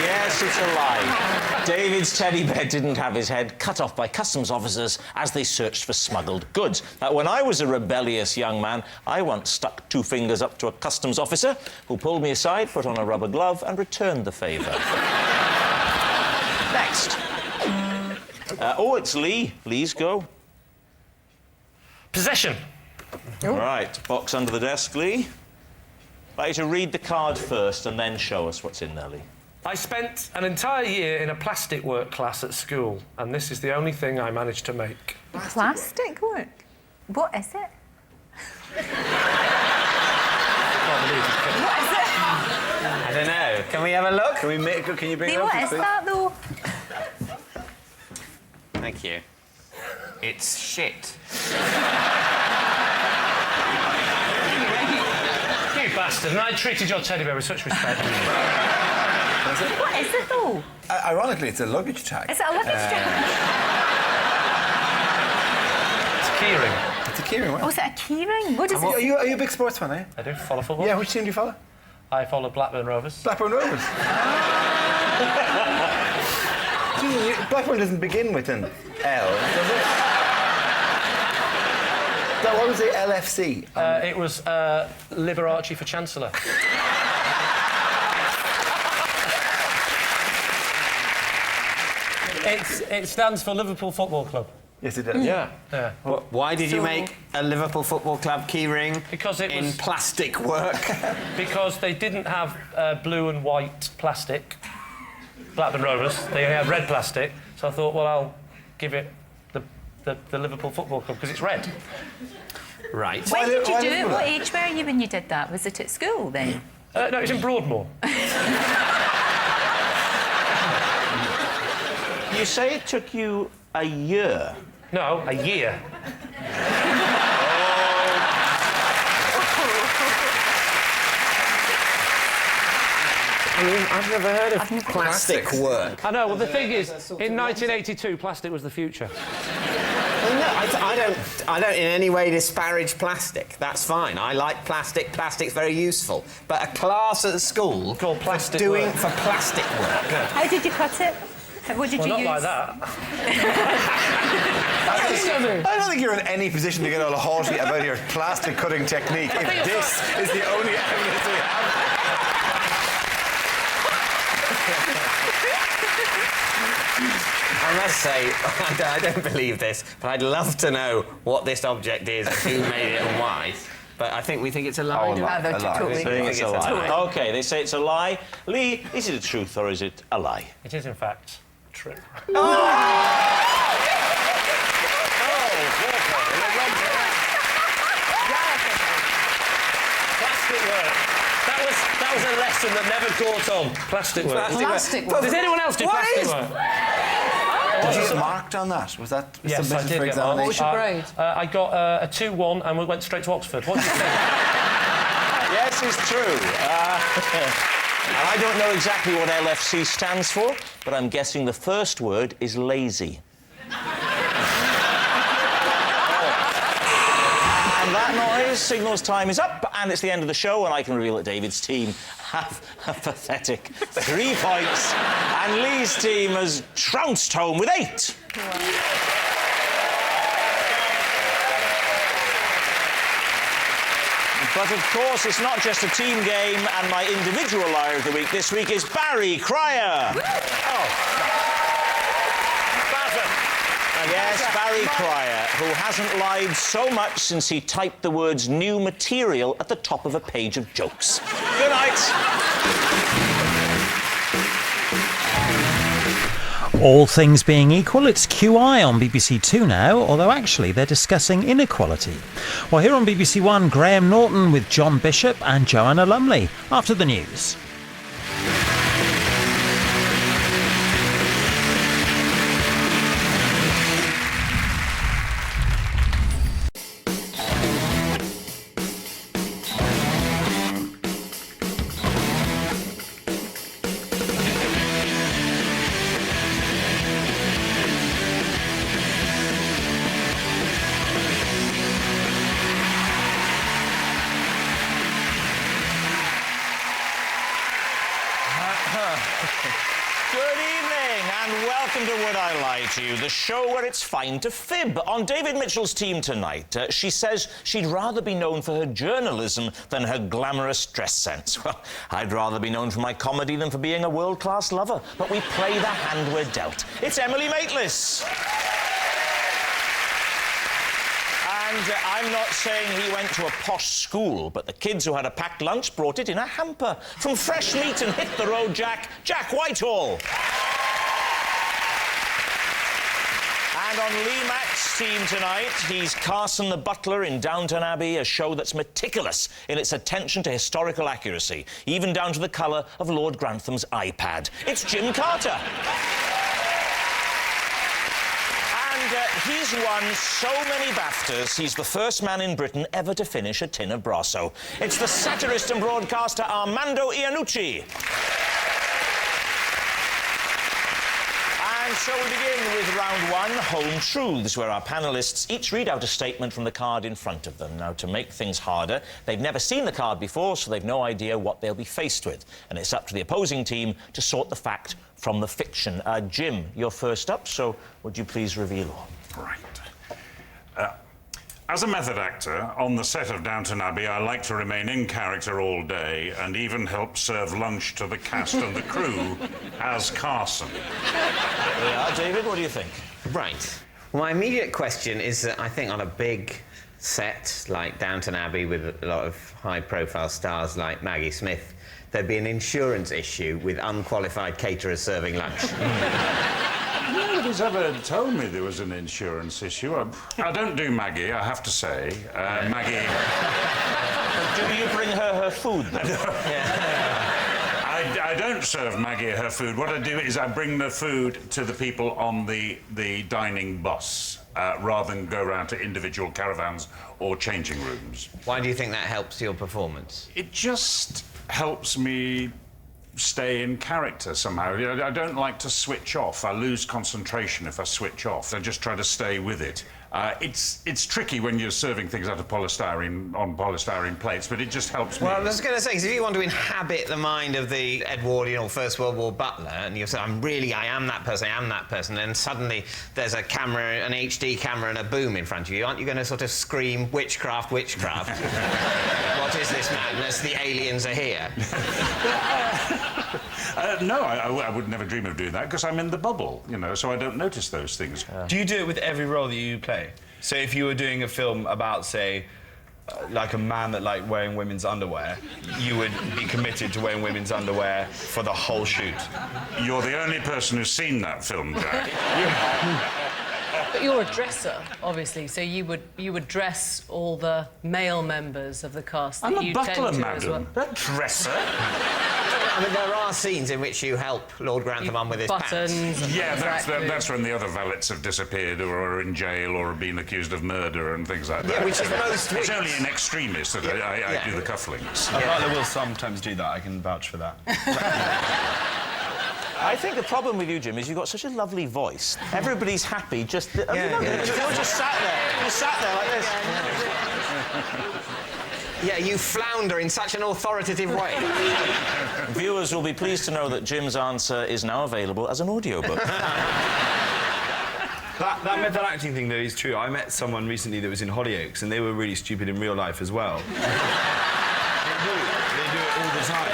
Yes, it's a lie. David's teddy bear didn't have his head cut off by customs officers as they searched for smuggled goods. Now, when I was a rebellious young man, I once stuck 2 fingers up to a customs officer who pulled me aside, put on a rubber glove and returned the favour. Next. It's Lee. Lee's go. Possession. Right, box under the desk, Lee. I'd like you to read the card first and then show us what's in there, Lee. I spent an entire year in a plastic work class at school, and this is the only thing I managed to make. Plastic work? What is it? What is it? I don't know. Can we have a look? Can you bring it up? What is that, though? Thank you. It's shit. You bastard, and I treated your teddy bear with such respect. What is it, though? Ironically, it's a luggage tag. Is it a luggage tag? It's a keyring. It's a keyring, Oh, is it a keyring? What is it? Are you a big sports fan, eh? I do follow football. Yeah, which team do you follow? I follow Blackburn Rovers. Blackburn Rovers. Blackburn doesn't begin with an L, does it? What was the LFC? It was Liberace for Chancellor. It stands for Liverpool Football Club. Yes, it does. Yeah. Why did you make a Liverpool Football Club keyring because it was in plastic work? Because they didn't have blue and white plastic. Blackburn Rovers. They only had red plastic. So I thought, well, I'll give it the Liverpool Football Club because it's red. Right. When did you do it? What age were you when you did that? Was it at school then? No, it was in Broadmoor. You say it took you a year? No, a year. I mean, I've never heard of plastic work. I know, well, the thing is, in 1982, plastic was the future. Well, no, I don't in any way disparage plastic. That's fine. I like plastic. Plastic's very useful. But a class at school called plastic doing work. for plastic work. How did you cut it? What did you not use? like that. I don't think you're in any position to get all haughty about your plastic cutting technique if this is the only evidence we have. I must say, I don't believe this, but I'd love to know what this object is, who made it and why. But we think it's a lie. I think it's a lie. OK, they say it's a lie. Lee, is it a truth or is it a lie? It is, in fact, true. Plastic work. That was a lesson that never caught on. Plastic work. Plastic work. Does anyone else do plastic work? Did you get marked on that? Was that Yes, I submitted did for get marked. examination? What was your grade? I got a 2-1 and we went straight to Oxford. What do you think? Yes, it's true. I don't know exactly what LFC stands for, but I'm guessing the first word is lazy. And that noise signals time is up, and it's the end of the show, and I can reveal that David's team have a pathetic 3 points, and Lee's team has trounced home with 8. But, of course, it's not just a team game, and my individual liar of the week this week is Barry Cryer. Yes, Barry Cryer, who hasn't lied so much since he typed the words new material at the top of a page of jokes. Good night. All things being equal, it's QI on BBC Two now, although actually they're discussing inequality. Well, here on BBC One, Graham Norton with John Bishop and Joanna Lumley after the news. The show where it's fine to fib. On David Mitchell's team tonight, she says she'd rather be known for her journalism than her glamorous dress sense. Well, I'd rather be known for my comedy than for being a world-class lover. But we play the hand we're dealt. It's Emily Maitlis. And I'm not saying he went to a posh school, but the kids who had a packed lunch brought it in a hamper. From fresh meat and hit the road, Jack Whitehall. And on Lee Mack's team tonight, he's Carson the butler in Downton Abbey, a show that's meticulous in its attention to historical accuracy, even down to the colour of Lord Grantham's iPad. It's Jim Carter. And he's won so many BAFTAs, he's the first man in Britain ever to finish a tin of Brasso. It's the satirist and broadcaster Armando Iannucci. And so we begin with round one, Home Truths, where our panellists each read out a statement from the card in front of them. Now, to make things harder, they've never seen the card before, so they've no idea what they'll be faced with. And it's up to the opposing team to sort the fact from the fiction. Jim, you're first up, so would you please reveal all? Right. As a method actor on the set of Downton Abbey, I like to remain in character all day and even help serve lunch to the cast and the crew as Carson. Yeah, David, what do you think? Right. Well, my immediate question is that I think on a big set like Downton Abbey with a lot of high-profile stars like Maggie Smith, there'd be an insurance issue with unqualified caterers serving lunch. Nobody's ever told me there was an insurance issue. I don't do Maggie, I have to say. Maggie... Do you bring her food, then? I don't serve Maggie her food. What I do is I bring the food to the people on the dining bus, rather than go around to individual caravans or changing rooms. Why do you think that helps your performance? It just helps me stay in character somehow. I don't like to switch off. I lose concentration if I switch off. I just try to stay with it. It's tricky when you're serving things out of polystyrene plates, but it just helps me. Well, I was going to say, 'cause if you want to inhabit the mind of the Edwardian or First World War butler, and you say, I am that person, and suddenly there's a camera, an HD camera and a boom in front of you, aren't you going to sort of scream, witchcraft, witchcraft? What is this madness? The aliens are here. No, I would never dream of doing that because I'm in the bubble, you know, so I don't notice those things. Do you do it with every role that you play? So if you were doing a film about, say, like a man that liked wearing women's underwear, you would be committed to wearing women's underwear for the whole shoot. You're the only person who's seen that film, Jack. But you're a dresser, obviously, so you would dress all the male members of the cast that I'm you a butler, tend to as well. madam. Not dresser. I mean, there are scenes in which you help Lord Grantham on with his buttons. pants. Yeah, that's when the other valets have disappeared or are in jail or have been accused of murder and things like that. Yeah, which is most It's weeks. only in extremis that I do the cufflinks. A butler will sometimes do that, I can vouch for that. I think the problem with you, Jim, is you've got such a lovely voice. Everybody's happy, just... You're just sat there. You're sat there like this. Yeah, you flounder in such an authoritative way. Viewers will be pleased to know that Jim's answer is now available as an audiobook. That method acting thing, though, is true. I met someone recently that was in Hollyoaks, and they were really stupid in real life as well. They do it all the time.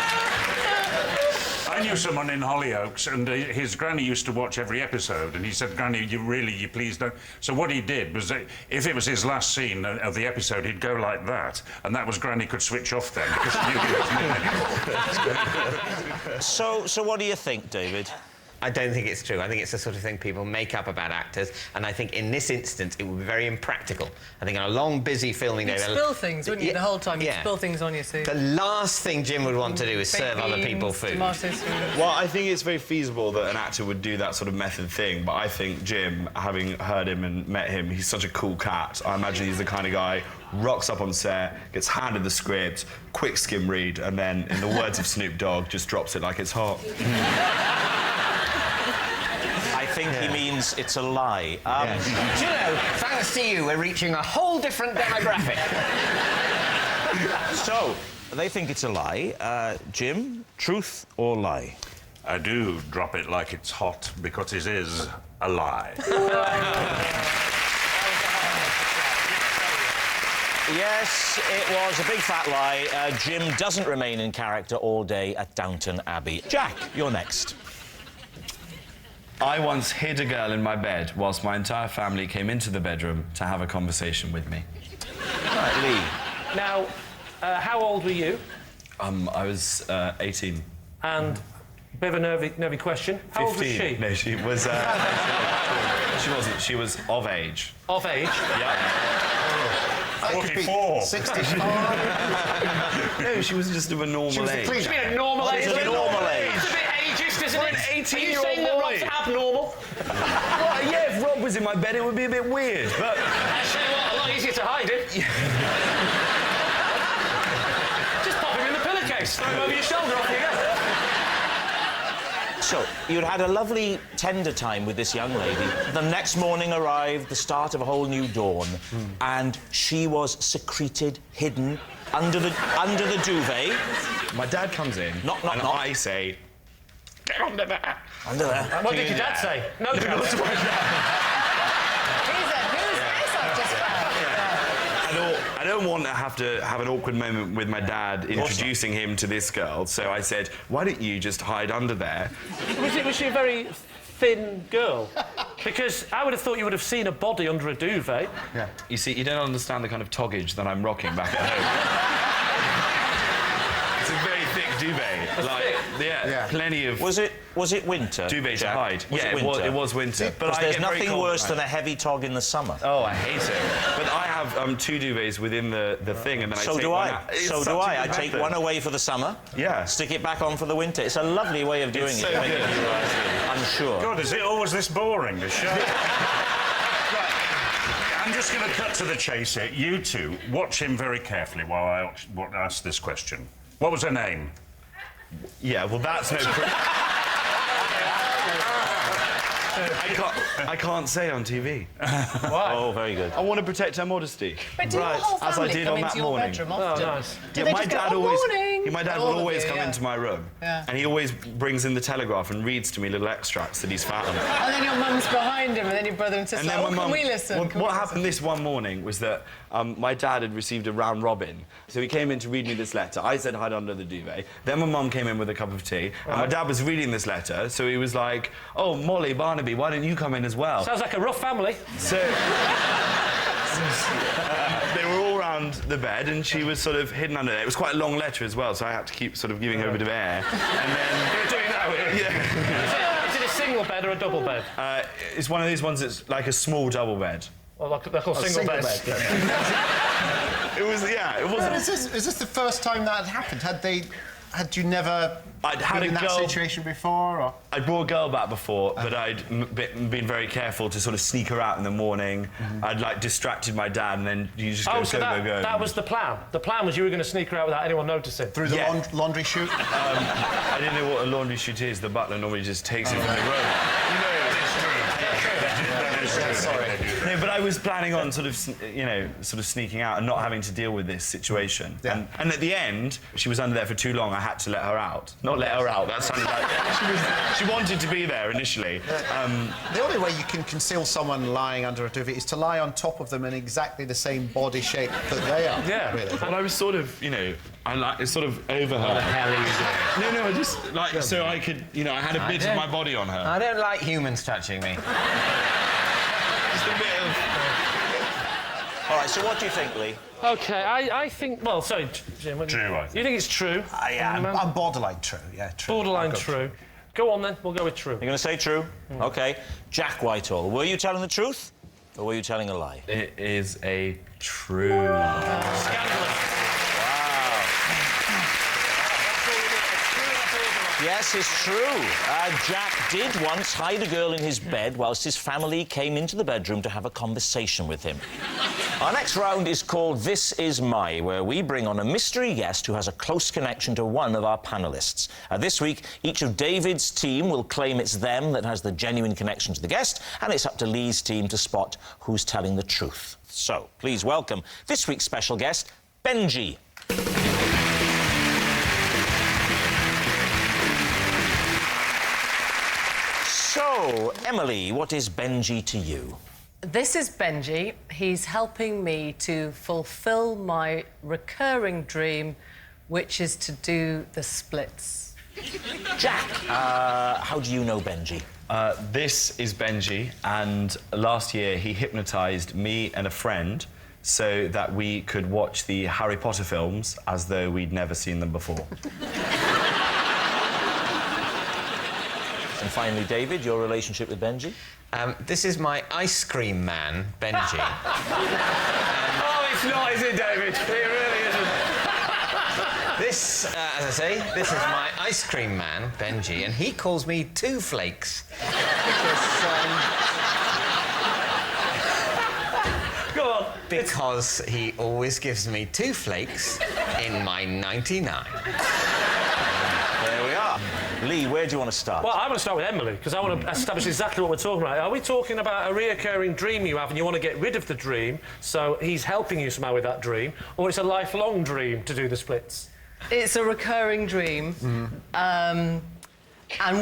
I knew someone in Hollyoaks, and his granny used to watch every episode, and he said, Granny, you please don't... So what he did was, if it was his last scene of the episode, he'd go like that, and that was Granny could switch off then, because she knew he wasn't in anymore. So what do you think, David? I don't think it's true. I think it's the sort of thing people make up about actors, and I think in this instance it would be very impractical. I think on a long, busy filming day... You'd spill things, wouldn't you, the whole time? You'd spill things on your suit. The last thing Jim would want to do is serve other people food. Well, I think it's very feasible that an actor would do that sort of method thing, but I think Jim, having heard him and met him, he's such a cool cat. I imagine he's the kind of guy rocks up on set, gets handed the script, quick skim read, and then, in the words of Snoop Dogg, just drops it like it's hot. I think he means it's a lie. Do you know, thanks to you, we're reaching a whole different demographic. So, they think it's a lie. Jim, truth or lie? I do drop it like it's hot, because it is a lie. Yes, it was a big fat lie. Jim doesn't remain in character all day at Downton Abbey. Jack, you're next. I once hid a girl in my bed whilst my entire family came into the bedroom to have a conversation with me. Right, Lee. Now, how old were you? I was 18. And a bit of a nervy question. How old was she? No, she was... she wasn't. She was of age. Of age? Yeah. 44. 65. No, she was just of a normal age. She mean a normal age? It's a normal age. It's a bit ageist, isn't it? An 18-year-old Are you saying that Rob's abnormal? Well, yeah, if Rob was in my bed, it would be a bit weird, but... Actually, a lot easier to hide it. Just pop him in the pillowcase, throw him over your shoulder, off you go. So, you'd had a lovely tender time with this young lady. The next morning arrived, the start of a whole new dawn, and she was secreted, hidden, under the duvet. My dad comes in, knock, and knock. I say, get under there. Under there? And what did your dad say? No, I don't want to have an awkward moment with my dad introducing him to this girl, so I said, why don't you just hide under there? Was she a very thin girl? Because I would have thought you would have seen a body under a duvet. Yeah. You see, you don't understand the kind of toggage that I'm rocking back at home. It's a very thick duvet. Plenty of... Was it winter? Duvet to Jack? hide. Was it winter? It was winter. But there's nothing worse than a heavy tog in the summer. Oh, I hate it. But I have two duvets within the thing, and then I take one one out. out. So do I. I take one away for the summer. Yeah. Stick it back on for the winter. It's a lovely way of doing it. So good. I'm sure. God, is it always this boring, this show? I'm just going to cut to the chase here. You two, watch him very carefully while I ask this question. What was her name? Yeah, well, that's no... I can't say on TV. Why? Oh, very good. I want to protect her modesty. But do your whole as I family did come on into that your morning. bedroom often? Oh, nice. Do they my just go, dad "Oh, always. morning"? My dad All will of always you, come yeah. into my room, Yeah. and he always brings in the Telegraph and reads to me little extracts that he's found. And then your mum's behind him, and then your brother and sister. And then Can we listen? What happened this one morning was that my dad had received a round robin. So he came in to read me this letter. I said hide under the duvet. Then my mum came in with a cup of tea. And my dad was reading this letter. So he was like, oh, Molly, Barnaby, why don't you come in as well? Sounds like a rough family. So... they were all round the bed and she was sort of hidden under there. It was quite a long letter as well, so I had to keep sort of giving her a bit of air. And then... You're doing that, were you? Yeah. Is it a single bed or a double bed? It's one of these ones that's like a small double bed. Well, they're called single beds. It was, yeah, it wasn't... Is this the first time that had happened? Had you never been in that situation before? Or? I'd brought a girl back before, but I'd been very careful to sort of sneak her out in the morning. I'd, like, distracted my dad, and then you just go, go. That was the plan? The plan was you were going to sneak her out without anyone noticing? Through the laundry chute? I didn't know what a laundry chute is. The butler normally just takes it from the room. Sorry. No, but I was planning on sort of sneaking out and not having to deal with this situation. Yeah. And at the end, she was under there for too long. I had to let her out. Not let her out. That sounded like she wanted to be there initially. The only way you can conceal someone lying under a duvet is to lie on top of them in exactly the same body shape that they are. Yeah. Really. And I was sort of, sort of over her. What the hell are you doing? No, I just like so I could, I had a bit of my body on her. I don't like humans touching me. Just a bit of... All right, so what do you think, Lee? OK, I think... Well, sorry, Jim, what do you think it's true? I'm borderline true, yeah, true. Borderline true. Go on, then. We'll go with true. You're going to say true? OK. Jack Whitehall, were you telling the truth or were you telling a lie? It is a true... Scandalous. Yes, it's true. Jack did once hide a girl in his bed whilst his family came into the bedroom to have a conversation with him. Our next round is called This Is My, where we bring on a mystery guest who has a close connection to one of our panellists. This week, each of David's team will claim it's them that has the genuine connection to the guest, and it's up to Lee's team to spot who's telling the truth. So, please welcome this week's special guest, Benji. So, Emily, what is Benji to you? This is Benji. He's helping me to fulfil my recurring dream, which is to do the splits. Jack, how do you know Benji? This is Benji, and last year he hypnotised me and a friend so that we could watch the Harry Potter films as though we'd never seen them before. And finally, David, your relationship with Benji? This is my ice cream man, Benji. Oh, it's not, is it, David? It really isn't. This, as I say, this is my ice cream man, Benji, and he calls me Two Flakes. Go on. Because he always gives me 2 flakes in my 99. There we are. Lee, where do you want to start? Well, I want to start with Emily, because I want to establish exactly what we're talking about. Are we talking about a reoccurring dream you have and you want to get rid of the dream, so he's helping you somehow with that dream, or it's a lifelong dream to do the splits? It's a recurring dream, and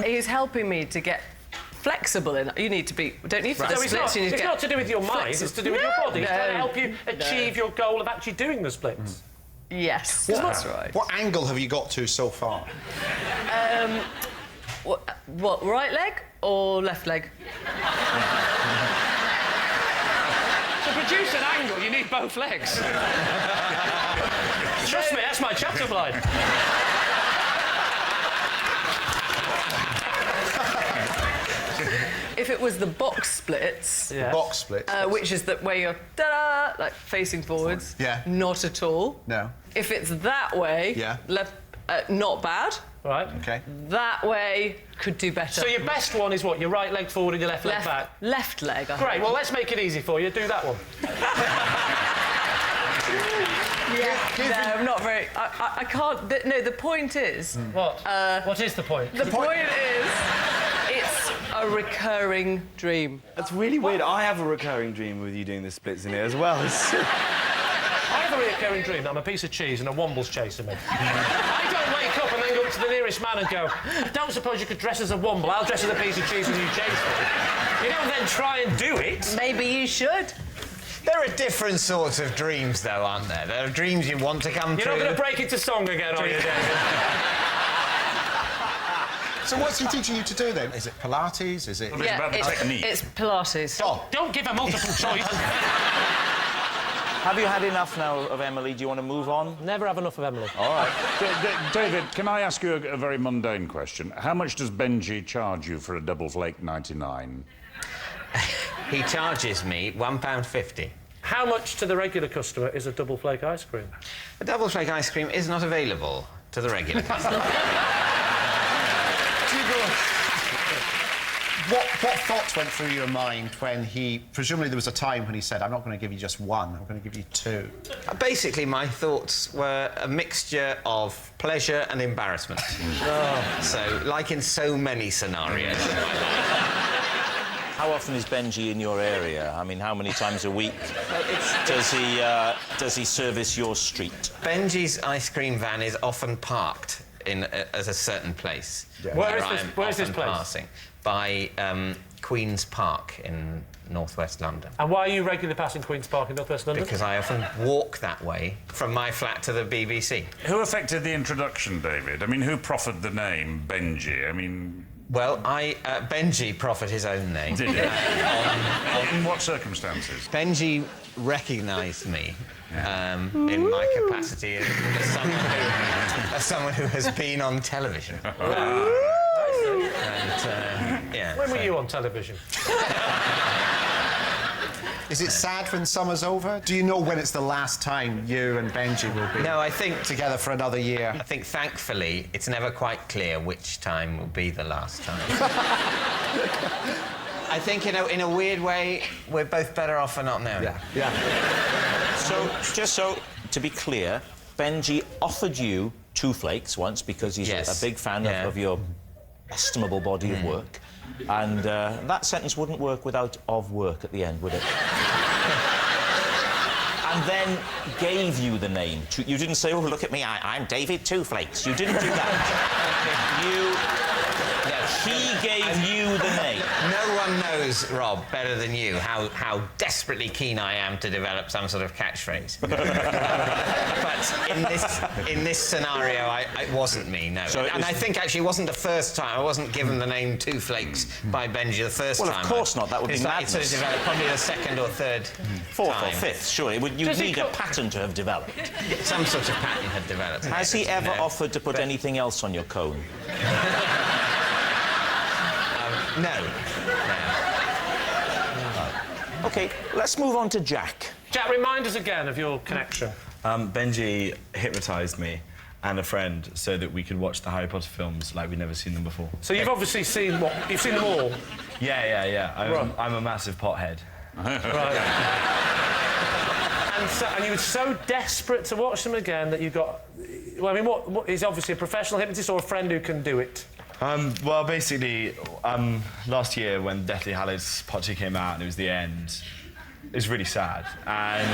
he's helping me to get flexible in it. You need to be... Don't need for the splits, you need to get... It's not to do with your mind, it's to do with your body. It's trying to help you achieve your goal of actually doing the splits. Yes, that's right. What angle have you got to so far? What, right leg or left leg? To produce an angle, you need both legs. Trust me, that's my chat-up line. If it was the box splits... Yeah. Box splits? which is where you're, ta-da, like, facing forwards. Yeah. Not at all. No. If it's that way... Yeah. Not bad. Right. OK. That way could do better. So your best one is what? Your right leg forward and your left leg back? Left leg, I Great, think. well, let's make it easy for you. Do that one. No, I'm not very... I can't... No, the point is... What? What is the point? The point is... It's... a recurring dream? That's really weird. I have a recurring dream with you doing the splits in here as well. I have a recurring dream that I'm a piece of cheese and a womble's chasing me. I don't wake up and then go up to the nearest man and go, I don't suppose you could dress as a womble, I'll dress as a piece of cheese and you chase me. You don't then try and do it. Maybe you should. There are different sorts of dreams, though, aren't there? There are dreams you want to come true. You're not going to break into song again, are you, David? So what's he teaching you to do, then? Is it Pilates? Is it... Yeah, it's Pilates. Oh, don't give a multiple choice. Have you had enough now of Emily? Do you want to move on? Never have enough of Emily. All right. David, can I ask you a very mundane question? How much does Benji charge you for a double flake 99? He charges me £1.50. How much to the regular customer is a double flake ice cream? A double flake ice cream is not available to the regular customer. What thoughts went through your mind when he... Presumably there was a time when he said, I'm not going to give you just one, I'm going to give you two. Basically, my thoughts were a mixture of pleasure and embarrassment. So, like in so many scenarios. How often is Benji in your area? I mean, how many times a week does he service your street? Benji's ice cream van is often parked in at a certain place. Yeah. Where is this place? Passing by Queen's Park in northwest London. And why are you regularly passing Queen's Park in northwest London? Because I often walk that way from my flat to the BBC. Who affected the introduction, David? I mean, who proffered the name Benji? I mean... Well, Benji proffered his own name. Did he? In what circumstances? Benji recognised me in my capacity as someone who has been on television. When were you on television? Is it sad when summer's over? Do you know when it's the last time you and Benji will be together for another year? I think, thankfully, it's never quite clear which time will be the last time. I think, in a weird way, we're both better off for not knowing. Yeah. So, just so to be clear, Benji offered you 2 flakes once because he's a big fan of your estimable body of work. And that sentence wouldn't work without "of work" at the end, would it? And then gave you the name. You didn't say, oh, look at me, I'm David Two Flakes. You didn't do that. He gave you the name. No one knows, Rob, better than you how desperately keen I am to develop some sort of catchphrase. But in this scenario, it wasn't me, no. So I think actually it wasn't the first time. I wasn't given the name Two Flakes by Benji the first time. Well, of course not. That would be madness. It sort of developed probably the second or third Fourth time. or fifth, sure. You'd need a pattern to have developed. Some sort of pattern had developed. Has he ever offered to put anything else on your cone? No. OK, let's move on to Jack. Jack, remind us again of your connection. Benji hypnotised me and a friend so that we could watch the Harry Potter films like we'd never seen them before. So you've obviously seen what? You've seen them all? Yeah. I'm a massive pothead. Right. And you were so desperate to watch them again that you got... Well, I mean, what is obviously a professional hypnotist or a friend who can do it? Well, basically, last year when Deathly Hallows Part 2 came out and it was the end, it was really sad. And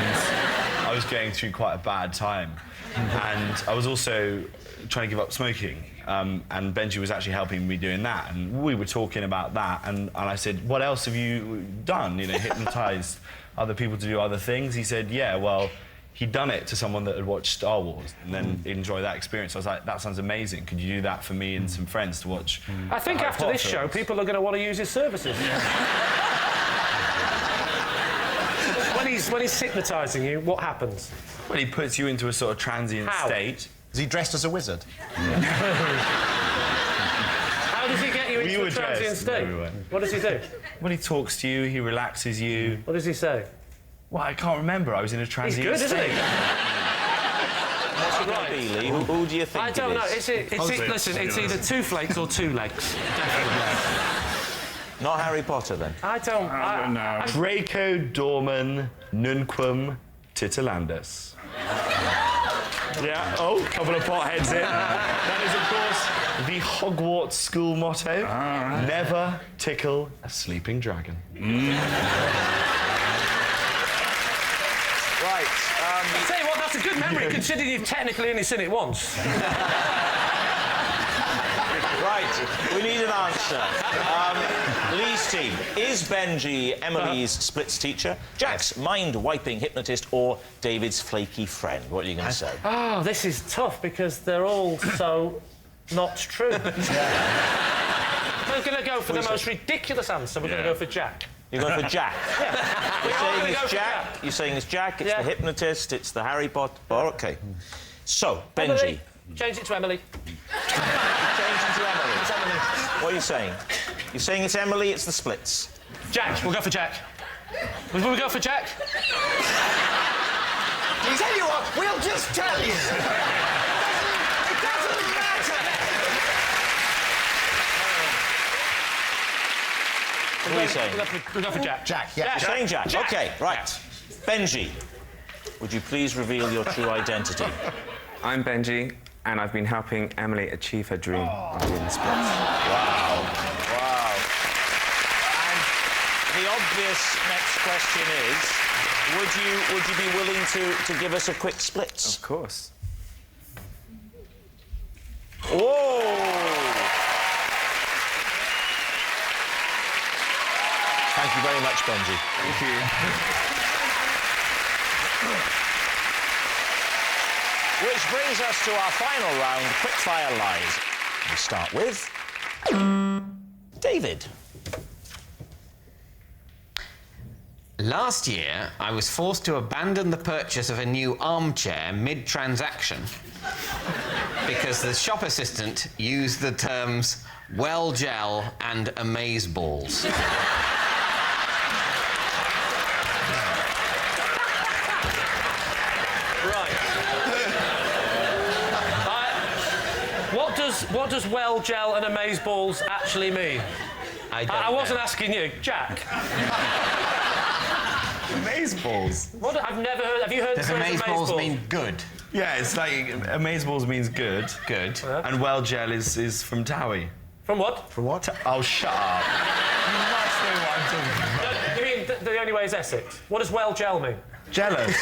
I was going through quite a bad time. And I was also trying to give up smoking. And Benji was actually helping me doing that. And we were talking about that. And I said, what else have you done? You know, hypnotised other people to do other things? He said, yeah, well... He'd done it to someone that had watched Star Wars and then enjoy that experience. I was like, that sounds amazing. Could you do that for me and some friends to watch? I think after this show, people are going to want to use his services. When he's hypnotising you, what happens? Well, he puts you into a sort of transient state. Is he dressed as a wizard? How does he get you into a transient state? What does he do? Well, he talks to you, he relaxes you. What does he say? Well, I can't remember. I was in a transient state. He's good, isn't he? What's it going to be, Lee? Who do you think I don't know. Listen, it's either 2 flakes or 2 legs. Definitely. Not Harry Potter, then? I don't know. Draco Dorman Nunquam Titilandus. Yeah, oh, couple of potheads in. That is, of course, the Hogwarts school motto. Never tickle a sleeping dragon. Right. I tell you what, that's a good memory, considering you've technically only seen it once. Right, we need an answer. Lee's team. Is Benji Emily's splits teacher, Jack's mind-wiping hypnotist, or David's flaky friend? What are you going to say? Oh, this is tough because they're all so not true. We're going to go for the most ridiculous answer. We're going to go for Jack. You're going for Jack? Yeah. You're saying it's Jack? You're saying it's Jack, it's the hypnotist, it's the Harry Potter... Oh, OK. So, Benji... Emily. Change it to Emily. Change it to Emily. It's Emily. What are you saying? You're saying it's Emily, it's the splits. Jack, we'll go for Jack. Will we go for Jack? You tell you what, we'll just tell you. It doesn't matter. What are you saying? We'll go for Jack. Jack, yeah. You're saying Jack? OK, right. Benji, would you please reveal your true identity? I'm Benji, and I've been helping Emily achieve her dream of being the splits. Wow. Wow. And the obvious next question is, would you be willing to give us a quick splits? Of course. Oh! Thank you very much, Benji. Thank you. Which brings us to our final round, quickfire lies. We start with... David. Last year, I was forced to abandon the purchase of a new armchair mid-transaction because the shop assistant used the terms well gel and amazeballs. What does well gel and amazeballs actually mean? I wasn't asking you, Jack. Amazeballs? What? I've never heard. Have you heard Does the phrase amazeballs mean good? Yeah, it's like amazeballs means good. Good. And well gel is from Towie. From what? From what? Oh, shut up. You must know what I'm talking about. You mean the only way is Essex? What does well gel mean? Jealous.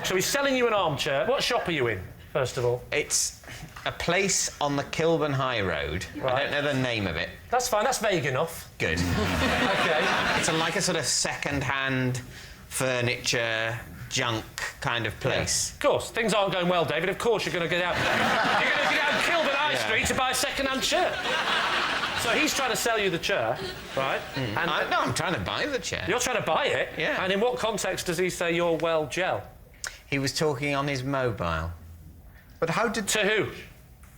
So he's selling you an armchair. What shop are you in, first of all? It's a place on the Kilburn High Road. Right. I don't know the name of it. That's fine, that's vague enough. Good. OK. It's like a sort of second-hand furniture, junk kind of place. Of course, things aren't going well, David. Of course you're going to get out... You're going to get out Kilburn High Street to buy a second-hand chair. So he's trying to sell you the chair, right? And no, I'm trying to buy the chair. You're trying to buy it? Yeah. And in what context does he say you're well gel? He was talking on his mobile. But how did... To who?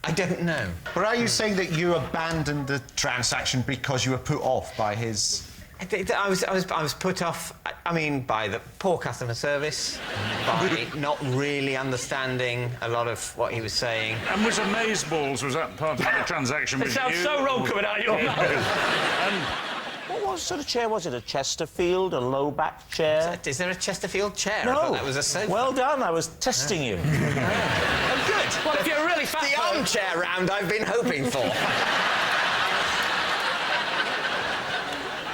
I don't know. But are you saying that you abandoned the transaction because you were put off by his... I was put off, I mean, by the poor customer service, by not really understanding a lot of what he was saying. And was amazeballs, was that part of the transaction with It sounds you? so wrong coming out of your mouth. What sort of chair was it? A Chesterfield, a low-back chair? Is there a Chesterfield chair? No. I thought that was a sofa. Well done, I was testing you. Oh, good. Well, if you're really fat... The armchair round I've been hoping for.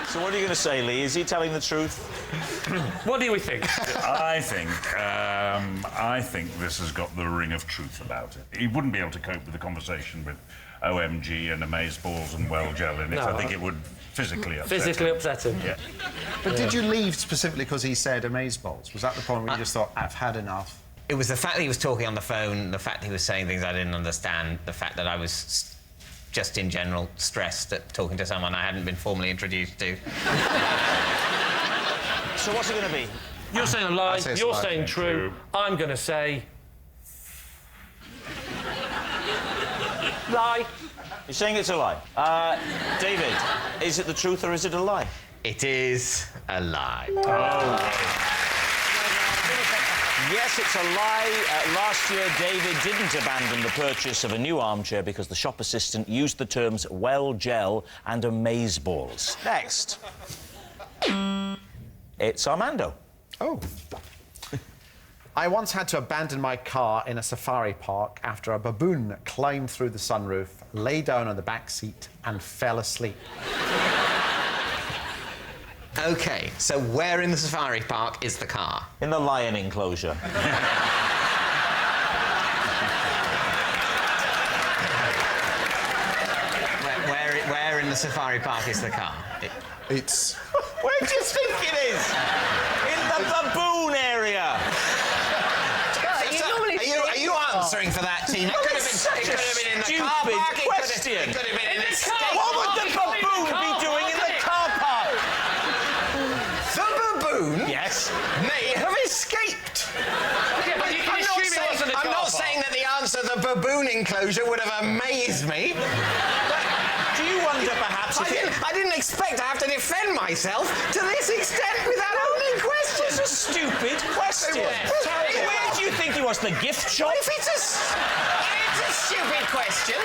So what are you going to say, Lee? Is he telling the truth? What do we think? I think this has got the ring of truth about it. He wouldn't be able to cope with the conversation with OMG and amazeballs and well gel in it. No, I think it would physically upset him. Yeah. But did you leave specifically because he said amazeballs? Was that the point where you just thought, I've had enough? It was the fact that he was talking on the phone, the fact that he was saying things I didn't understand, the fact that I was just in general stressed at talking to someone I hadn't been formally introduced to. So what's it going to be? You're saying a lie, you're saying true. I'm going to say... lie. You're saying it's a lie. David, is it the truth or is it a lie? It is a lie. Oh. Yes, it's a lie. Last year, David didn't abandon the purchase of a new armchair because the shop assistant used the terms well gel and amazeballs. Next. It's Armando. Oh. I once had to abandon my car in a safari park after a baboon climbed through the sunroof, lay down on the back seat and fell asleep. OK, so where in the safari park is the car? In the lion enclosure. Where in the safari park is the car? It's... Where do you think it is? In the baboon area. Are you answering for that, Tina? It could have been in the car park. Question. It could have been in the escape. What would the baboon be doing in the car park? The baboon? Yes. May have escaped. Yeah, but you can assume it wasn't a car I'm not park. saying that the answer, the baboon enclosure, would have amazed me. Do you wonder perhaps I didn't expect to have to defend myself to this extent with that only question. It's a stupid question. Where do you think he was? The gift shop? If it's a stupid question,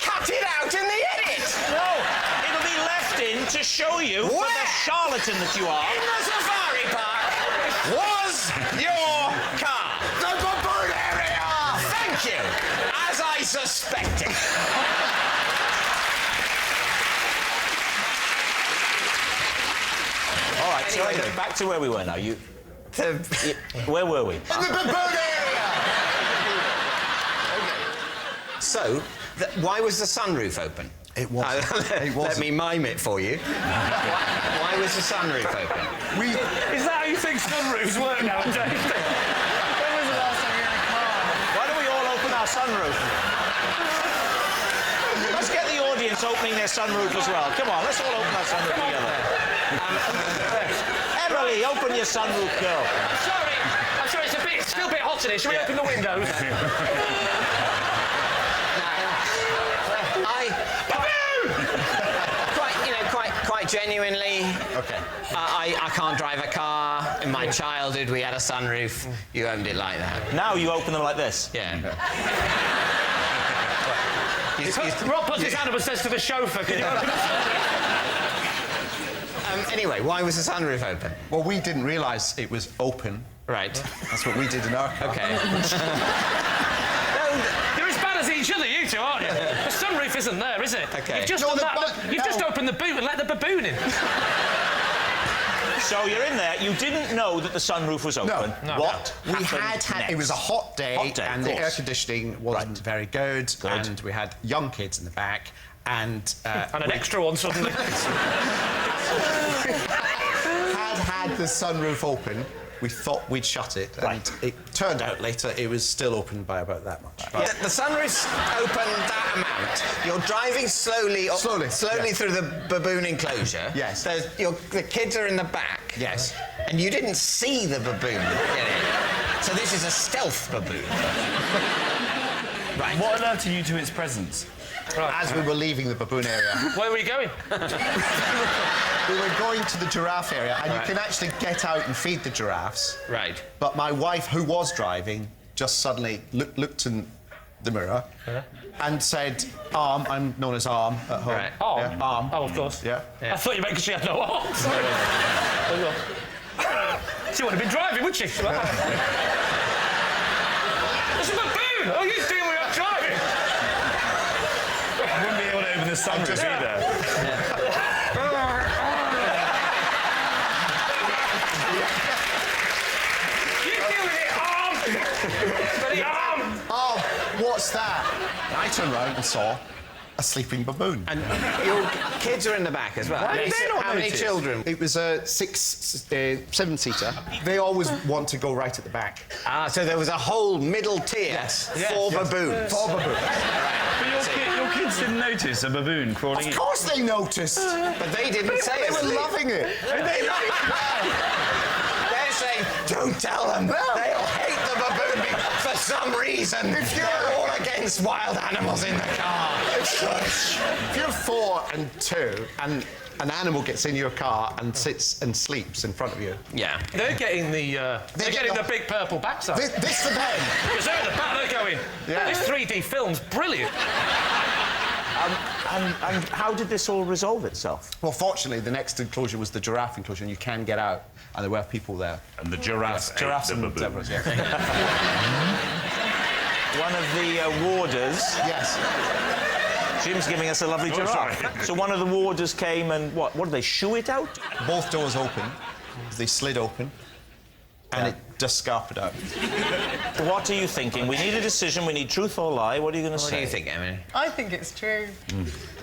cut it out in the edit. No, it'll be left in to show you for the charlatan that you are. In the safari park was your car. The baboon area! Thank you. As I suspected. All right, so anyway, back to where we were now. Where were we? In the baboon area! So, why was the sunroof open? It wasn't. Let me mime it for you. Why was the sunroof open? Is that how you think sunroofs work nowadays? When was the last time you had a car? Why don't we all open our sunroof? Let's get the audience opening their sunroof as well. Come on, let's all open our sunroof together. Emily, open your sunroof, girl. I'm sorry, it's still a bit hot in here. Shall we open the windows? Quite genuinely, OK. I can't drive a car. In my childhood, we had a sunroof. You opened it like that. Now you open them like this. Yeah. Rob puts his hand up and says to the chauffeur, can you open the Anyway, why was the sunroof open? Well, we didn't realise it was open. Right. That's what we did in our car. OK. You're as bad as each other, you two, aren't you? The sunroof isn't there, is it? OK. You've just just opened the boot and let the baboon in. So you're in there. You didn't know that the sunroof was open. No. What? We had next? it was a hot day, and the air conditioning wasn't very good, and we had young kids in the back, and an extra one suddenly. had the sunroof open. We thought we'd shut it, and it turned out later it was still open by about that much. Yeah, the sunroof's open that amount. You're driving slowly through the baboon enclosure. Yes. The kids are in the back. Yes. And you didn't see the baboon get in. So this is a stealth baboon. Right. What alerted you to its presence? Right. As we were leaving the baboon area. Where were you going? We were going to the giraffe area, and you can actually get out and feed the giraffes. Right. But my wife, who was driving, just suddenly looked in the mirror and said, "Arm." I'm known as Arm at home. Right. Arm? Yeah, Arm. Oh, of course. Yeah. I thought you meant because she had no arms. She would have been driving, would she? There's a baboon! Oh, you doing without driving? Wouldn't be able to open the sunroof either. Oh, what's that? I turned round and saw a sleeping baboon. And your kids are in the back as well. Why did they not How many notice? children? It was a seven-seater. They always want to go right at the back. Ah, so there was a whole middle tier for baboons. For baboons. But your kids didn't notice a baboon crawling in. Of course they noticed. But they didn't say it. They were loving it. They're saying, don't tell them. They'll hate the baboon for some reason. If you're all against wild animals in the car. If you're 4 and 2 and an animal gets in your car and sits and sleeps in front of you. Yeah. They're getting the the big purple backside. This for them. Because they're at the back, they're going, this 3D film's brilliant. And how did this all resolve itself? Well, fortunately, the next enclosure was the giraffe enclosure, and you can get out, and there were people there. And the giraffes ate giraffes the and baboons. zebras, yes. One of the warders... Yes. Jim's giving us a lovely giraffe. Sorry. So one of the warders came and what did they, shoo it out? Both doors open. They slid open, and it just scarpered out. What are you thinking? We need a decision, we need truth or lie. What are you going to say? What do you think, Emily? I think it's true.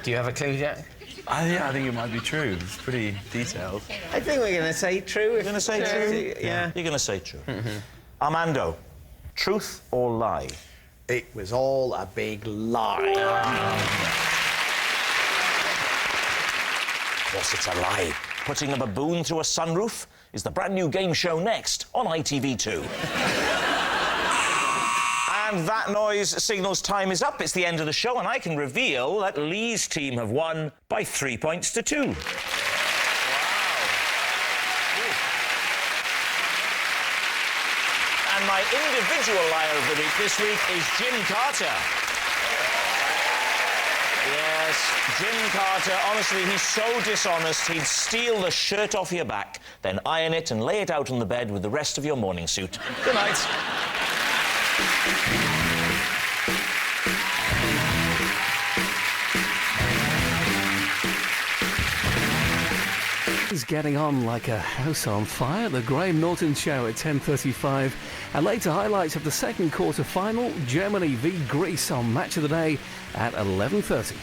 Do you have a clue, Jack? I think it might be true. It's pretty detailed. I think we're going to say true. You're going to say true? Yeah. You're going to say true. Armando, truth or lie? It was all a big lie. Yes, it's a lie. Putting a baboon through a sunroof is the brand new game show next on ITV2. And that noise signals time is up. It's the end of the show, and I can reveal that Lee's team have won by 3 points to 2. And my individual liar of the week this week is Jim Carter. Yes, Jim Carter, honestly, he's so dishonest, he'd steal the shirt off your back, then iron it and lay it out on the bed with the rest of your morning suit. Good night. He's getting on like a house on fire. The Graham Norton Show at 10:35. And later highlights of the second quarter final, Germany v Greece on Match of the Day at 11:30.